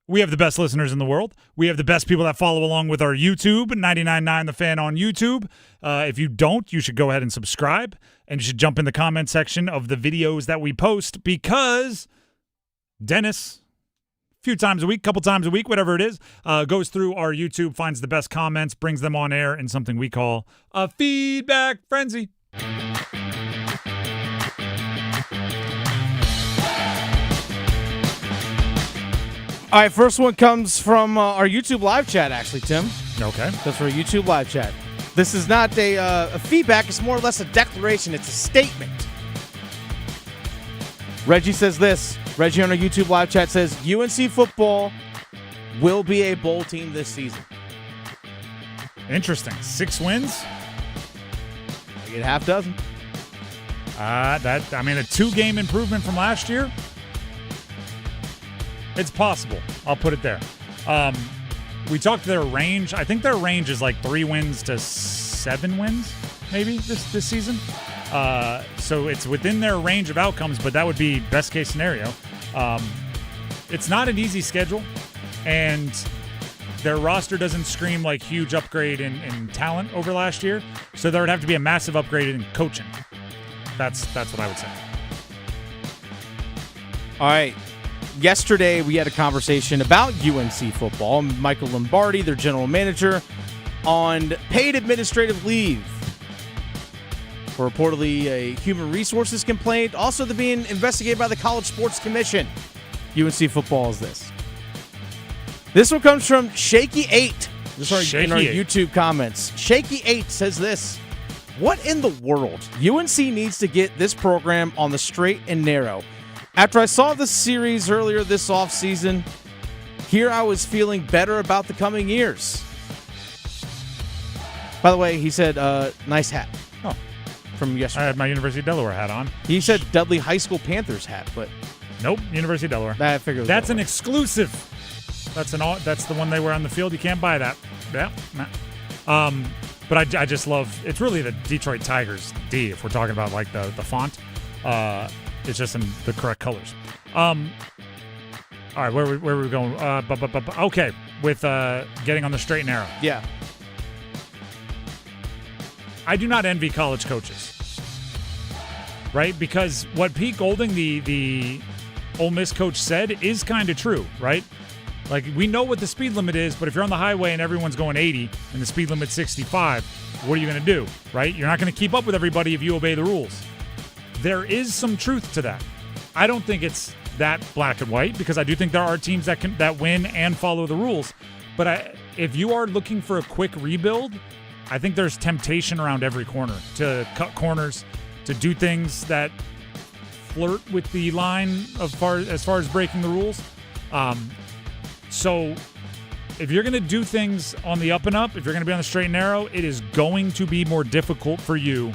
we have the best listeners in the world. We have the best people that follow along with our YouTube, 99.9 The Fan on YouTube. If you don't, you should go ahead and subscribe. And you should jump in the comment section of the videos that we post, because Dennis, few times a week, couple times a week, whatever it is, goes through our YouTube, finds the best comments, brings them on air in something we call a feedback frenzy. All right, first one comes from our YouTube live chat, actually, Tim. Okay. That's for our YouTube live chat. This is not a feedback. It's more or less a declaration. It's a statement. Reggie says this. Reggie on our YouTube live chat says, UNC football will be a bowl team this season. Interesting. 6 wins? I get half dozen. A 2-game improvement from last year? It's possible. I'll put it there. We talked their range. I think their range is like 3 wins to 7 wins, maybe, this season. So it's within their range of outcomes, but that would be best case scenario. It's not an easy schedule, and their roster doesn't scream like huge upgrade in talent over last year. So there would have to be a massive upgrade in coaching. That's what I would say. All right. Yesterday, we had a conversation about UNC football. Michael Lombardi, their general manager, on paid administrative leave for reportedly a human resources complaint. Also, they're being investigated by the College Sports Commission. UNC football is this. This one comes from Shaky8. This is in our YouTube comments. Shaky8 says this. What in the world? UNC needs to get this program on the straight and narrow. After I saw the series earlier this offseason, here I was feeling better about the coming years. By the way, he said, nice hat. Oh. from yesterday. I had my University of Delaware hat on. He said Dudley High School Panthers hat, but nope, University of Delaware. I figured that's an exclusive. That's the one they wear on the field. You can't buy that. Yeah. Nah. But I just love. It's really the Detroit Tigers D. If we're talking about like the font, it's just in the correct colors. All right, where were we going? Okay, with getting on the straight and narrow. Yeah. I do not envy college coaches, right? Because what Pete Golding, the Ole Miss coach, said is kind of true, right? Like, we know what the speed limit is, but if you're on the highway and everyone's going 80 and the speed limit's 65, what are you going to do, right? You're not going to keep up with everybody if you obey the rules. There is some truth to that. I don't think it's that black and white, because I do think there are teams that win and follow the rules. But if you are looking for a quick rebuild, I think there's temptation around every corner to cut corners, to do things that flirt with the line as far as breaking the rules. So if you're going to do things on the up and up, if you're going to be on the straight and narrow, it is going to be more difficult for you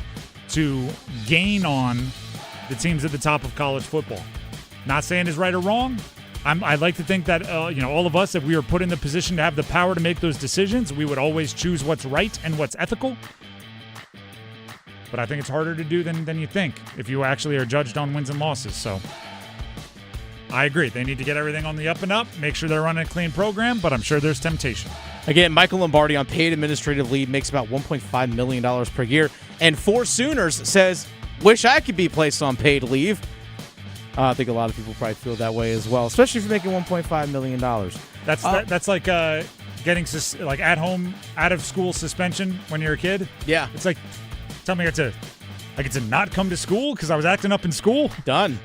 to gain on the teams at the top of college football. Not saying it's right or wrong. I like to think that all of us, if we were put in the position to have the power to make those decisions, we would always choose what's right and what's ethical. But I think it's harder to do than you think if you actually are judged on wins and losses. So I agree. They need to get everything on the up and up, make sure they're running a clean program, but I'm sure there's temptation. Again, Michael Lombardi on paid administrative leave makes about $1.5 million per year. And For Sooners says, wish I could be placed on paid leave. I think a lot of people probably feel that way as well, especially if you're making $1.5 million. That's like getting like at home, out of school suspension when you're a kid. Yeah. It's like, tell me I get to not come to school because I was acting up in school. Done.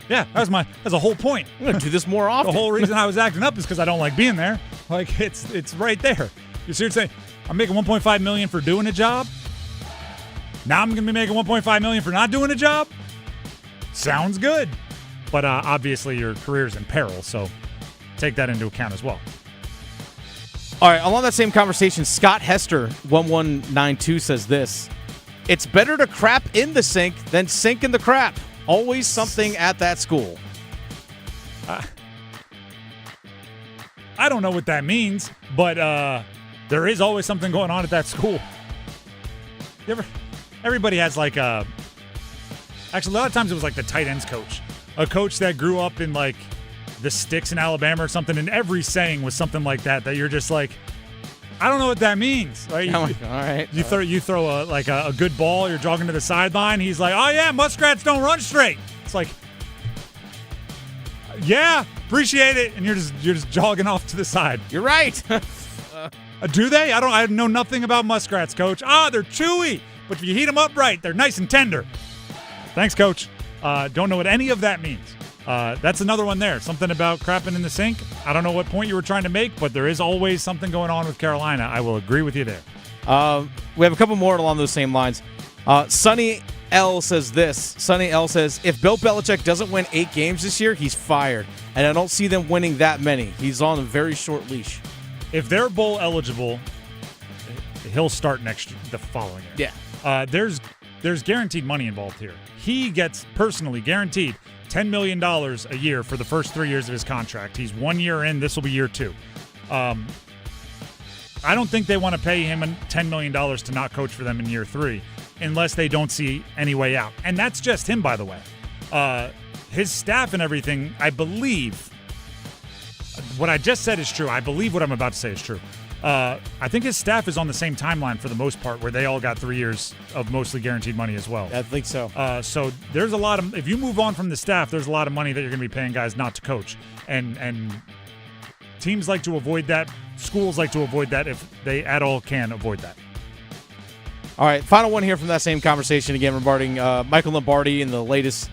Yeah, that's the whole point. I'm going to do this more often. The whole reason I was acting up is because I don't like being there. Like, it's right there. You see what I'm saying? I'm making $1.5 million for doing a job. Now I'm going to be making $1.5 million for not doing a job. Sounds good. But obviously your career's in peril, so take that into account as well. All right, along that same conversation, Scott Hester, 1192, says this. It's better to crap in the sink than sink in the crap. Always something at that school. I don't know what that means, but there is always something going on at that school. Everybody has like actually, a lot of times it was like the tight ends coach. A coach that grew up in like the sticks in Alabama or something, and every saying was something like that you're just like, I don't know what that means. Right? All right. You throw a good ball, you're jogging to the sideline, he's like, oh yeah, muskrats don't run straight. It's like, yeah, appreciate it, and you're just jogging off to the side. You're right. Do they? I know nothing about muskrats, coach. They're chewy, but if you heat them up right, they're nice and tender. Thanks, coach. Don't know what any of that means. That's another one there. Something about crapping in the sink. I don't know what point you were trying to make, but there is always something going on with Carolina. I will agree with you there. We have a couple more along those same lines. Sonny L says this. Sonny L says, if Bill Belichick doesn't win 8 games this year, he's fired. And I don't see them winning that many. He's on a very short leash. If they're bowl eligible, he'll start the following year. Yeah. There's guaranteed money involved here. He gets personally guaranteed $10 million a year for the first 3 years of his contract. He's 1 year in. This will be year 2. I don't think they want to pay him $10 million to not coach for them in year 3 unless they don't see any way out. And that's just him, by the way. His staff and everything, I believe, what I just said is true. I believe what I'm about to say is true. I think his staff is on the same timeline for the most part, where they all got 3 years of mostly guaranteed money as well. I think so. So there's a lot of, if you move on from the staff, there's a lot of money that you're going to be paying guys not to coach. And teams like to avoid that. Schools like to avoid that if they at all can avoid that. All right, final one here from that same conversation again regarding Michael Lombardi and the latest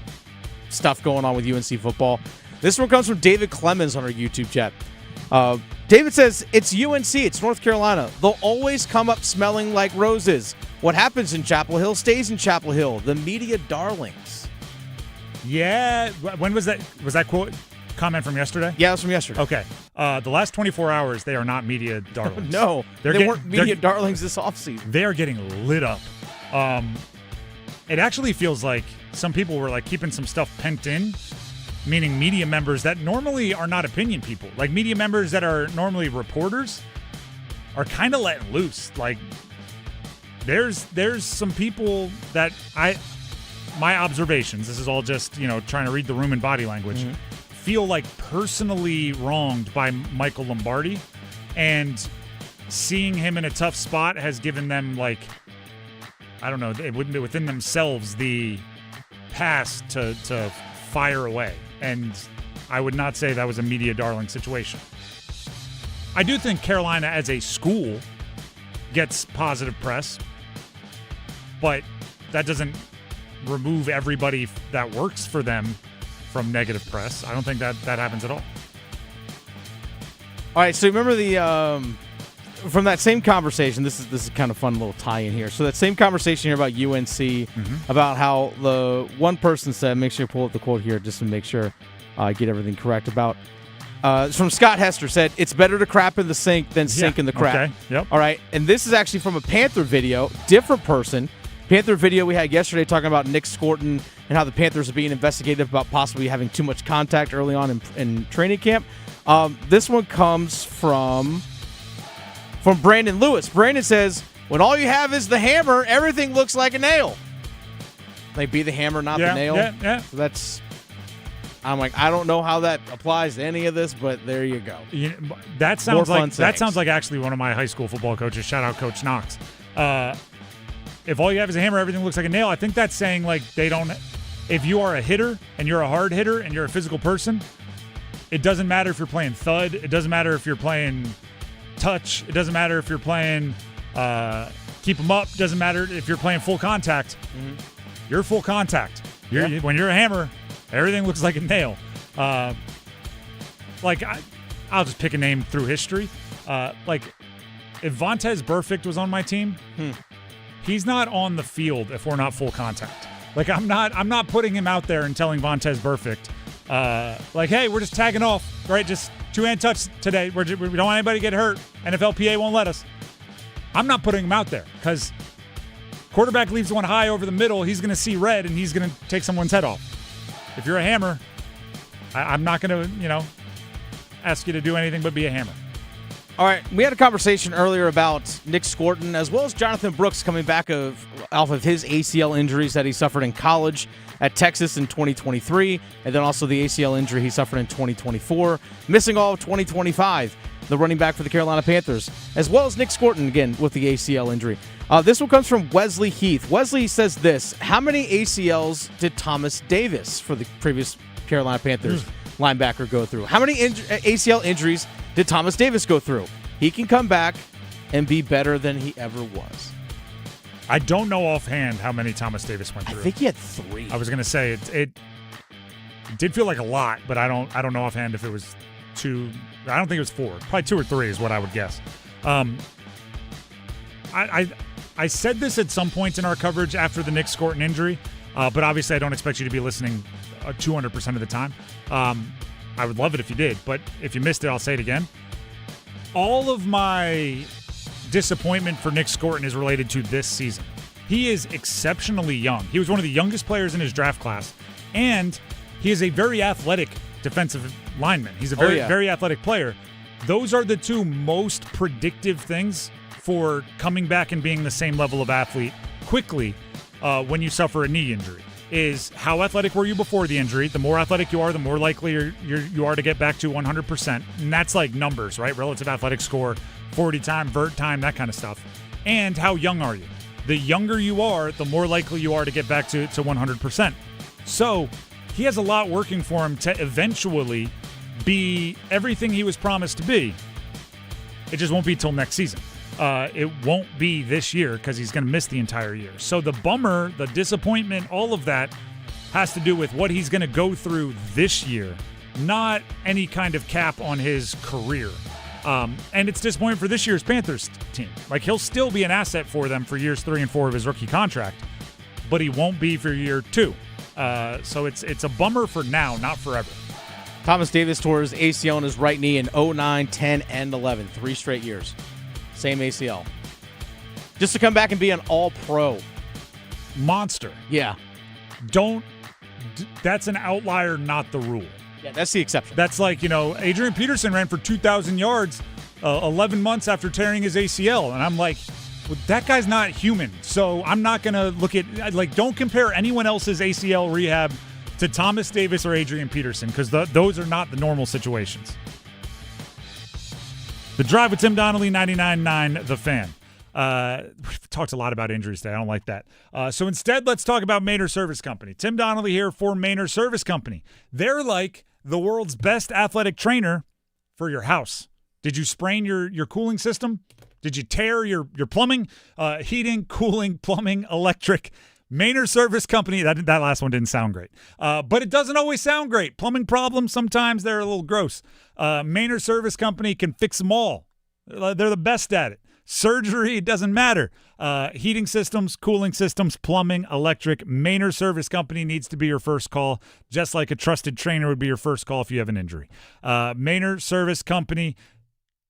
stuff going on with UNC football. This one comes from David Clemens on our YouTube chat. David says, it's UNC, it's North Carolina. They'll always come up smelling like roses. What happens in Chapel Hill stays in Chapel Hill. The media darlings. Yeah. When was that? Was that quote comment from yesterday? Yeah, it was from yesterday. Okay. The last 24 hours, they are not media darlings. No, they weren't media darlings this offseason. They are getting lit up. it actually feels like some people were like keeping some stuff pent in, meaning media members that normally are not opinion people. Like media members that are normally reporters are kind of letting loose. Like there's some people that my observations, this is all just, trying to read the room and body language, feel like personally wronged by Michael Lombardi, and seeing him in a tough spot has given them, like, I don't know, within themselves the pass to fire away. And I would not say that was a media darling situation. I do think Carolina as a school gets positive press, but that doesn't remove everybody that works for them from negative press. I don't think that happens at all. All right, so remember from that same conversation, this is kind of fun little tie-in here. So that same conversation here about UNC, about how the one person said, make sure you pull up the quote here just to make sure I get everything correct about. It's from Scott Hester, said, it's better to crap in the sink than sink in the crap. Okay. Yep. All right, and this is actually from a Panther video, different person. Panther video we had yesterday talking about Nick Scorton and how the Panthers are being investigated about possibly having too much contact early on in training camp. This one comes from Brandon Lewis. Brandon says, when all you have is the hammer, everything looks like a nail. They be the hammer, not the nail. Yeah. So I'm like, I don't know how that applies to any of this, but there you go. That sounds like actually one of my high school football coaches. Shout out Coach Knox. If all you have is a hammer, everything looks like a nail. I think that's saying, like, if you are a hitter and you're a hard hitter and you're a physical person, it doesn't matter if you're playing thud. It doesn't matter if you're playing touch. It doesn't matter if you're playing keep them up. It doesn't matter if you're playing full contact. You're full contact. When you're a hammer, everything looks like a nail. I'll just pick a name through history. If Vontaze Burfict was on my team, he's not on the field if we're not full contact. Like, I'm not putting him out there and telling Vontaze Burfict, hey, we're just tagging off, right? Just two-hand touch today. We don't want anybody to get hurt. NFLPA won't let us. I'm not putting him out there because quarterback leaves one high over the middle. He's going to see red, and he's going to take someone's head off. If you're a hammer, I'm not going to, ask you to do anything but be a hammer. All right, we had a conversation earlier about Nick Scorton as well as Jonathan Brooks coming back off of his ACL injuries that he suffered in college at Texas in 2023, and then also the ACL injury he suffered in 2024, missing all of 2025, the running back for the Carolina Panthers, as well as Nick Scorton, again, with the ACL injury. This one comes from Wesley Heath. Wesley says this: how many ACLs did Thomas Davis, for the previous Carolina Panthers linebacker, go through? How many ACL injuries did Thomas Davis go through? He can come back and be better than he ever was. I don't know offhand how many Thomas Davis went through. I think he had 3. I was going to say it did feel like a lot, but I don't know offhand if it was 2. I don't think it was 4. Probably 2 or 3 is what I would guess. I said this at some point in our coverage after the Nick Scorton injury, but obviously I don't expect you to be listening 200% of the time. I would love it if you did, but if you missed it, I'll say it again. All of my disappointment for Nick Scorton is related to this season. He is exceptionally young. He was one of the youngest players in his draft class, and he is a very athletic defensive lineman. He's a very athletic player. Those are the 2 most predictive things for coming back and being the same level of athlete quickly when you suffer a knee injury. Is how athletic were you before the injury? The more athletic you are, the more likely you are to get back to 100%. And that's like numbers, right? Relative athletic score, 40 time, vert time, that kind of stuff. And how young are you? The younger you are, the more likely you are to get back to 100%. So he has a lot working for him to eventually be everything he was promised to be. It just won't be till next season. It won't be this year because he's going to miss the entire year. So the bummer, the disappointment, all of that has to do with what he's going to go through this year, not any kind of cap on his career. And it's disappointing for this year's Panthers team. Like, he'll still be an asset for them for years 3 and 4 of his rookie contract, but he won't be for year 2. So it's a bummer for now, not forever. Thomas Davis tore his ACL in his right knee in 09, 10, and 11. 3 straight years. Same ACL. Just to come back and be an all-pro. monster. Yeah. That's an outlier, not the rule. Yeah, that's the exception. That's like, Adrian Peterson ran for 2,000 yards 11 months after tearing his ACL. And I'm like, well, that guy's not human. So I'm not going to look at, don't compare anyone else's ACL rehab to Thomas Davis or Adrian Peterson, because those are not the normal situations. The Drive with Tim Donnelly, 99.9 The Fan. We've talked a lot about injuries today. I don't like that. So instead, let's talk about Maynard Service Company. Tim Donnelly here for Maynard Service Company. They're like the world's best athletic trainer for your house. Did you sprain your cooling system? Did you tear your plumbing? Heating, cooling, plumbing, electric. Maynard Service Company. That last one didn't sound great. But it doesn't always sound great. Plumbing problems, sometimes they're a little gross. Maynard Service Company can fix them all. They're the best at it. Surgery, it doesn't matter. Heating systems, cooling systems, plumbing, electric. Maynard Service Company needs to be your first call, just like a trusted trainer would be your first call if you have an injury. Maynard Service Company,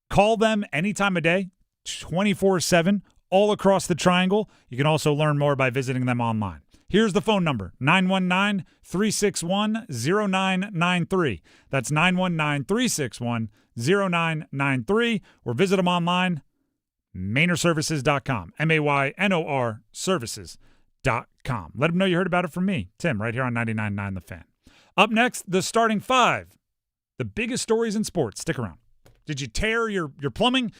call them any time of day, 24/7, all across the triangle. You can also learn more by visiting them online. Here's the phone number, 919-361-0993. That's 919-361-0993. Or visit them online, MaynardServices.com, MAYNOR Services.com. Let them know you heard about it from me, Tim, right here on 99.9 The Fan. Up next, the starting five. The biggest stories in sports. Stick around. Did you tear your plumbing?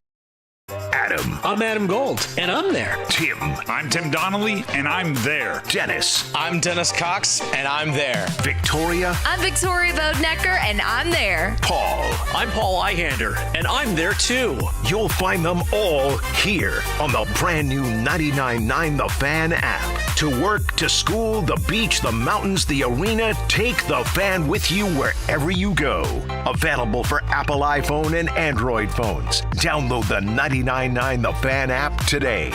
Adam. I'm Adam Gold, and I'm there. Tim. I'm Tim Donnelly, and I'm there. Dennis. I'm Dennis Cox, and I'm there. Victoria. I'm Victoria Bodenecker, and I'm there. Paul. I'm Paul Ihander, and I'm there too. You'll find them all here on the brand new 99.9 The Fan app. To work, to school, the beach, the mountains, the arena, take The Fan with you wherever you go. Available for Apple iPhone and Android phones. Download the 99.9 The Fan app today.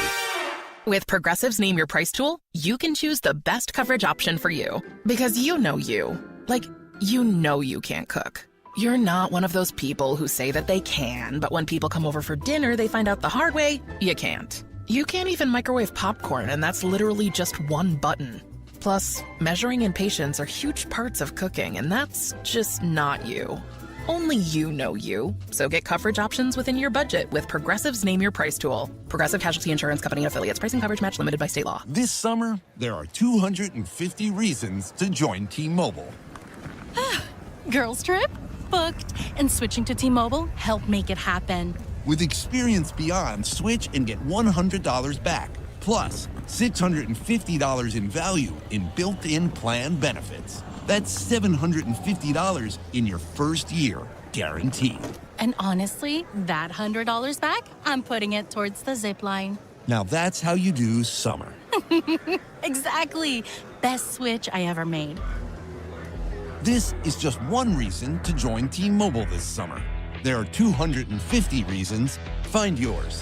With Progressive's Name Your Price tool, you can choose the best coverage option for you. Because you know you. Like, you know you can't cook. You're not one of those people who say that they can, but when people come over for dinner, they find out the hard way, you can't. You can't even microwave popcorn, and that's literally just one button. Plus, measuring and patience are huge parts of cooking, and that's just not you. Only you know you. So get coverage options within your budget with Progressive's Name Your Price tool. Progressive Casualty Insurance Company and Affiliates. Pricing coverage match limited by state law. This summer, there are 250 reasons to join T-Mobile. Girls trip? Booked. And switching to T-Mobile helped make it happen. With Experience Beyond, switch and get $100 back. Plus, $650 in value in built-in plan benefits. That's $750 in your first year, guaranteed. And honestly, that $100 back, I'm putting it towards the zip line. Now that's how you do summer. Exactly. Best switch I ever made. This is just one reason to join T-Mobile this summer. There are 250 reasons. Find yours.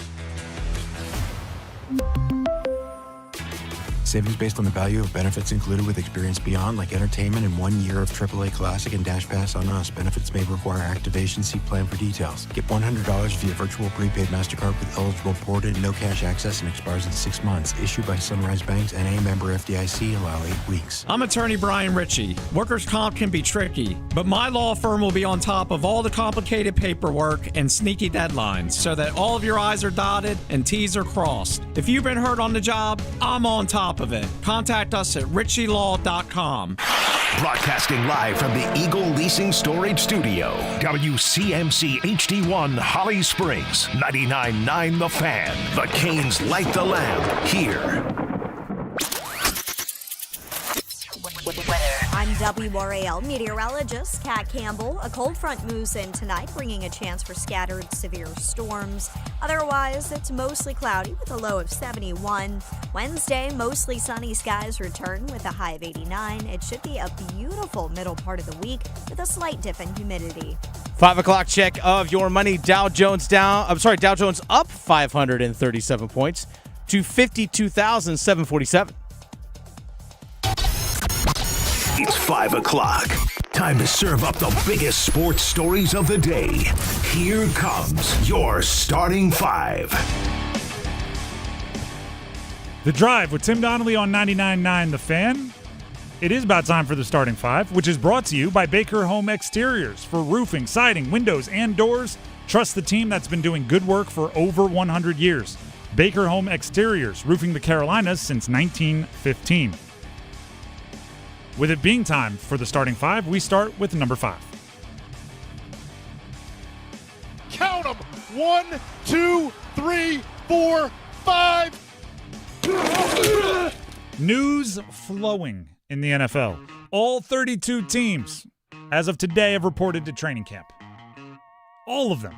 Savings based on the value of benefits included with Experience Beyond, like entertainment and 1 year of AAA Classic and Dash Pass on us. Benefits may require activation. See plan for details. Get $100 via virtual prepaid MasterCard with eligible ported, no cash access, and expires in 6 months. Issued by Sunrise Banks, N.A. member FDIC. Allow 8 weeks. I'm attorney Brian Ritchie. Workers' comp can be tricky, but my law firm will be on top of all the complicated paperwork and sneaky deadlines so that all of your I's are dotted and T's are crossed. If you've been hurt on the job, I'm on top of it. Contact us at ritchielaw.com. Broadcasting live from the Eagle Leasing Storage Studio. WCMC HD1 Holly Springs. 99.9 The Fan. The Canes light the lamp here. I'm WRAL meteorologist Kat Campbell. A cold front moves in tonight, bringing a chance for scattered severe storms. Otherwise, it's mostly cloudy with a low of 71. Wednesday, mostly sunny skies return with a high of 89. It should be a beautiful middle part of the week with a slight dip in humidity. 5 o'clock check of your money. Dow Jones up 537 points to 52,747. It's 5 o'clock. Time to serve up the biggest sports stories of the day. Here comes your starting five. The Drive with Tim Donnelly on 99.9 The Fan. It is about time for the starting five, which is brought to you by Baker Home Exteriors. For roofing, siding, windows, and doors, trust the team that's been doing good work for over 100 years. Baker Home Exteriors, roofing the Carolinas since 1915. With it being time for the starting five, we start with number 5. Count them. 1, 2, 3, 4, 5. News flowing in the NFL. All 32 teams, as of today, have reported to training camp. All of them.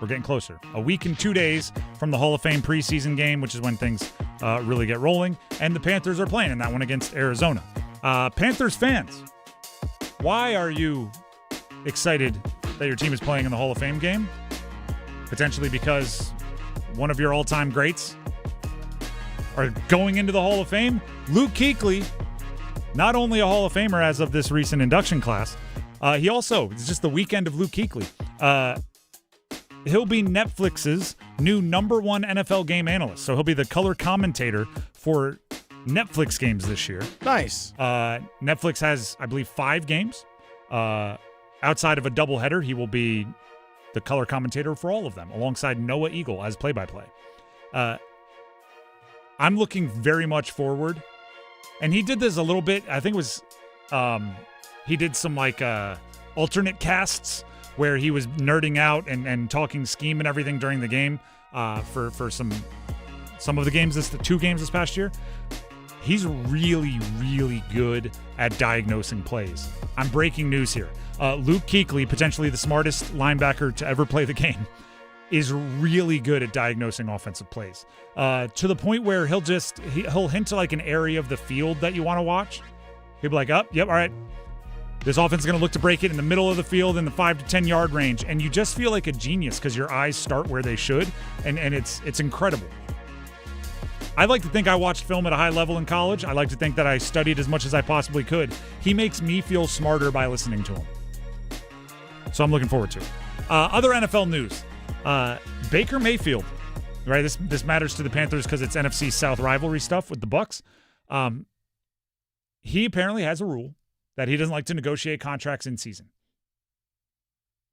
We're getting closer. A week and 2 days from the Hall of Fame preseason game, which is when things really get rolling. And the Panthers are playing in that one against Arizona. Panthers fans, why are you excited that your team is playing in the Hall of Fame game? Potentially because one of your all-time greats are going into the Hall of Fame. Luke Kuechly, not only a Hall of Famer as of this recent induction class, he also, it's just the weekend of Luke Kuechly. He'll be Netflix's new #1 NFL game analyst. So he'll be the color commentator for Netflix games this year. Nice. Netflix has, I believe, 5 games. Outside of a doubleheader, he will be the color commentator for all of them, alongside Noah Eagle as play-by-play. I'm looking very much forward. And he did this a little bit. I think it was he did some alternate casts where he was nerding out and talking scheme and everything during the game for some of the games, the 2 games this past year. He's really, really good at diagnosing plays. I'm breaking news here. Luke Kuechly, potentially the smartest linebacker to ever play the game, is really good at diagnosing offensive plays to the point where he'll hint to an area of the field that you want to watch. He'll be like, yep, all right. This offense is going to look to break it in the middle of the field in the 5 to 10 yard range. And you just feel like a genius because your eyes start where they should. And it's incredible. I like to think I watched film at a high level in college. I like to think that I studied as much as I possibly could. He makes me feel smarter by listening to him. So I'm looking forward to it. Other NFL news. Baker Mayfield, right? This matters to the Panthers because it's NFC South rivalry stuff with the Bucs. He apparently has a rule that he doesn't like to negotiate contracts in season.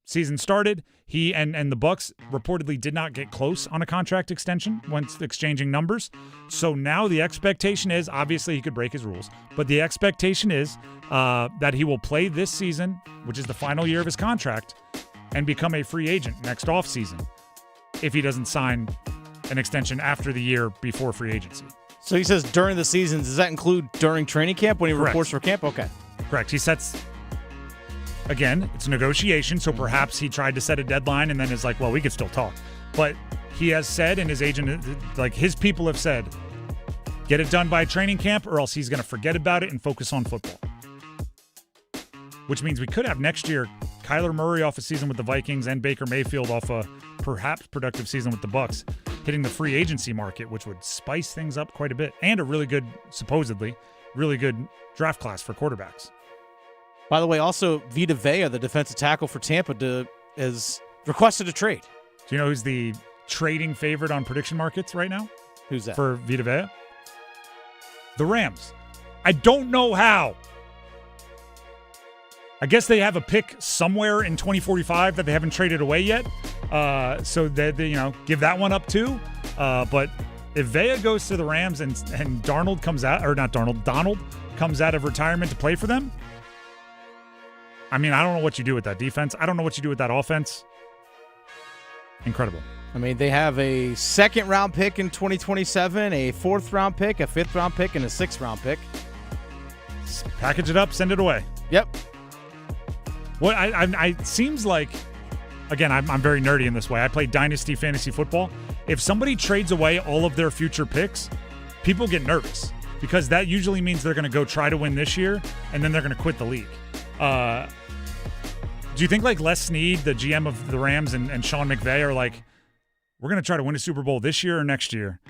Season started, he and the Bucs reportedly did not get close on a contract extension once exchanging numbers. So now the expectation is, obviously he could break his rules, but the expectation is that he will play this season, which is the final year of his contract, and become a free agent next offseason if he doesn't sign an extension after the year before free agency. So he says during the season. Does that include during training camp when he reports for camp? Okay. Correct. He sets, again, it's negotiation, so perhaps he tried to set a deadline and then is like, well, we could still talk. But he has said, and his agent, his people have said, get it done by training camp or else he's going to forget about it and focus on football. Which means we could have next year Kyler Murray off a season with the Vikings and Baker Mayfield off a perhaps productive season with the Bucs, hitting the free agency market, which would spice things up quite a bit. And a really good, supposedly, really good draft class for quarterbacks. By the way, also Vita Vea, the defensive tackle for Tampa, has requested a trade. Do you know who's the trading favorite on prediction markets right now? Who's that? For Vita Vea? The Rams. I don't know how. I guess they have a pick somewhere in 2045 that they haven't traded away yet. So they give that one up too. But if Vea goes to the Rams and Donald comes out of retirement to play for them, I mean, I don't know what you do with that defense. I don't know what you do with that offense. Incredible. I mean, they have a 2nd-round pick in 2027, a 4th-round pick, a 5th-round pick, and a 6th-round pick. Just package it up, send it away. Yep. What I seems like, again, I'm very nerdy in this way. I play Dynasty Fantasy Football. If somebody trades away all of their future picks, people get nervous because that usually means they're going to go try to win this year, and then they're going to quit the league. Do you think Les Snead, the GM of the Rams, and Sean McVay are like, we're going to try to win a Super Bowl this year or next year,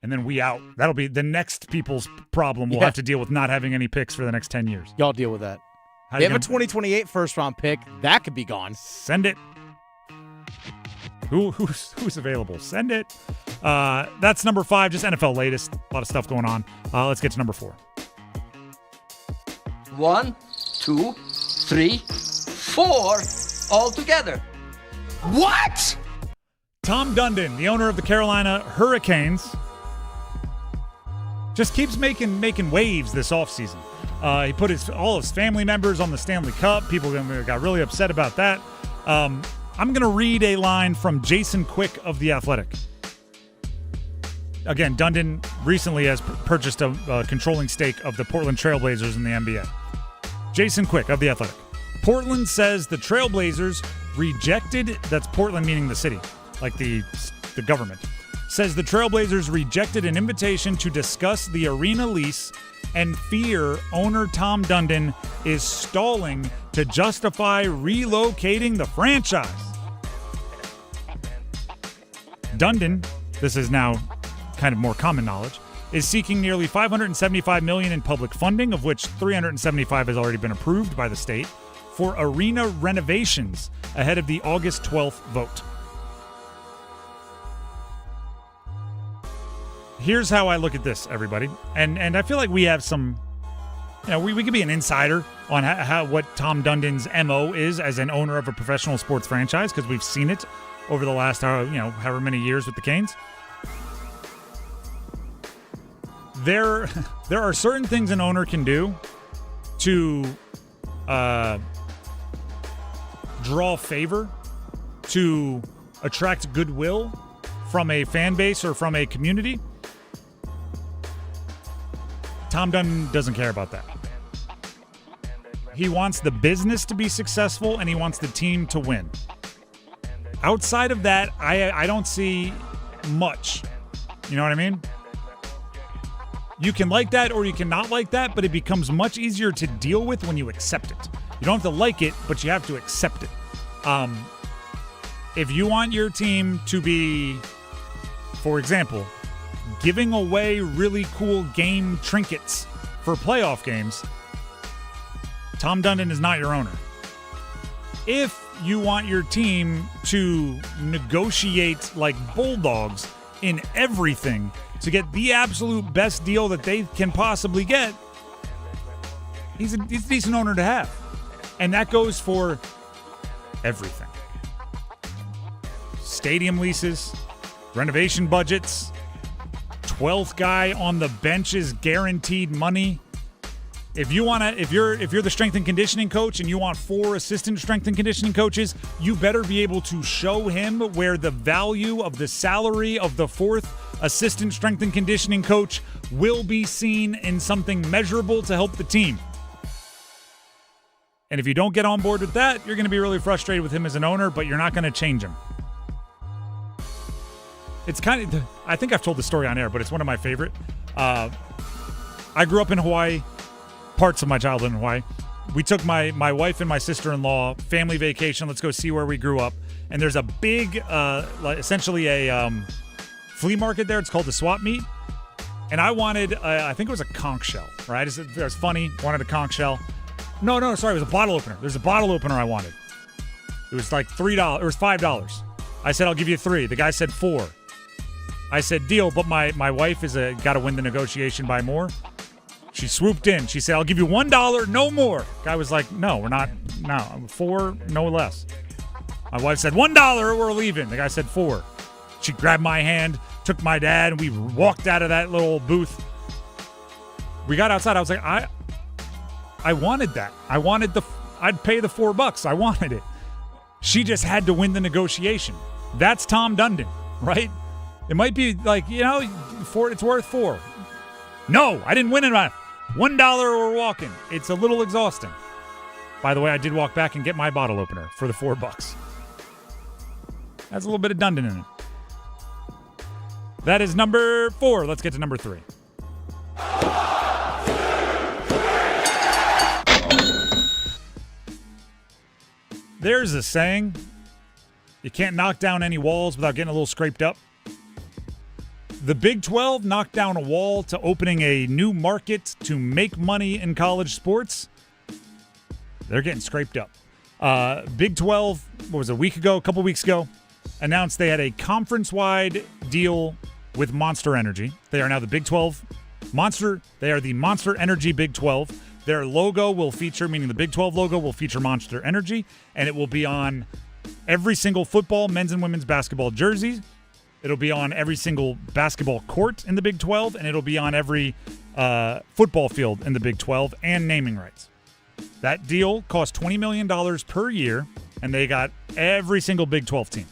and then we out? That'll be the next people's problem. We'll have to deal with not having any picks for the next 10 years. Y'all deal with that. They have a 2028 1st-round pick. That could be gone. Send it. Who's available? Send it. That's number 5, just NFL latest. A lot of stuff going on. Let's get to number 4. 1, 2, 3, 4 all together. What? Tom Dundon, the owner of the Carolina Hurricanes, just keeps making waves this offseason. He put all his family members on the Stanley Cup. People got really upset about that. I'm going to read a line from Jason Quick of The Athletic. Again, Dundon recently has purchased a controlling stake of the Portland Trailblazers in the NBA. Jason Quick of The Athletic. Portland says the Trailblazers rejected, that's Portland meaning the city, like the government, says the Trailblazers rejected an invitation to discuss the arena lease and fear owner Tom Dundon is stalling to justify relocating the franchise. Dundon, this is now kind of more common knowledge, is seeking nearly $575 million in public funding, of which $375 has already been approved by the state, for arena renovations ahead of the August 12th vote. Here's how I look at this, everybody. And I feel like we have some, we could be an insider on what Tom Dundon's MO is as an owner of a professional sports franchise, because we've seen it over the last, however many years with the Canes. There are certain things an owner can do to draw favor, to attract goodwill from a fan base or from a community. Tom Dundon doesn't care about that. He wants the business to be successful, and he wants the team to win. Outside of that, I don't see much. You know what I mean? You can like that or you cannot like that, but it becomes much easier to deal with when you accept it. You don't have to like it, but you have to accept it. If you want your team to be, for example, giving away really cool game trinkets for playoff games, Tom Dundon is not your owner. If you want your team to negotiate like bulldogs in everything to get the absolute best deal that they can possibly get, he's a decent owner to have. And that goes for everything. Stadium leases, renovation budgets, 12th guy on the bench is guaranteed money. If you're the strength and conditioning coach and you want 4 assistant strength and conditioning coaches, you better be able to show him where the value of the salary of the 4th assistant strength and conditioning coach will be seen in something measurable to help the team. And if you don't get on board with that, you're going to be really frustrated with him as an owner, but you're not going to change him. It's kind of, I think I've told the story on air, but it's one of my favorite. I grew up in Hawaii, parts of my childhood in Hawaii. We took my wife and my sister-in-law family vacation. Let's go see where we grew up. And there's a big, essentially a flea market there. It's called the Swap Meet. And I wanted, I think it was a conch shell, right? It was funny. Wanted a conch shell. No, sorry. It was a bottle opener. There's a bottle opener I wanted. It was like $3. It was $5. I said, I'll give you 3. The guy said 4. I said, deal, but my wife is got to win the negotiation by more. She swooped in. She said, I'll give you $1, no more. Guy was like, no, we're not. No, 4, no less. My wife said, $1 or we're leaving. The guy said 4. She grabbed my hand, took my dad, and we walked out of that little booth. We got outside. I was like, I wanted that. I'd pay the $4. I wanted it. She just had to win the negotiation. That's Tom Dundon, right? It might be like, it's worth 4. No, I didn't win it on $1 or we're walking. It's a little exhausting. By the way, I did walk back and get my bottle opener for the $4. That's a little bit of Dundon in it. That is number 4. Let's get to number 3. There's a saying, you can't knock down any walls without getting a little scraped up. The Big 12 knocked down a wall to opening a new market to make money in college sports. They're getting scraped up. Big 12, what was it, a couple weeks ago, announced they had a conference-wide deal with Monster Energy. They are now the Big 12 Monster. They are the Monster Energy Big 12. Their logo will feature, meaning the Big 12 logo will feature Monster Energy, and it will be on every single football, men's and women's basketball jerseys. It'll be on every single basketball court in the Big 12, and it'll be on every football field in the Big 12 and naming rights. That deal cost $20 million per year, and they got every single Big 12 team.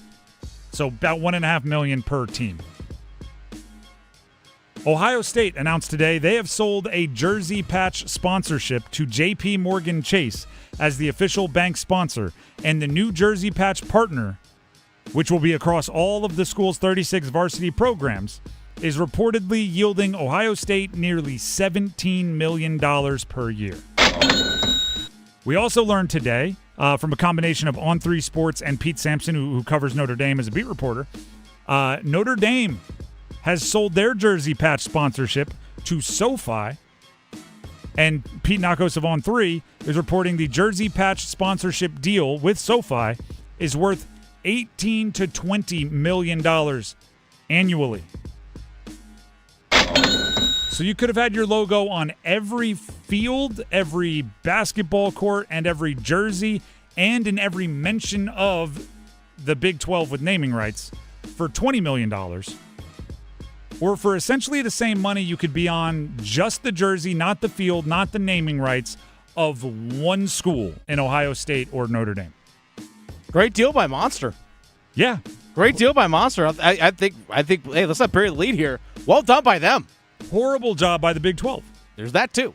So about $1.5 million per team. Ohio State announced today they have sold a jersey patch sponsorship to J.P. Morgan Chase as the official bank sponsor, and the new jersey patch partner, which will be across all of the school's 36 varsity programs, is reportedly yielding Ohio State nearly $17 million per year. We also learned today from a combination of On3 Sports and Pete Sampson, who covers Notre Dame as a beat reporter, Notre Dame has sold their jersey patch sponsorship to SoFi, and Pete Nakos of On3 is reporting the jersey patch sponsorship deal with SoFi is worth $18 to $20 million annually. So you could have had your logo on every field, every basketball court, and every jersey, and in every mention of the Big 12 with naming rights for $20 million. Or for essentially the same money, you could be on just the jersey, not the field, not the naming rights of one school in Ohio State or Notre Dame. Great deal by Monster. Yeah. Great deal by Monster. I think. Hey, let's not bury the lead here. Well done by them. Horrible job by the Big 12. There's that too.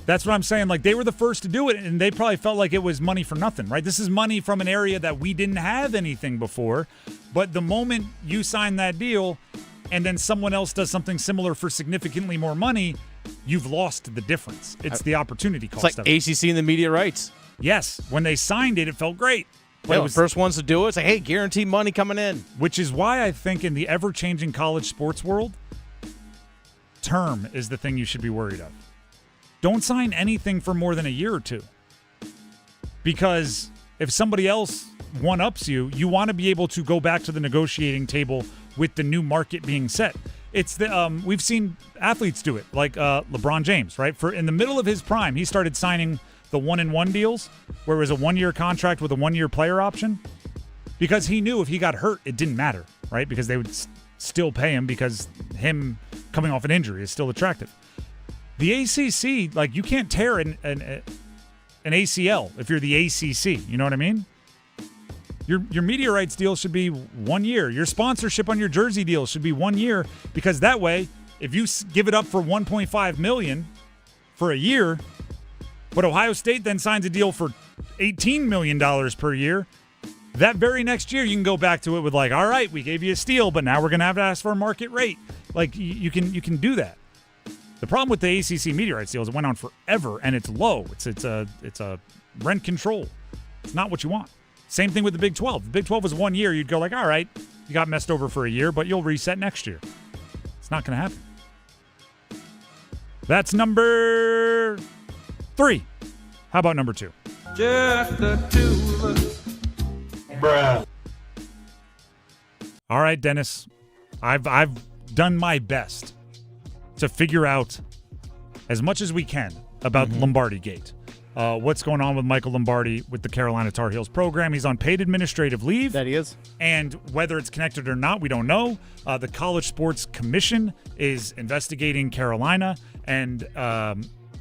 That's what I'm saying. Like, they were the first to do it, and they probably felt like it was money for nothing, right? This is money from an area that we didn't have anything before. But the moment you sign that deal and then someone else does something similar for significantly more money, you've lost the difference. It's the opportunity cost. It's like ACC and the media rights. Yes. When they signed it, it felt great. But it was the first ones to do it. It's like, hey, guaranteed money coming in. Which is why I think in the ever-changing college sports world, term is the thing you should be worried of. Don't sign anything for more than a year or two. Because if somebody else one-ups you, you want to be able to go back to the negotiating table with the new market being set. It's the we've seen athletes do it, like LeBron James, right? For in the middle of his prime, he started signing the 1-and-1 deals, where it was a 1-year contract with a 1-year player option, because he knew if he got hurt, it didn't matter, right? Because they would still pay him because him coming off an injury is still attractive. The ACC, like, you can't tear an ACL if you're the ACC. You know what I mean? Your media rights deal should be 1 year. Your sponsorship on your jersey deal should be 1 year, because that way, if you give it up for $1.5 million for a year, but Ohio State then signs a deal for $18 million per year, that very next year you can go back to it with like, all right, we gave you a steal, but now we're going to have to ask for a market rate. Like, you can do that. The problem with the ACC media rights deal is it went on forever, and it's low. It's a rent control. It's not what you want. Same thing with the Big 12. The Big 12 was 1 year. You'd go like, all right, you got messed over for a year, but you'll reset next year. It's not going to happen. That's number 3. How about number 2? Just the two of us. Bruh. All right, Dennis. I've done my best to figure out as much as we can about Lombardi Gate. What's going on with Michael Lombardi with the Carolina Tar Heels program. He's on paid administrative leave. That he is. And whether it's connected or not, we don't know. The College Sports Commission is investigating Carolina, and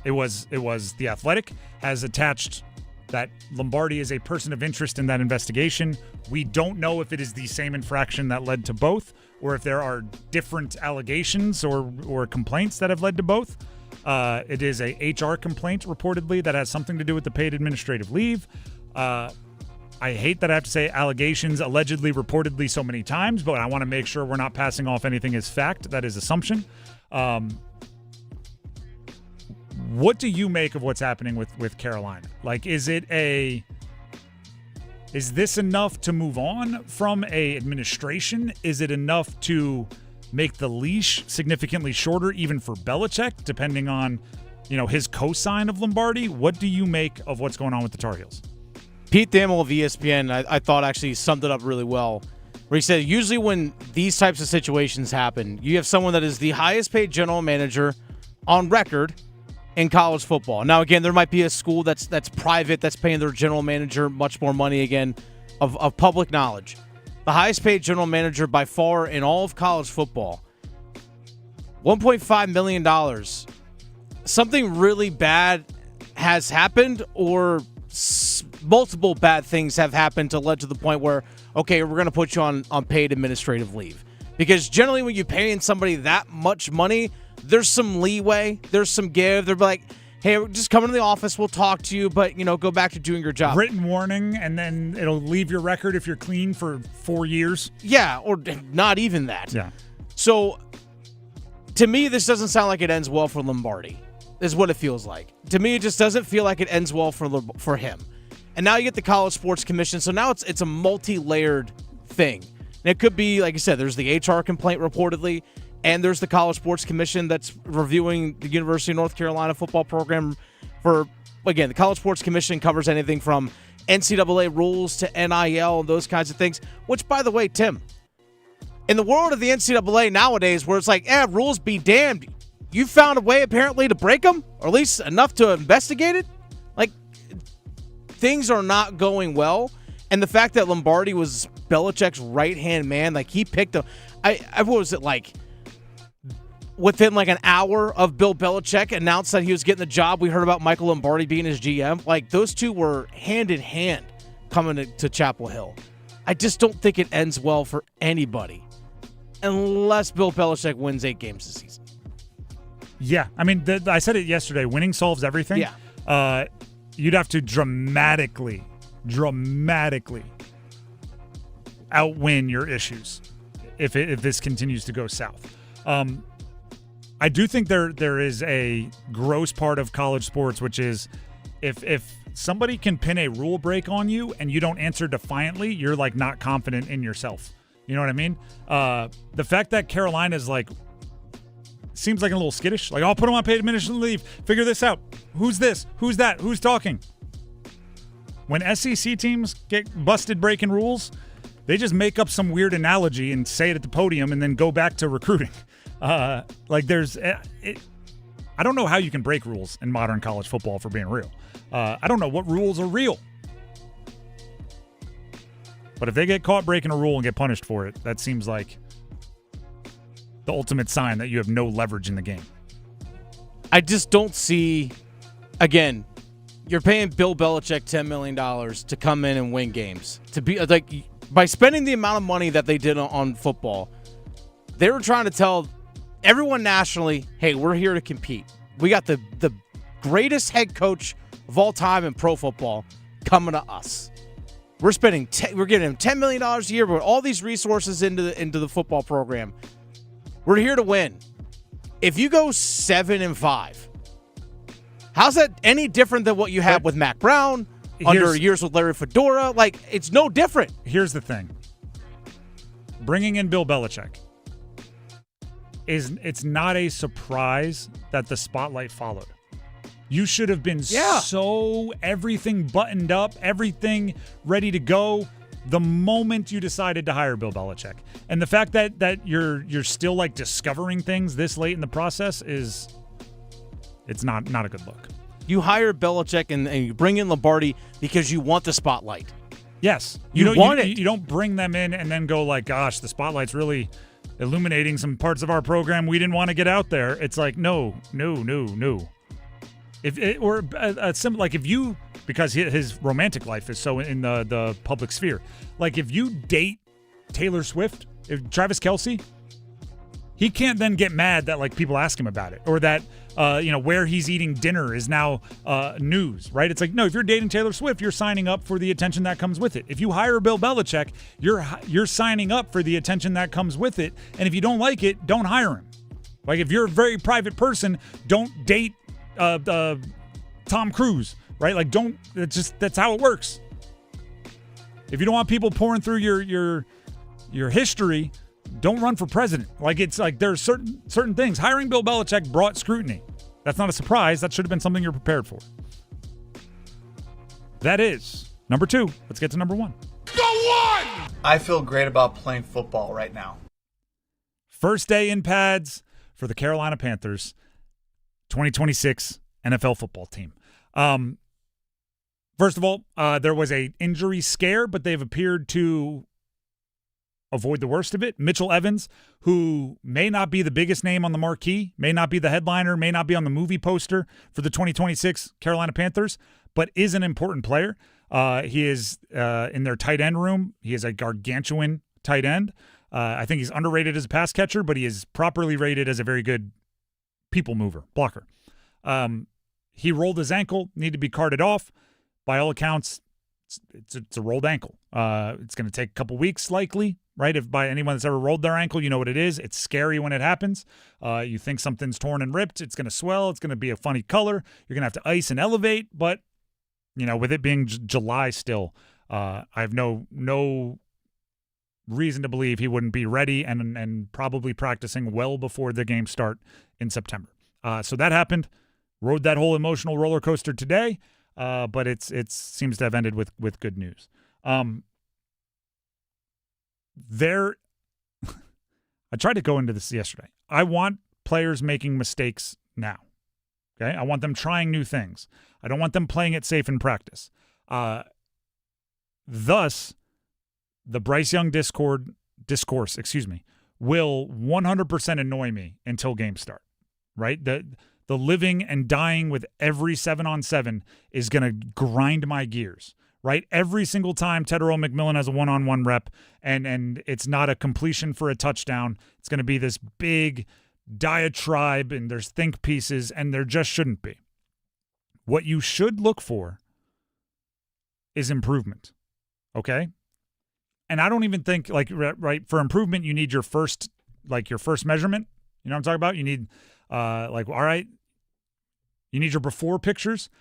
it was The Athletic has attached that Lombardi is a person of interest in that investigation. We don't know if it is the same infraction that led to both, or if there are different allegations or complaints that have led to both. It is a HR complaint, reportedly, that has something to do with the paid administrative leave. I hate that I have to say allegations, allegedly, reportedly so many times, but I want to make sure we're not passing off anything as fact. That is assumption. What do you make of what's happening with Carolina? Like, is this enough to move on from a administration? Is it enough to make the leash significantly shorter, even for Belichick, depending on, his cosign of Lombardi? What do you make of what's going on with the Tar Heels? Pete Thamel of ESPN, I thought actually summed it up really well. where he said usually when these types of situations happen, you have someone that is the highest paid general manager on record in college football. Now, again, there might be a school that's private that's paying their general manager much more money, again, of public knowledge. The highest paid general manager by far in all of college football, $1.5 million. Something really bad has happened, or multiple bad things have happened to lead to the point where, okay, we're going to put you on paid administrative leave. Because generally when you're paying somebody that much money, there's some leeway, there's some give. They're like, hey, just come into the office, we'll talk to you, but, go back to doing your job. Written warning, and then it'll leave your record if you're clean for 4 years. Yeah, or not even that. Yeah. So, to me, this doesn't sound like it ends well for Lombardi, is what it feels like. To me, it just doesn't feel like it ends well for him. And now you get the College Sports Commission, so now it's a multi-layered thing. And it could be, like I said, there's the HR complaint reportedly, and there's the College Sports Commission that's reviewing the University of North Carolina football program for, again, the College Sports Commission covers anything from NCAA rules to NIL and those kinds of things, which, by the way, Tim, in the world of the NCAA nowadays where it's like, rules be damned, you found a way apparently to break them, or at least enough to investigate it? Like, things are not going well, and the fact that Lombardi was Belichick's right-hand man, like, he picked him. What was it, like, within like an hour of Bill Belichick announced that he was getting the job, we heard about Michael Lombardi being his GM. Like, those two were hand in hand coming to Chapel Hill. I just don't think it ends well for anybody unless Bill Belichick wins 8 games this season. Yeah. I mean, I said it yesterday. Winning solves everything. Yeah. You'd have to dramatically outwin your issues if this continues to go south. I do think there is a gross part of college sports, which is if somebody can pin a rule break on you and you don't answer defiantly, you're like not confident in yourself. You know what I mean? The fact that Carolina's like seems like a little skittish. Like, I'll put them on paid administrative leave. Figure this out. Who's this? Who's that? Who's talking? When SEC teams get busted breaking rules, they just make up some weird analogy and say it at the podium and then go back to recruiting. I don't know how you can break rules in modern college football, for being real. I don't know what rules are real. But if they get caught breaking a rule and get punished for it, that seems like the ultimate sign that you have no leverage in the game. I just don't see, again, you're paying Bill Belichick $10 million to come in and win games. To be like, by spending the amount of money that they did on football, they were trying to tell everyone nationally, hey, we're here to compete. We got the greatest head coach of all time in pro football coming to us. We're we're giving him $10 million a year, but all these resources into the football program. We're here to win. If you go 7-5, how's that any different than what you had with Mac Brown, under years with Larry Fedora? Like, it's no different. Here's the thing. Bringing in Bill Belichick, it's not a surprise that the spotlight followed. You should have been so everything buttoned up, everything ready to go the moment you decided to hire Bill Belichick. And the fact that you're still like discovering things this late in the process it's not a good look. You hire Belichick and you bring in Lombardi because you want the spotlight. Yes. You want it. You don't bring them in and then go like, gosh, the spotlight's really illuminating some parts of our program we didn't want to get out there. It's like, no. Because his romantic life is so in the public sphere. Like, if you date Taylor Swift, if Travis Kelce, he can't then get mad that like people ask him about it, or that where he's eating dinner is now news, right? It's like, no, if you're dating Taylor Swift, you're signing up for the attention that comes with it. If you hire Bill Belichick, you're signing up for the attention that comes with it. And if you don't like it, don't hire him. Like, if you're a very private person, don't date Tom Cruise, right? Like, that's how it works. If you don't want people pouring through your history, don't run for president. Like, it's like there's certain things. Hiring Bill Belichick brought scrutiny. That's not a surprise. That should have been something you're prepared for. That is number 2. Let's get to number 1. Go 1! I feel great about playing football right now. First day in pads for the Carolina Panthers 2026 NFL football team. First of all, there was an injury scare, but they've appeared to avoid the worst of it. Mitchell Evans, who may not be the biggest name on the marquee, may not be the headliner, may not be on the movie poster for the 2026 Carolina Panthers, but is an important player. He is in their tight end room. He is a gargantuan tight end. I think he's underrated as a pass catcher, but he is properly rated as a very good people mover, blocker. He rolled his ankle, needed to be carted off. By all accounts, it's a rolled ankle. It's going to take a couple weeks likely, right? If by anyone that's ever rolled their ankle, you know what it is. It's scary when it happens. You think something's torn and ripped. It's going to swell. It's going to be a funny color. You're going to have to ice and elevate. But, with it being July still, I have no reason to believe he wouldn't be ready and probably practicing well before the game start in September. So that happened. Rode that whole emotional roller coaster today. But it seems to have ended with good news. I tried to go into this yesterday. I want players making mistakes now. Okay, I want them trying new things. I don't want them playing it safe in practice. Thus, the Bryce Young discourse, will 100% annoy me until games start. Right? The living and dying with every 7-on-7 is going to grind my gears, right? Every single time Tedero McMillan has a one-on-one rep and it's not a completion for a touchdown, it's going to be this big diatribe and there's think pieces, and there just shouldn't be. What you should look for is improvement, okay? And I don't even think, right, for improvement, you need your first measurement. You know what I'm talking about? You need, all right, you need your before pictures.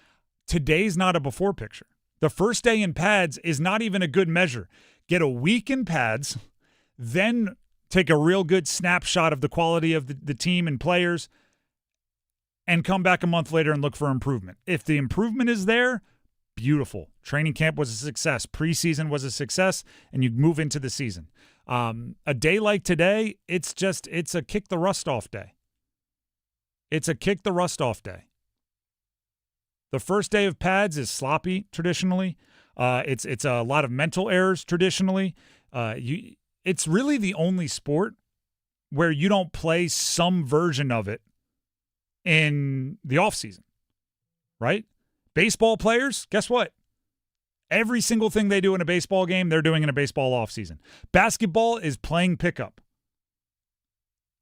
Today's not a before picture. The first day in pads is not even a good measure. Get a week in pads, then take a real good snapshot of the quality of the team and players, and come back a month later and look for improvement. If the improvement is there, beautiful. Training camp was a success. Preseason was a success, and you move into the season. A day like today, it's a kick the rust off day. It's a kick the rust off day. The first day of pads is sloppy traditionally. It's a lot of mental errors traditionally. It's really the only sport where you don't play some version of it in the offseason, right? Baseball players, guess what? Every single thing they do in a baseball game, they're doing in a baseball offseason. Basketball is playing pickup.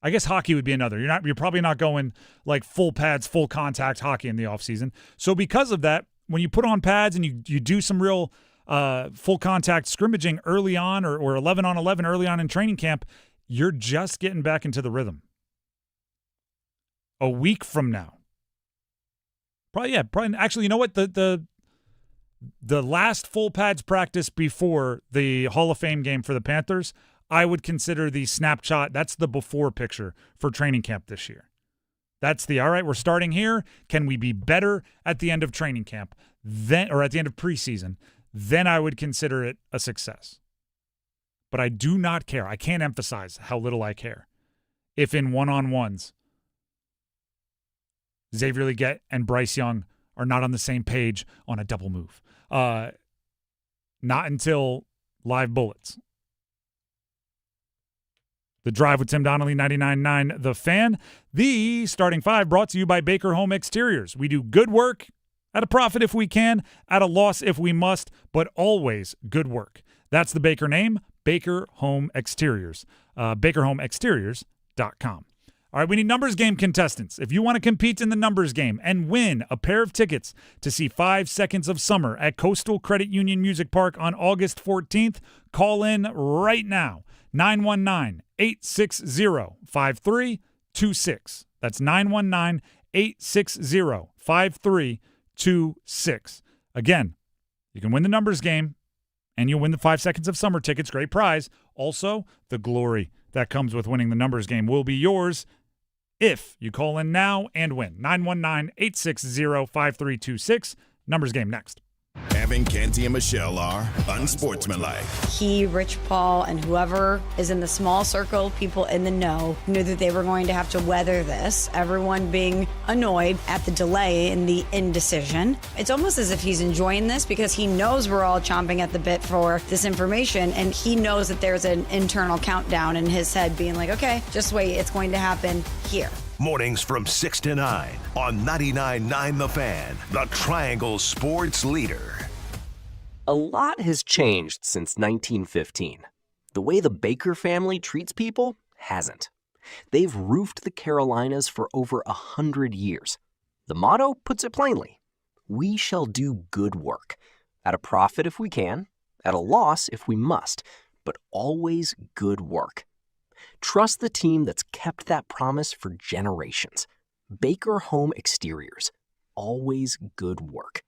I guess hockey would be another. You're probably not going like full pads, full contact hockey in the offseason. So because of that, when you put on pads and you do some real full contact scrimmaging early on or 11-on-11 early on in training camp, you're just getting back into the rhythm. A week from now. Probably actually, you know what? The last full pads practice before the Hall of Fame game for the Panthers, I would consider the snapshot. That's the before picture for training camp this year. That's all right, we're starting here. Can we be better at the end of training camp or at the end of preseason? Then I would consider it a success. But I do not care. I can't emphasize how little I care if in one-on-ones Xavier Legette and Bryce Young are not on the same page on a double move. Not until live bullets. The Drive with Tim Donnelly, 99.9 The Fan. The Starting Five brought to you by Baker Home Exteriors. We do good work at a profit if we can, at a loss if we must, but always good work. That's the Baker name, Baker Home Exteriors. BakerHomeExteriors.com. All right, we need numbers game contestants. If you want to compete in the numbers game and win a pair of tickets to see 5 Seconds of Summer at Coastal Credit Union Music Park on August 14th, call in right now. 919-860-5326. That's 919-860-5326. Again, you can win the numbers game, and you'll win the 5 Seconds of Summer tickets. Great prize. Also, the glory that comes with winning the numbers game will be yours if you call in now and win. 919-860-5326. Numbers game next. Evan, Canty, and Michelle are unsportsmanlike. He, Rich Paul, and whoever is in the small circle, people in the know, knew that they were going to have to weather this. Everyone being annoyed at the delay in the indecision. It's almost as if he's enjoying this because he knows we're all chomping at the bit for this information, and he knows that there's an internal countdown in his head being like, okay, just wait, it's going to happen here. Mornings from 6 to 9 on 99.9 The Fan, the Triangle Sports Leader. A lot has changed since 1915. The way the Baker family treats people hasn't. They've roofed the Carolinas for over 100 years. The motto puts it plainly: we shall do good work, at a profit if we can, at a loss if we must, but always good work. Trust the team that's kept that promise for generations. Baker Home Exteriors. Always good work.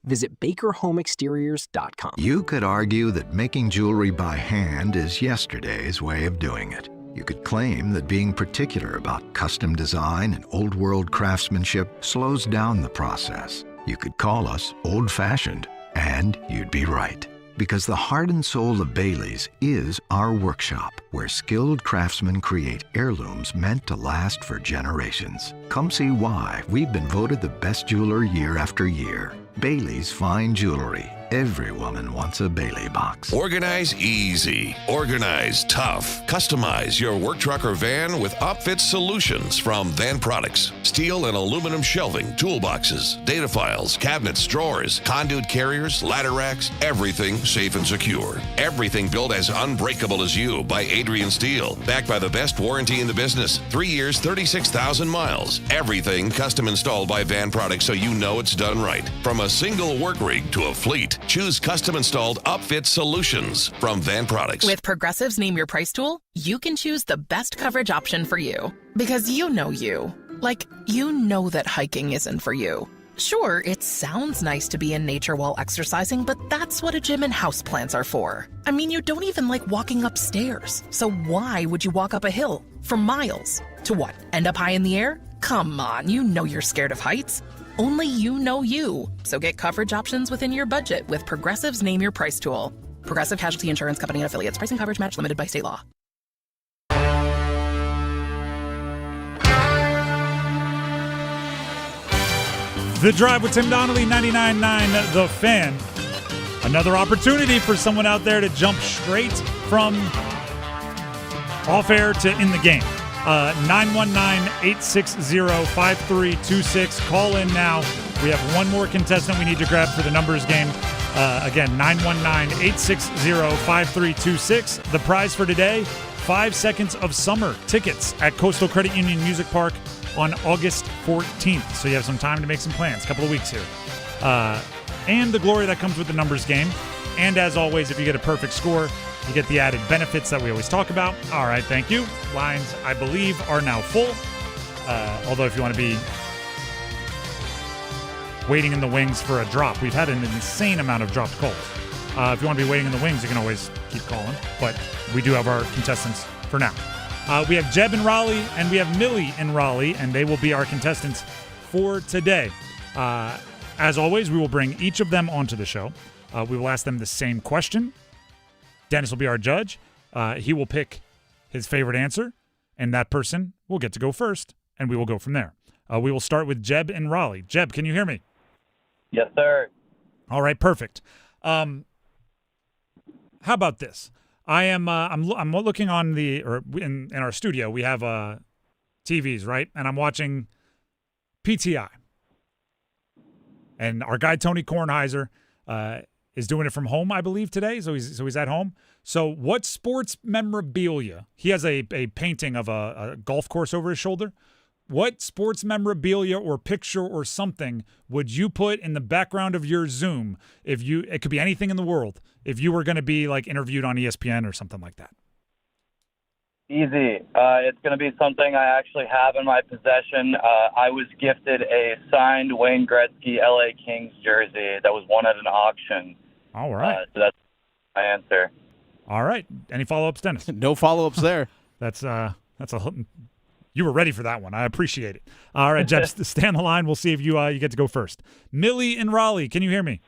Visit BakerHomeExteriors.com. You could argue that making jewelry by hand is yesterday's way of doing it. You could claim that being particular about custom design and old-world craftsmanship slows down the process. You could call us old-fashioned, and you'd be right. Because the heart and soul of Bailey's is our workshop, where skilled craftsmen create heirlooms meant to last for generations. Come see why we've been voted the best jeweler year after year. Bailey's Fine Jewelry. Every woman wants a Bailey box. Organize easy. Organize tough. Customize your work truck or van with upfit solutions from Van Products. Steel and aluminum shelving, toolboxes, data files, cabinets, drawers, conduit carriers, ladder racks, everything safe and secure. Everything built as unbreakable as you by Adrian Steel. Backed by the best warranty in the business. 3 years, 36,000 miles. Everything custom installed by Van Products so you know it's done right. From a single work rig to a fleet. Choose custom-installed upfit solutions from Van Products. With Progressive's Name Your Price tool, you can choose the best coverage option for you. Because you know you. Like, you know that hiking isn't for you. Sure, it sounds nice to be in nature while exercising, but that's what a gym and houseplants are for. I mean, you don't even like walking upstairs. So why would you walk up a hill for miles? To what, end up high in the air? Come on, you know you're scared of heights. Only you know you. So get coverage options within your budget with Progressive's Name Your Price tool. Progressive Casualty Insurance Company and Affiliates. Pricing coverage match limited by state law. The Drive with Tim Donnelly, 99.9 The Fan. Another opportunity for someone out there to jump straight from off air to in the game. 919-860-5326. Call in now. We have one more contestant we need to grab for the numbers game. Again, 919-860-5326. The prize for today, 5 Seconds of Summer tickets at Coastal Credit Union Music Park on August 14th. So you have some time to make some plans. A couple of weeks here. And the glory that comes with the numbers game. And as always, if you get a perfect score, you get the added benefits that we always talk about. All right, thank you. Lines, I believe, are now full. Although if you want to be waiting in the wings for a drop, we've had an insane amount of dropped calls. If you want to be waiting in the wings, you can always keep calling. But we do have our contestants for now. We have Jeb in Raleigh, and we have Millie in Raleigh, and they will be our contestants for today. As always, we will bring each of them onto the show. We will ask them the same question. Dennis will be our judge. He will pick his favorite answer, and that person will get to go first, and we will go from there. We will start with Jeb in Raleigh. Jeb, can you hear me? Yes, sir. All right, perfect. How about this? I'm looking on in our studio. We have TVs, right? And I'm watching PTI, and our guy Tony Kornheiser is doing it from home, I believe, today. So he's at home. So what sports memorabilia? He has a painting of a golf course over his shoulder. What sports memorabilia or picture or something would you put in the background of your Zoom it could be anything in the world, if you were going to be like interviewed on ESPN or something like that? Easy. It's going to be something I actually have in my possession. I was gifted a signed Wayne Gretzky LA Kings jersey that was won at an auction. All right. So that's my answer. All right. Any follow-ups, Dennis? No follow-ups there. That's a you were ready for that one. I appreciate it. All right, Jeb, stay on the line. We'll see if you get to go first. Millie in Raleigh, can you hear me?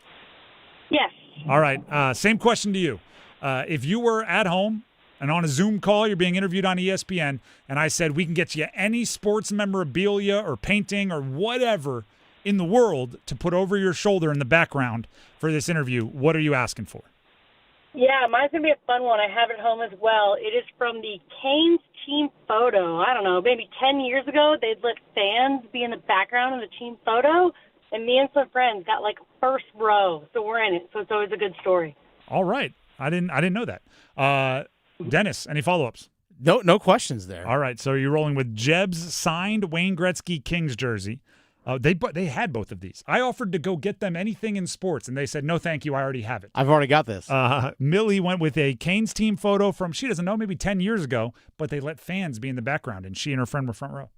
Yes. All right. Same question to you. If you were at home and on a Zoom call, you're being interviewed on ESPN, and I said we can get you any sports memorabilia or painting or whatever in the world to put over your shoulder in the background for this interview, what are you asking for? Yeah, mine's going to be a fun one. I have it home as well. It is from the Canes team photo. I don't know, maybe 10 years ago, they'd let fans be in the background of the team photo, and me and some friends got like first row, so we're in it. So it's always a good story. All right. I didn't know that. Dennis, any follow-ups? No questions there. All right, so you're rolling with Jeb's signed Wayne Gretzky Kings jersey. They had both of these. I offered to go get them anything in sports, and they said, no, thank you, I already have it. I've already got this. Millie went with a Canes team photo from, she doesn't know, maybe 10 years ago, but they let fans be in the background, and she and her friend were front row.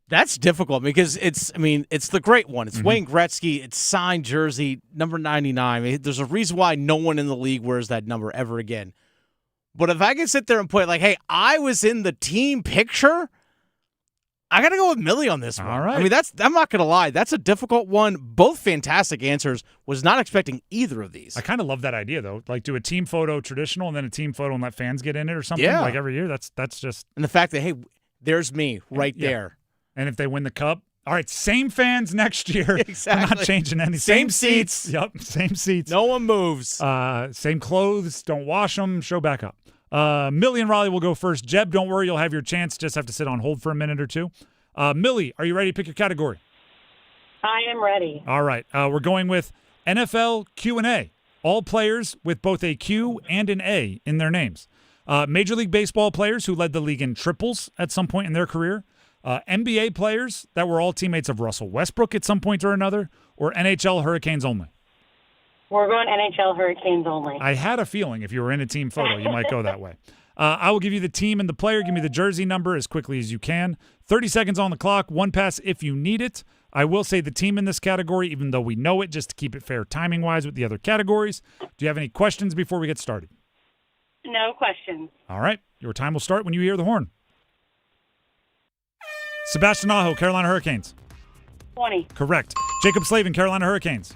That's difficult because it's the great one. It's Wayne Gretzky. It's signed jersey, number 99. There's a reason why no one in the league wears that number ever again. But if I can sit there and put like, hey, I was in the team picture, I got to go with Millie on this one. All right. I mean, I'm not going to lie. That's a difficult one. Both fantastic answers. Was not expecting either of these. I kind of love that idea, though. Like, do a team photo traditional and then a team photo and let fans get in it or something. Yeah. Like every year. That's just. And the fact that, hey, there's me right there. And if they win the cup, all right, same fans next year. Exactly. I'm not changing anything. Same seats. Yep, same seats. No one moves. Same clothes. Don't wash them. Show back up. Millie and Raleigh will go first. Jeb, don't worry. You'll have your chance. Just have to sit on hold for a minute or two. Millie, are you ready to pick your category? I am ready. All right. We're going with NFL Q&A. All players with both a Q and an A in their names. Major League Baseball players who led the league in triples at some point in their career. NBA players that were all teammates of Russell Westbrook at some point or another. Or NHL Hurricanes only. We're going NHL Hurricanes only. I had a feeling if you were in a team photo, you might go that way. I will give you the team and the player. Give me the jersey number as quickly as you can. 30 seconds on the clock. One pass if you need it. I will say the team in this category, even though we know it, just to keep it fair timing-wise with the other categories. Do you have any questions before we get started? No questions. All right. Your time will start when you hear the horn. Sebastian Aho, Carolina Hurricanes. 20. Correct. Jacob Slavin, Carolina Hurricanes.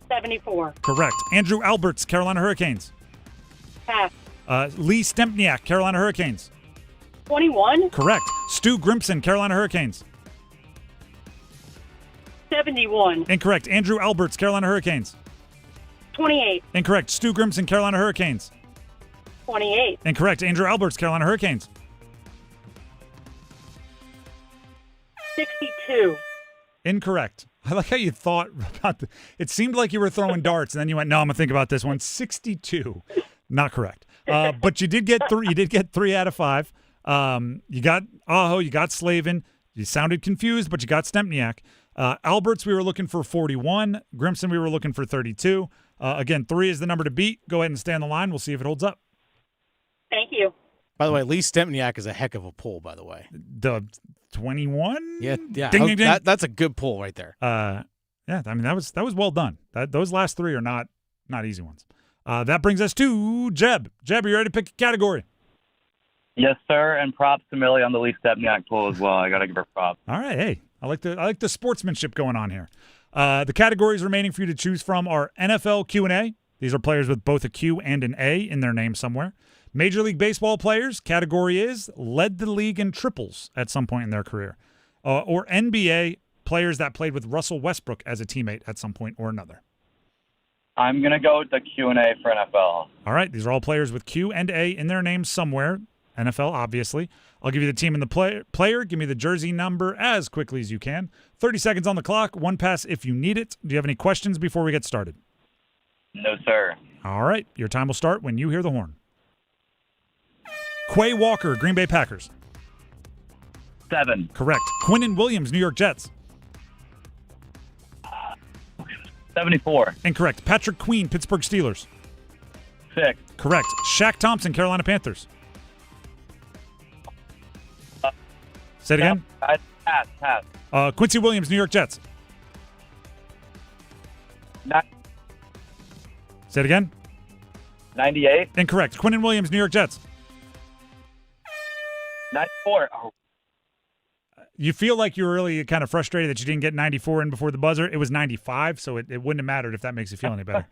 74. Correct. Andrew Alberts, Carolina Hurricanes. Pass. Lee Stempniak, Carolina Hurricanes. 21. Correct. Stu Grimson, Carolina Hurricanes. 71. Incorrect. Andrew Alberts, Carolina Hurricanes. 28. Incorrect. Stu Grimson, Carolina Hurricanes. 28. Incorrect. Andrew Alberts, Carolina Hurricanes. 62. Incorrect. I like how you thought about it. Seemed like you were throwing darts, and then you went, no, I'm going to think about this one. 62. Not correct. But you did get three. You did get 3 out of 5. You got Aho. You got Slavin. You sounded confused, but you got Stempniak. Alberts, we were looking for 41. Grimson, we were looking for 32. Again, 3 is the number to beat. Go ahead and stay on the line. We'll see if it holds up. Thank you. By the way, Lee Stempniak is a heck of a pull, by the way. The 21? Yeah. Ding, ding, ding. That's a good pull right there. Yeah, I mean, that was well done. Those last 3 are not easy ones. That brings us to Jeb. Jeb, are you ready to pick a category? Yes, sir, and props to Millie on the Lee Stempniak pull as well. I got to give her props. All right, hey, I like the sportsmanship going on here. The categories remaining for you to choose from are NFL Q&A. These are players with both a Q and an A in their name somewhere. Major League Baseball players, category is led the league in triples at some point in their career. Or NBA players that played with Russell Westbrook as a teammate at some point or another. I'm going to go with the Q&A for NFL. All right, these are all players with Q and A in their names somewhere. NFL, obviously. I'll give you the team and the player. Give me the jersey number as quickly as you can. 30 seconds on the clock. One pass if you need it. Do you have any questions before we get started? No, sir. All right, your time will start when you hear the horn. Quay Walker, Green Bay Packers. 7. Correct. Quinnen Williams, New York Jets. 74. Incorrect. Patrick Queen, Pittsburgh Steelers. 6. Correct. Shaq Thompson, Carolina Panthers. Say it again. Pass. Quincy Williams, New York Jets. 9. Say it again. 98. Incorrect. Quinnen Williams, New York Jets. 94. You feel like you're really kind of frustrated that you didn't get 94 in before the buzzer. It was 95, so it wouldn't have mattered if that makes you feel any better.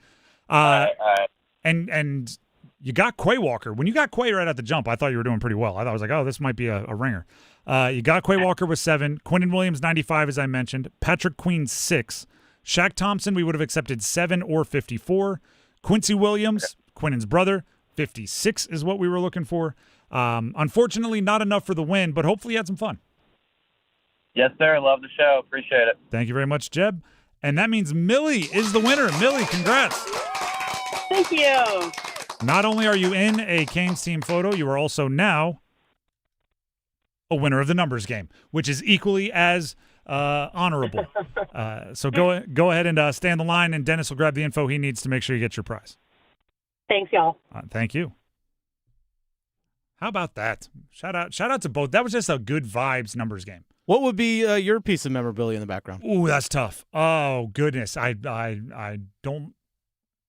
All right. And you got Quay Walker. When you got Quay right at the jump, I thought you were doing pretty well. I was like, oh, this might be a ringer. You got Quay Walker with 7. Quinton Williams, 95, as I mentioned. Patrick Queen, 6. Shaq Thompson, we would have accepted 7 or 54. Quincy Williams, Quinton's brother, 56 is what we were looking for. Unfortunately, not enough for the win, but hopefully you had some fun. Yes, sir. Love the show. Appreciate it. Thank you very much, Jeb. And that means Millie is the winner. Millie, congrats. Thank you. Not only are you in a Canes team photo, you are also now a winner of the numbers game, which is equally as honorable. So go ahead and stay on the line, and Dennis will grab the info he needs to make sure you get your prize. Thanks, y'all. Thank you. How about that? Shout out to both. That was just a good vibes numbers game. What would be your piece of memorabilia in the background? Ooh, that's tough. Oh goodness, I don't.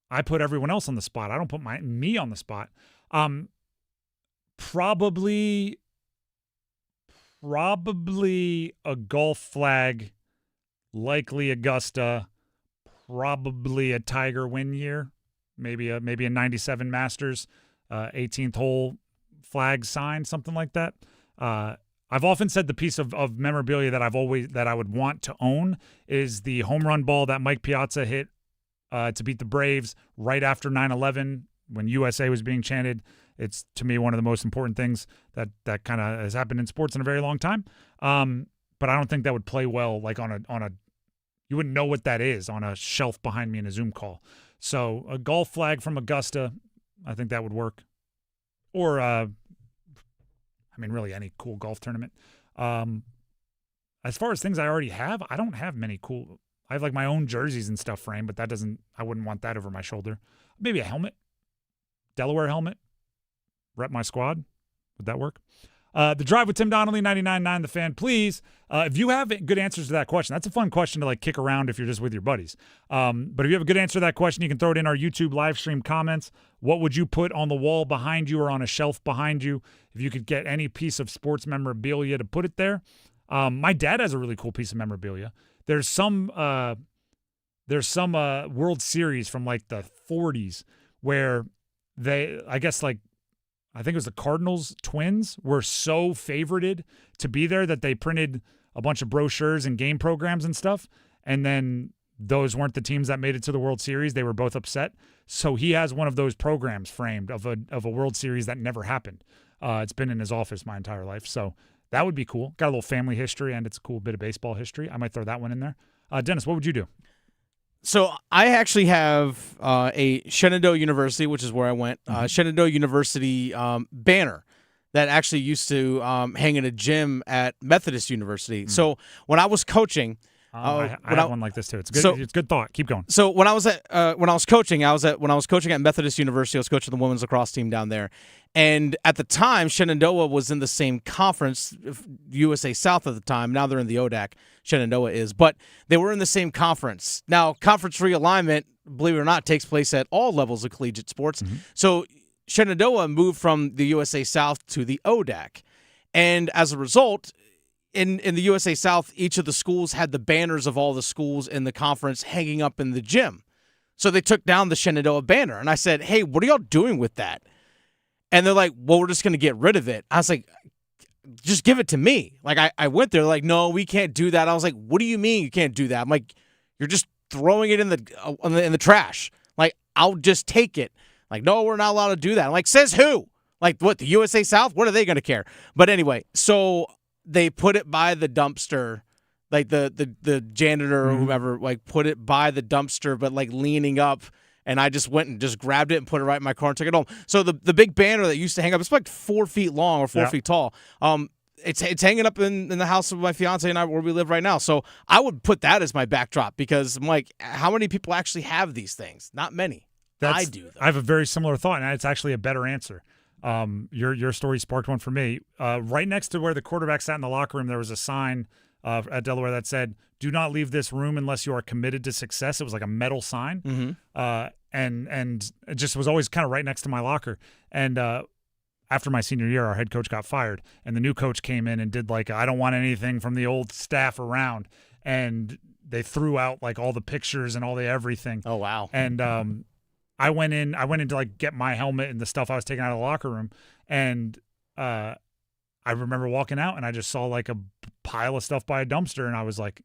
I put everyone else on the spot. I don't put me on the spot. Probably a golf flag, likely Augusta, probably a Tiger win year, maybe a 97 Masters, 18th hole flag sign, something like that. I've often said the piece of memorabilia that I would want to own is the home run ball that Mike Piazza hit to beat the Braves right after 9/11 when USA was being chanted. It's, to me, one of the most important things that kind of has happened in sports in a very long time. But I don't think that would play well like on a you wouldn't know what that is on a shelf behind me in a Zoom call. So a golf flag from Augusta, I think that would work. Or really any cool golf tournament. As far as things I already have, I don't have many cool. I have like my own jerseys and stuff framed, but I wouldn't want that over my shoulder. Maybe a helmet, Delaware helmet, rep my squad. Would that work? The Drive with Tim Donnelly, 99.9 The Fan. Please, if you have good answers to that question, that's a fun question to like kick around if you're just with your buddies. But if you have a good answer to that question, you can throw it in our YouTube live stream comments. What would you put on the wall behind you or on a shelf behind you if you could get any piece of sports memorabilia to put it there? My dad has a really cool piece of memorabilia. There's some World Series from like the 40s where I think it was the Cardinals Twins were so favorited to be there that they printed a bunch of brochures and game programs and stuff. And then those weren't the teams that made it to the World Series. They were both upset. So he has one of those programs framed of a World Series that never happened. It's been in his office my entire life. So that would be cool. Got a little family history, and it's a cool bit of baseball history. I might throw that one in there. Dennis, what would you do? So I actually have a Shenandoah University, which is where I went, Shenandoah University banner that actually used to hang in a gym at Methodist University. So when I was coaching, I have one like this too. It's good. It's good thought. Keep going. So when I was coaching at Methodist University, I was coaching the women's lacrosse team down there, and at the time Shenandoah was in the same conference, USA South at the time. Now they're in the ODAC. Shenandoah is, but they were in the same conference. Now conference realignment, believe it or not, takes place at all levels of collegiate sports. So Shenandoah moved from the USA South to the ODAC, and as a result, in the USA South, each of the schools had the banners of all the schools in the conference hanging up in the gym. So they took down the Shenandoah banner. And I said, hey, what are y'all doing with that? And they're like, well, we're just going to get rid of it. I was like, just give it to me. Like, I went there, like, no, we can't do that. I was like, what do you mean you can't do that? I'm like, you're just throwing it in the trash. Like, I'll just take it. Like, no, we're not allowed to do that. I'm like, says who? Like, what, the USA South? What are they going to care? But anyway, so they put it by the dumpster, like the janitor or whoever, like put it by the dumpster, but like leaning up. And I just went and just grabbed it and put it right in my car and took it home. So the big banner that used to hang up, it's like 4 feet long or 4 feet tall. It's hanging up in the house of my fiance and I, where we live right now. So I would put that as my backdrop because I'm like, how many people actually have these things? Not many. I do, though. I have a very similar thought, and it's actually a better answer. Your story sparked one for me. Right next to where the quarterback sat in the locker room, there was a sign at Delaware that said, "Do not leave this room unless you are committed to success." It was like a metal sign, and it just was always kind of right next to my locker. And after my senior year, our head coach got fired, and the new coach came in and did like, I don't want anything from the old staff around. And they threw out like all the pictures and all the everything. Oh, wow. And I went in to like get my helmet and the stuff I was taking out of the locker room. And I remember walking out and I just saw like a pile of stuff by a dumpster. And I was like,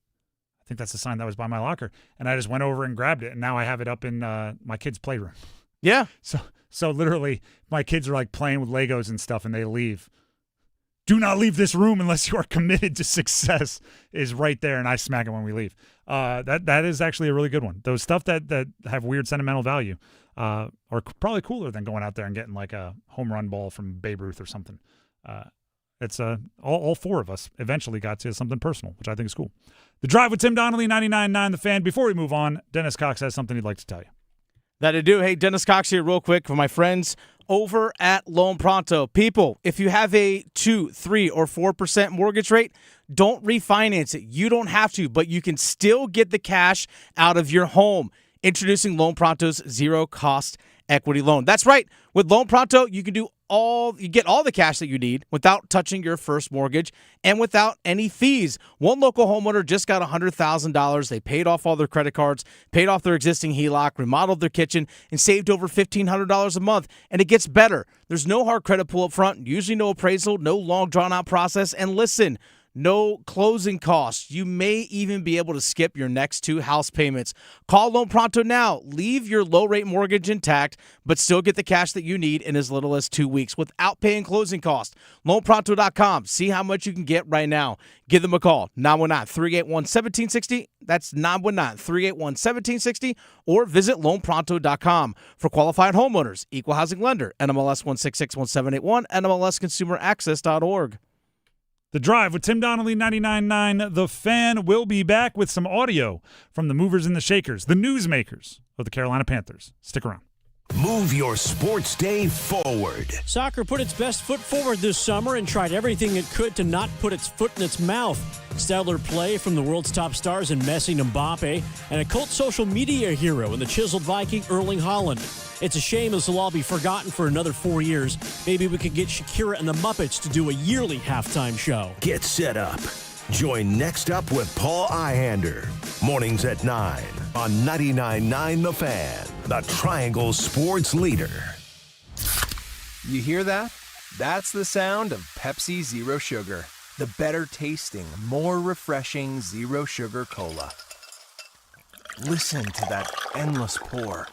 I think that's the sign that was by my locker. And I just went over and grabbed it. And now I have it up in my kids' playroom. Yeah. So literally my kids are like playing with Legos and stuff and they leave. Do not leave this room unless you are committed to success is right there. And I smack it when we leave. That is actually a really good one. Those stuff that have weird sentimental value are probably cooler than going out there and getting like a home run ball from Babe Ruth or something. It's all four of us eventually got to something personal, which I think is cool. The Drive with Tim Donnelly, 99.9 The Fan. Before we move on, Dennis Cox has something he'd like to tell you. That I do. Hey, Dennis Cox here real quick for my friends over at Loan Pronto. People, if you have a 2, 3, or 4% mortgage rate, don't refinance it. You don't have to, but you can still get the cash out of your home. Introducing Loan Pronto's zero-cost equity loan. That's right. With Loan Pronto, you can get all the cash that you need without touching your first mortgage and without any fees. One local homeowner just got $100,000. They paid off all their credit cards, paid off their existing HELOC, remodeled their kitchen, and saved over $1,500 a month. And it gets better. There's no hard credit pull up front, usually no appraisal, no long drawn-out process. And listen, no closing costs. You may even be able to skip your next 2 house payments. Call Loan Pronto now. Leave your low-rate mortgage intact, but still get the cash that you need in as little as 2 weeks without paying closing costs. LoanPronto.com. See how much you can get right now. Give them a call, 919-381-1760. That's 919-381-1760. Or visit LoanPronto.com. For qualified homeowners, equal housing lender, NMLS 1661781, NMLSConsumerAccess.org. The Drive with Tim Donnelly, 99.9 The Fan. Will be back with some audio from the movers and the shakers, the newsmakers of the Carolina Panthers. Stick around. Move your sports day forward. Soccer put its best foot forward this summer and tried everything it could to not put its foot in its mouth. Stellar play from the world's top stars in Messi and Mbappe, and a cult social media hero in the chiseled Viking Erling Haaland. It's a shame this will all be forgotten for another 4 years. Maybe we could get Shakira and the Muppets to do a yearly halftime show. Get set up. Join Next Up with Paul Ihander. Mornings at 9 on 99.9 The Fan, the Triangle Sports Leader. You hear that? That's the sound of Pepsi Zero Sugar. The better tasting, more refreshing Zero Sugar Cola. Listen to that endless pour.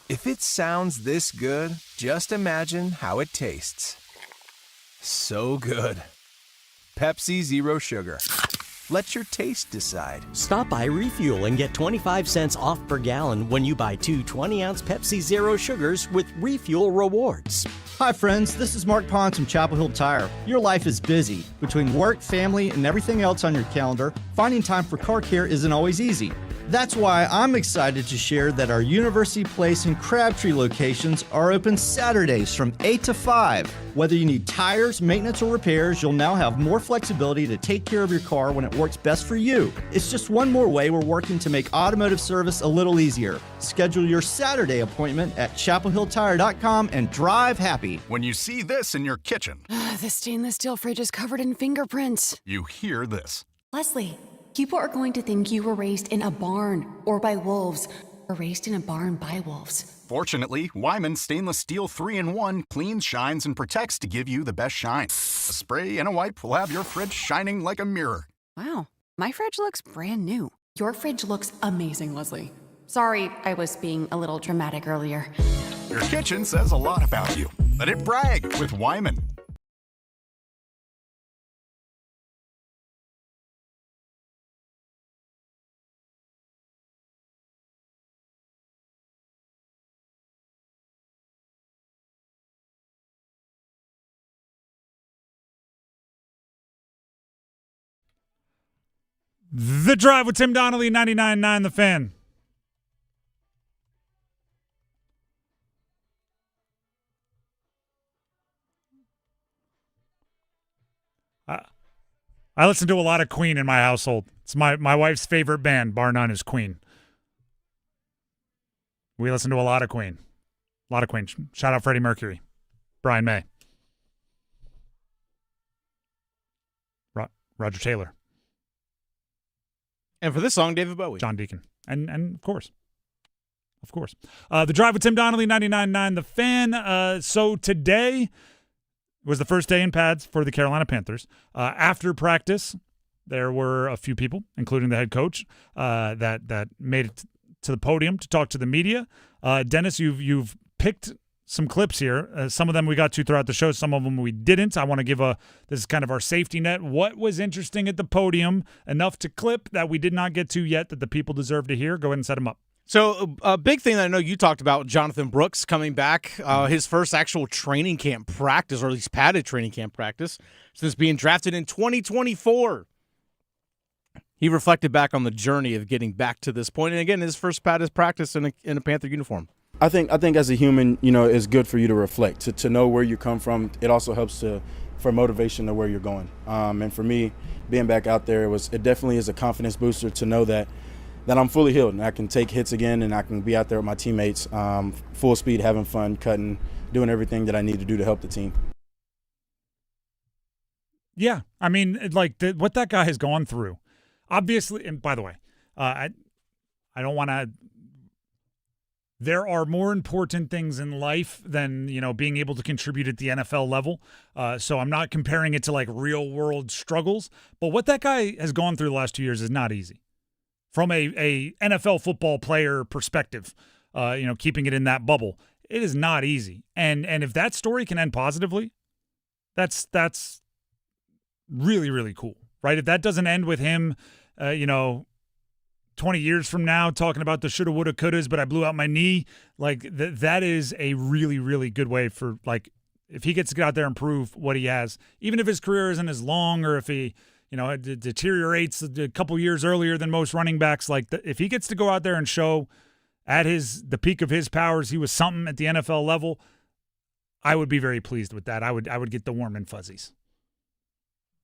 If it sounds this good, just imagine how it tastes. So good. Pepsi Zero Sugar. Let your taste decide. Stop by Refuel and get 25 cents off per gallon when you buy 2 20-ounce Pepsi Zero Sugars with Refuel Rewards. Hi friends, this is Mark Pons from Chapel Hill Tire. Your life is busy. Between work, family, and everything else on your calendar, finding time for car care isn't always easy. That's why I'm excited to share that our University Place and Crabtree locations are open Saturdays from 8 to 5. Whether you need tires, maintenance, or repairs, you'll now have more flexibility to take care of your car when it works best for you. It's just one more way we're working to make automotive service a little easier. Schedule your Saturday appointment at chapelhilltire.com and drive happy. When you see this in your kitchen, The stainless steel fridge is covered in fingerprints. you hear this. Leslie, people are going to think you were raised in a barn or by wolves or raised in a barn by wolves. Fortunately, Wyman Stainless Steel 3-in-1 cleans, shines, and protects to give you the best shine. A spray and a wipe will have your fridge shining like a mirror. Wow, my fridge looks brand new. Your fridge looks amazing, Leslie. Sorry, I was being a little dramatic earlier. Your kitchen says a lot about you. Let it brag with Wyman. The Drive with Tim Donnelly, 99.9 The Fan. I listen to a lot of Queen in my household. It's my wife's favorite band, bar none, is Queen. We listen to a lot of Queen. A lot of Queen. Shout out Freddie Mercury. Brian May. Roger Taylor. And for this song, David Bowie. John Deacon. And of course. Of course. The Drive with Tim Donnelly, 99.9 The Fan. So today was the first day in pads for the Carolina Panthers. After practice, there were a few people, including the head coach, that made it to the podium to talk to the media. Dennis, you've picked some clips here. Some of them we got to throughout the show. Some of them we didn't. I want to give this is kind of our safety net. What was interesting at the podium, enough to clip that we did not get to yet that the people deserve to hear? Go ahead and set them up. So a big thing that I know you talked about, Jonathan Brooks coming back, his first actual training camp practice, or at least padded training camp practice, since being drafted in 2024. He reflected back on the journey of getting back to this point, and again, his first padded practice in a Panther uniform. I think as a human, it's good for you to reflect, to know where you come from. It also helps for motivation to where you're going. And for me, being back out there, it definitely is a confidence booster to know that I'm fully healed and I can take hits again and I can be out there with my teammates, full speed, having fun, cutting, doing everything that I need to do to help the team. Yeah, I mean, what that guy has gone through, obviously. And by the way, I don't want to. There are more important things in life than, being able to contribute at the NFL level. So I'm not comparing it to real world struggles. But what that guy has gone through the last 2 years is not easy. From a NFL football player perspective, keeping it in that bubble, it is not easy. And if that story can end positively, that's really, really cool, right? If that doesn't end with him, 20 years from now talking about the shoulda, woulda, couldas, but I blew out my knee, that is a really, really good way for, if he gets to get out there and prove what he has, even if his career isn't as long or if he, it deteriorates a couple years earlier than most running backs, if he gets to go out there and show at the peak of his powers he was something at the NFL level, I would be very pleased with that. I would get the warm and fuzzies.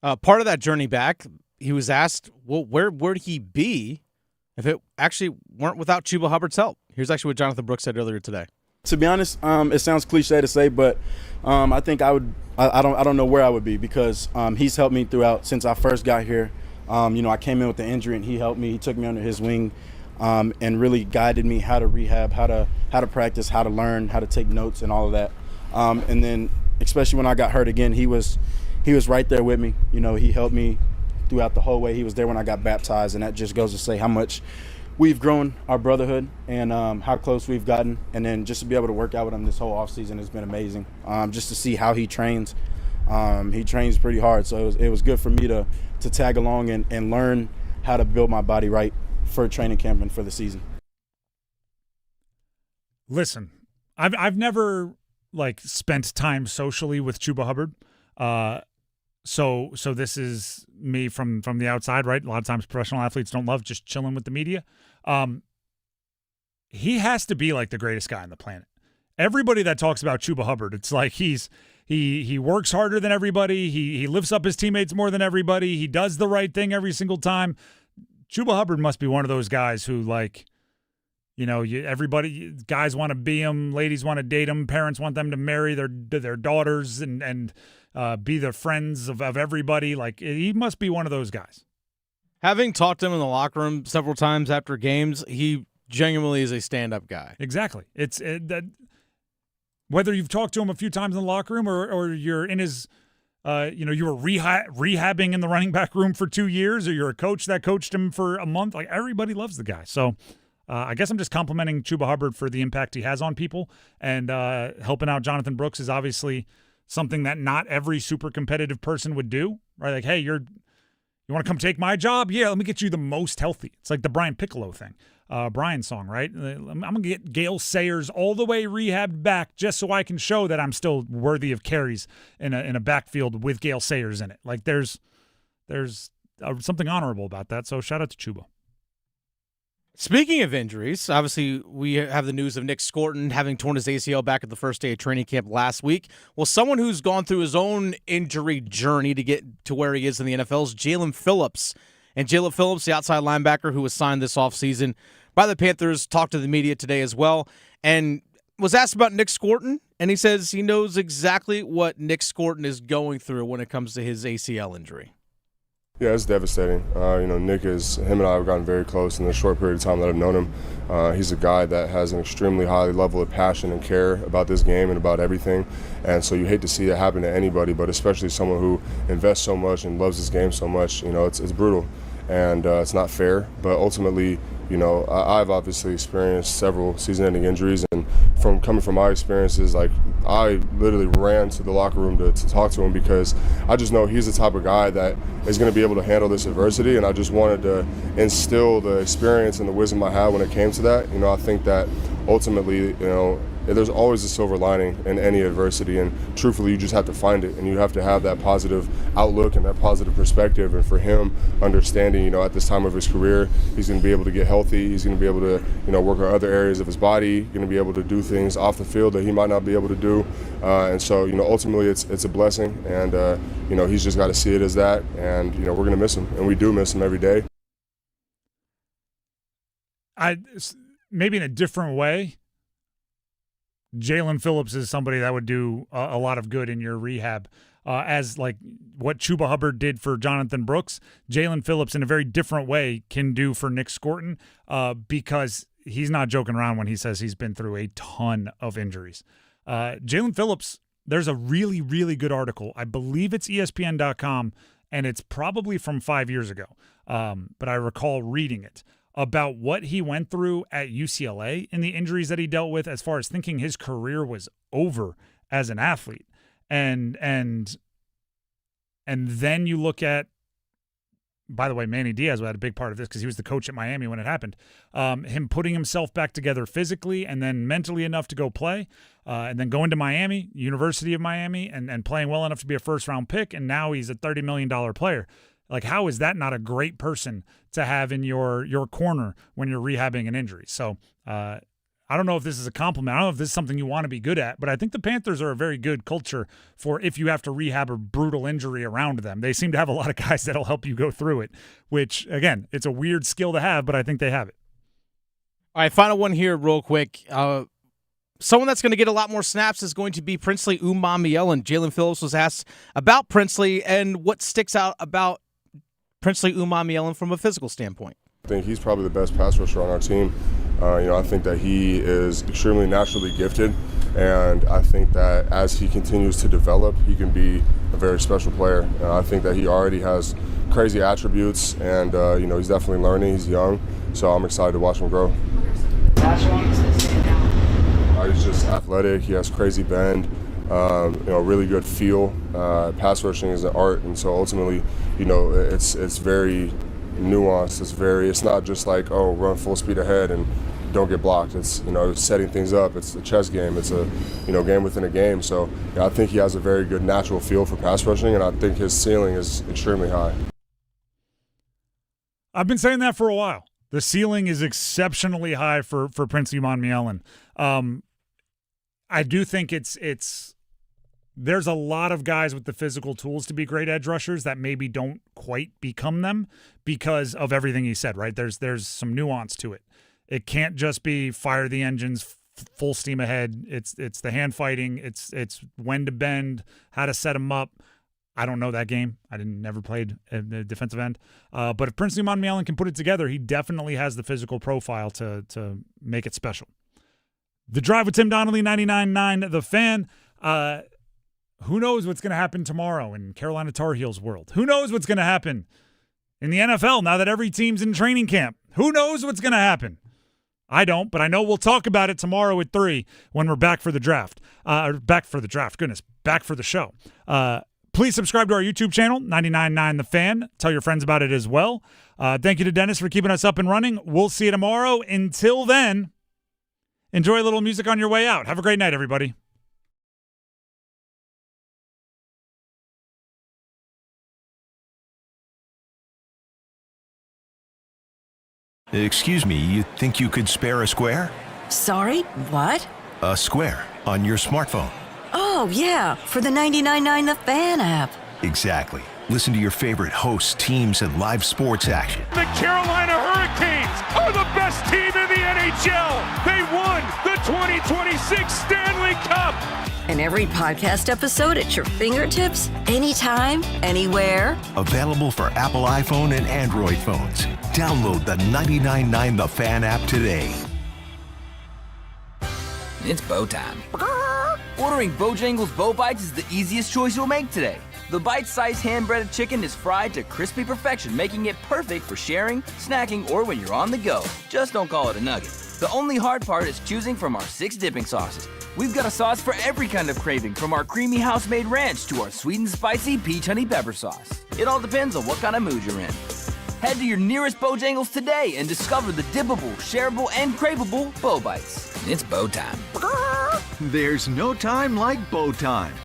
Part of that journey back, he was asked, well, where would he be if it actually weren't without Chuba Hubbard's help? Here's actually what Jonathan Brooks said earlier today. To be honest, it sounds cliche to say, but I think I don't know where I would be because he's helped me throughout since I first got here. I came in with the injury and he helped me. He took me under his wing and really guided me how to rehab, how to practice, how to learn, how to take notes and all of that. And then especially when I got hurt again, he was right there with me. He helped me throughout the whole way. He was there when I got baptized, and that just goes to say how much we've grown our brotherhood and how close we've gotten. And then just to be able to work out with him this whole offseason has been amazing. Just to see how he trains. He trains pretty hard, so it was good for me to tag along and learn how to build my body right for training camp and for the season. Listen, I've never spent time socially with Chuba Hubbard. So this is me from the outside, right? A lot of times professional athletes don't love just chilling with the media. He has to be the greatest guy on the planet. Everybody that talks about Chuba Hubbard, it's he works harder than everybody. He lifts up his teammates more than everybody. He does the right thing every single time. Chuba Hubbard must be one of those guys who everybody, guys want to be him, ladies want to date him, parents want them to marry their daughters and be the friends of everybody. He must be one of those guys. Having talked to him in the locker room several times after games, he genuinely is a stand-up guy. Exactly. It's that whether you've talked to him a few times in the locker room or you're in his, you were rehabbing in the running back room for 2 years, or you're a coach that coached him for a month. Everybody loves the guy. So I guess I'm just complimenting Chuba Hubbard for the impact he has on people, and helping out Jonathan Brooks is obviously something that not every super competitive person would do, right? Hey, you want to come take my job? Yeah, let me get you the most healthy. It's like the Brian Piccolo thing, Brian's song, right? I'm going to get Gale Sayers all the way rehabbed back just so I can show that I'm still worthy of carries in a backfield with Gale Sayers in it. There's something honorable about that, so shout out to Chuba. Speaking of injuries, obviously we have the news of Nick Scorton having torn his ACL back at the first day of training camp last week. Well, someone who's gone through his own injury journey to get to where he is in the NFL is Jaelen Phillips. And Jaelen Phillips, the outside linebacker who was signed this offseason by the Panthers, talked to the media today as well. And was asked about Nick Scorton, and he says he knows exactly what Nick Scorton is going through when it comes to his ACL injury. Yeah, it's devastating. Nick him and I have gotten very close in the short period of time that I've known him. He's a guy that has an extremely high level of passion and care about this game and about everything. And so you hate to see that happen to anybody, but especially someone who invests so much and loves this game so much. It's brutal, and it's not fair. But ultimately, I've obviously experienced several season-ending injuries, and coming from my experiences, like I literally ran to the locker room to talk to him because I just know he's the type of guy that is going to be able to handle this adversity, and I just wanted to instill the experience and the wisdom I had when it came to that. I think that ultimately, there's always a silver lining in any adversity, and truthfully, you just have to find it, and you have to have that positive outlook and that positive perspective. And for him, understanding, at this time of his career, he's going to be able to get healthy. He's going to be able to, work on other areas of his body. Going to be able to do things off the field that he might not be able to do. And so, ultimately, it's a blessing, and he's just got to see it as that. And we're going to miss him, and we do miss him every day. Maybe in a different way, Jaelen Phillips is somebody that would do a lot of good in your rehab. As like what Chuba Hubbard did for Jonathan Brooks, Jaelen Phillips in a very different way can do for Nick Scorton because he's not joking around when he says he's been through a ton of injuries. Jaelen Phillips, there's a really, really good article. I believe it's ESPN.com, and it's probably from 5 years ago, but I recall reading it, about what he went through at UCLA and the injuries that he dealt with as far as thinking his career was over as an athlete. And then you look at, by the way, Manny Diaz had a big part of this because he was the coach at Miami when it happened. Him putting himself back together physically and then mentally enough to go play, and then going to Miami, University of Miami, and playing well enough to be a first-round pick, and now he's a $30 million player. Like, how is that not a great person to have in your corner when you're rehabbing an injury? So I don't know if this is a compliment. I don't know if this is something you want to be good at, but I think the Panthers are a very good culture for if you have to rehab a brutal injury around them. They seem to have a lot of guys that'll help you go through it, which, again, it's a weird skill to have, but I think they have it. All right, final one here real quick. Someone that's going to get a lot more snaps is going to be Princely Umamielen. Jaelen Phillips was asked about Princely and what sticks out about Princely Umamielen from a physical standpoint. I think he's probably the best pass rusher on our team. I think that he is extremely naturally gifted, and I think that as he continues to develop, he can be a very special player. I think that he already has crazy attributes, and he's definitely learning. He's young, so I'm excited to watch him grow. He's just athletic. He has crazy bend. Really good feel. Pass rushing is an art, and so ultimately, it's very nuanced. It's not just like, run full speed ahead and don't get blocked. It's setting things up. It's a chess game. It's a game within a game. So I think he has a very good natural feel for pass rushing, and I think his ceiling is extremely high. I've been saying that for a while. The ceiling is exceptionally high for Princely Umamielen. I do think there's a lot of guys with the physical tools to be great edge rushers that maybe don't quite become them because of everything he said, right? There's some nuance to it. It can't just be fire the engines, full steam ahead. It's the hand fighting. It's when to bend, how to set them up. I don't know that game. I never played the defensive end. But if Princely Umamielen can put it together, he definitely has the physical profile to make it special. The Drive with Tim Donnelly, 99.9 The Fan. Who knows what's going to happen tomorrow in Carolina Tar Heels world? Who knows what's going to happen in the NFL now that every team's in training camp? Who knows what's going to happen? I don't, but I know we'll talk about it tomorrow at 3 when we're back for the draft. Back for the show. Please subscribe to our YouTube channel, 99.9 The Fan. Tell your friends about it as well. Thank you to Dennis for keeping us up and running. We'll see you tomorrow. Until then, enjoy a little music on your way out. Have a great night, everybody. Excuse me, you think you could spare a square? Sorry, what? A square on your smartphone. Oh, yeah, for the 99.9 The Fan app. Exactly. Listen to your favorite hosts, teams, and live sports action. The Carolina Hurricanes are the best team in the NHL. They won the 2026 Stanley Cup. And every podcast episode at your fingertips, anytime, anywhere. Available for Apple iPhone and Android phones. Download the 99.9 The Fan app today. It's bow time. Ordering Bojangles Bow Bites is the easiest choice you'll make today. The bite-sized hand-breaded chicken is fried to crispy perfection, making it perfect for sharing, snacking, or when you're on the go. Just don't call it a nugget. The only hard part is choosing from our 6 dipping sauces. We've got a sauce for every kind of craving, from our creamy house-made ranch to our sweet and spicy peach honey pepper sauce. It all depends on what kind of mood you're in. Head to your nearest Bojangles today and discover the dippable, shareable, and craveable Bow Bites. It's bow time. There's no time like bow time.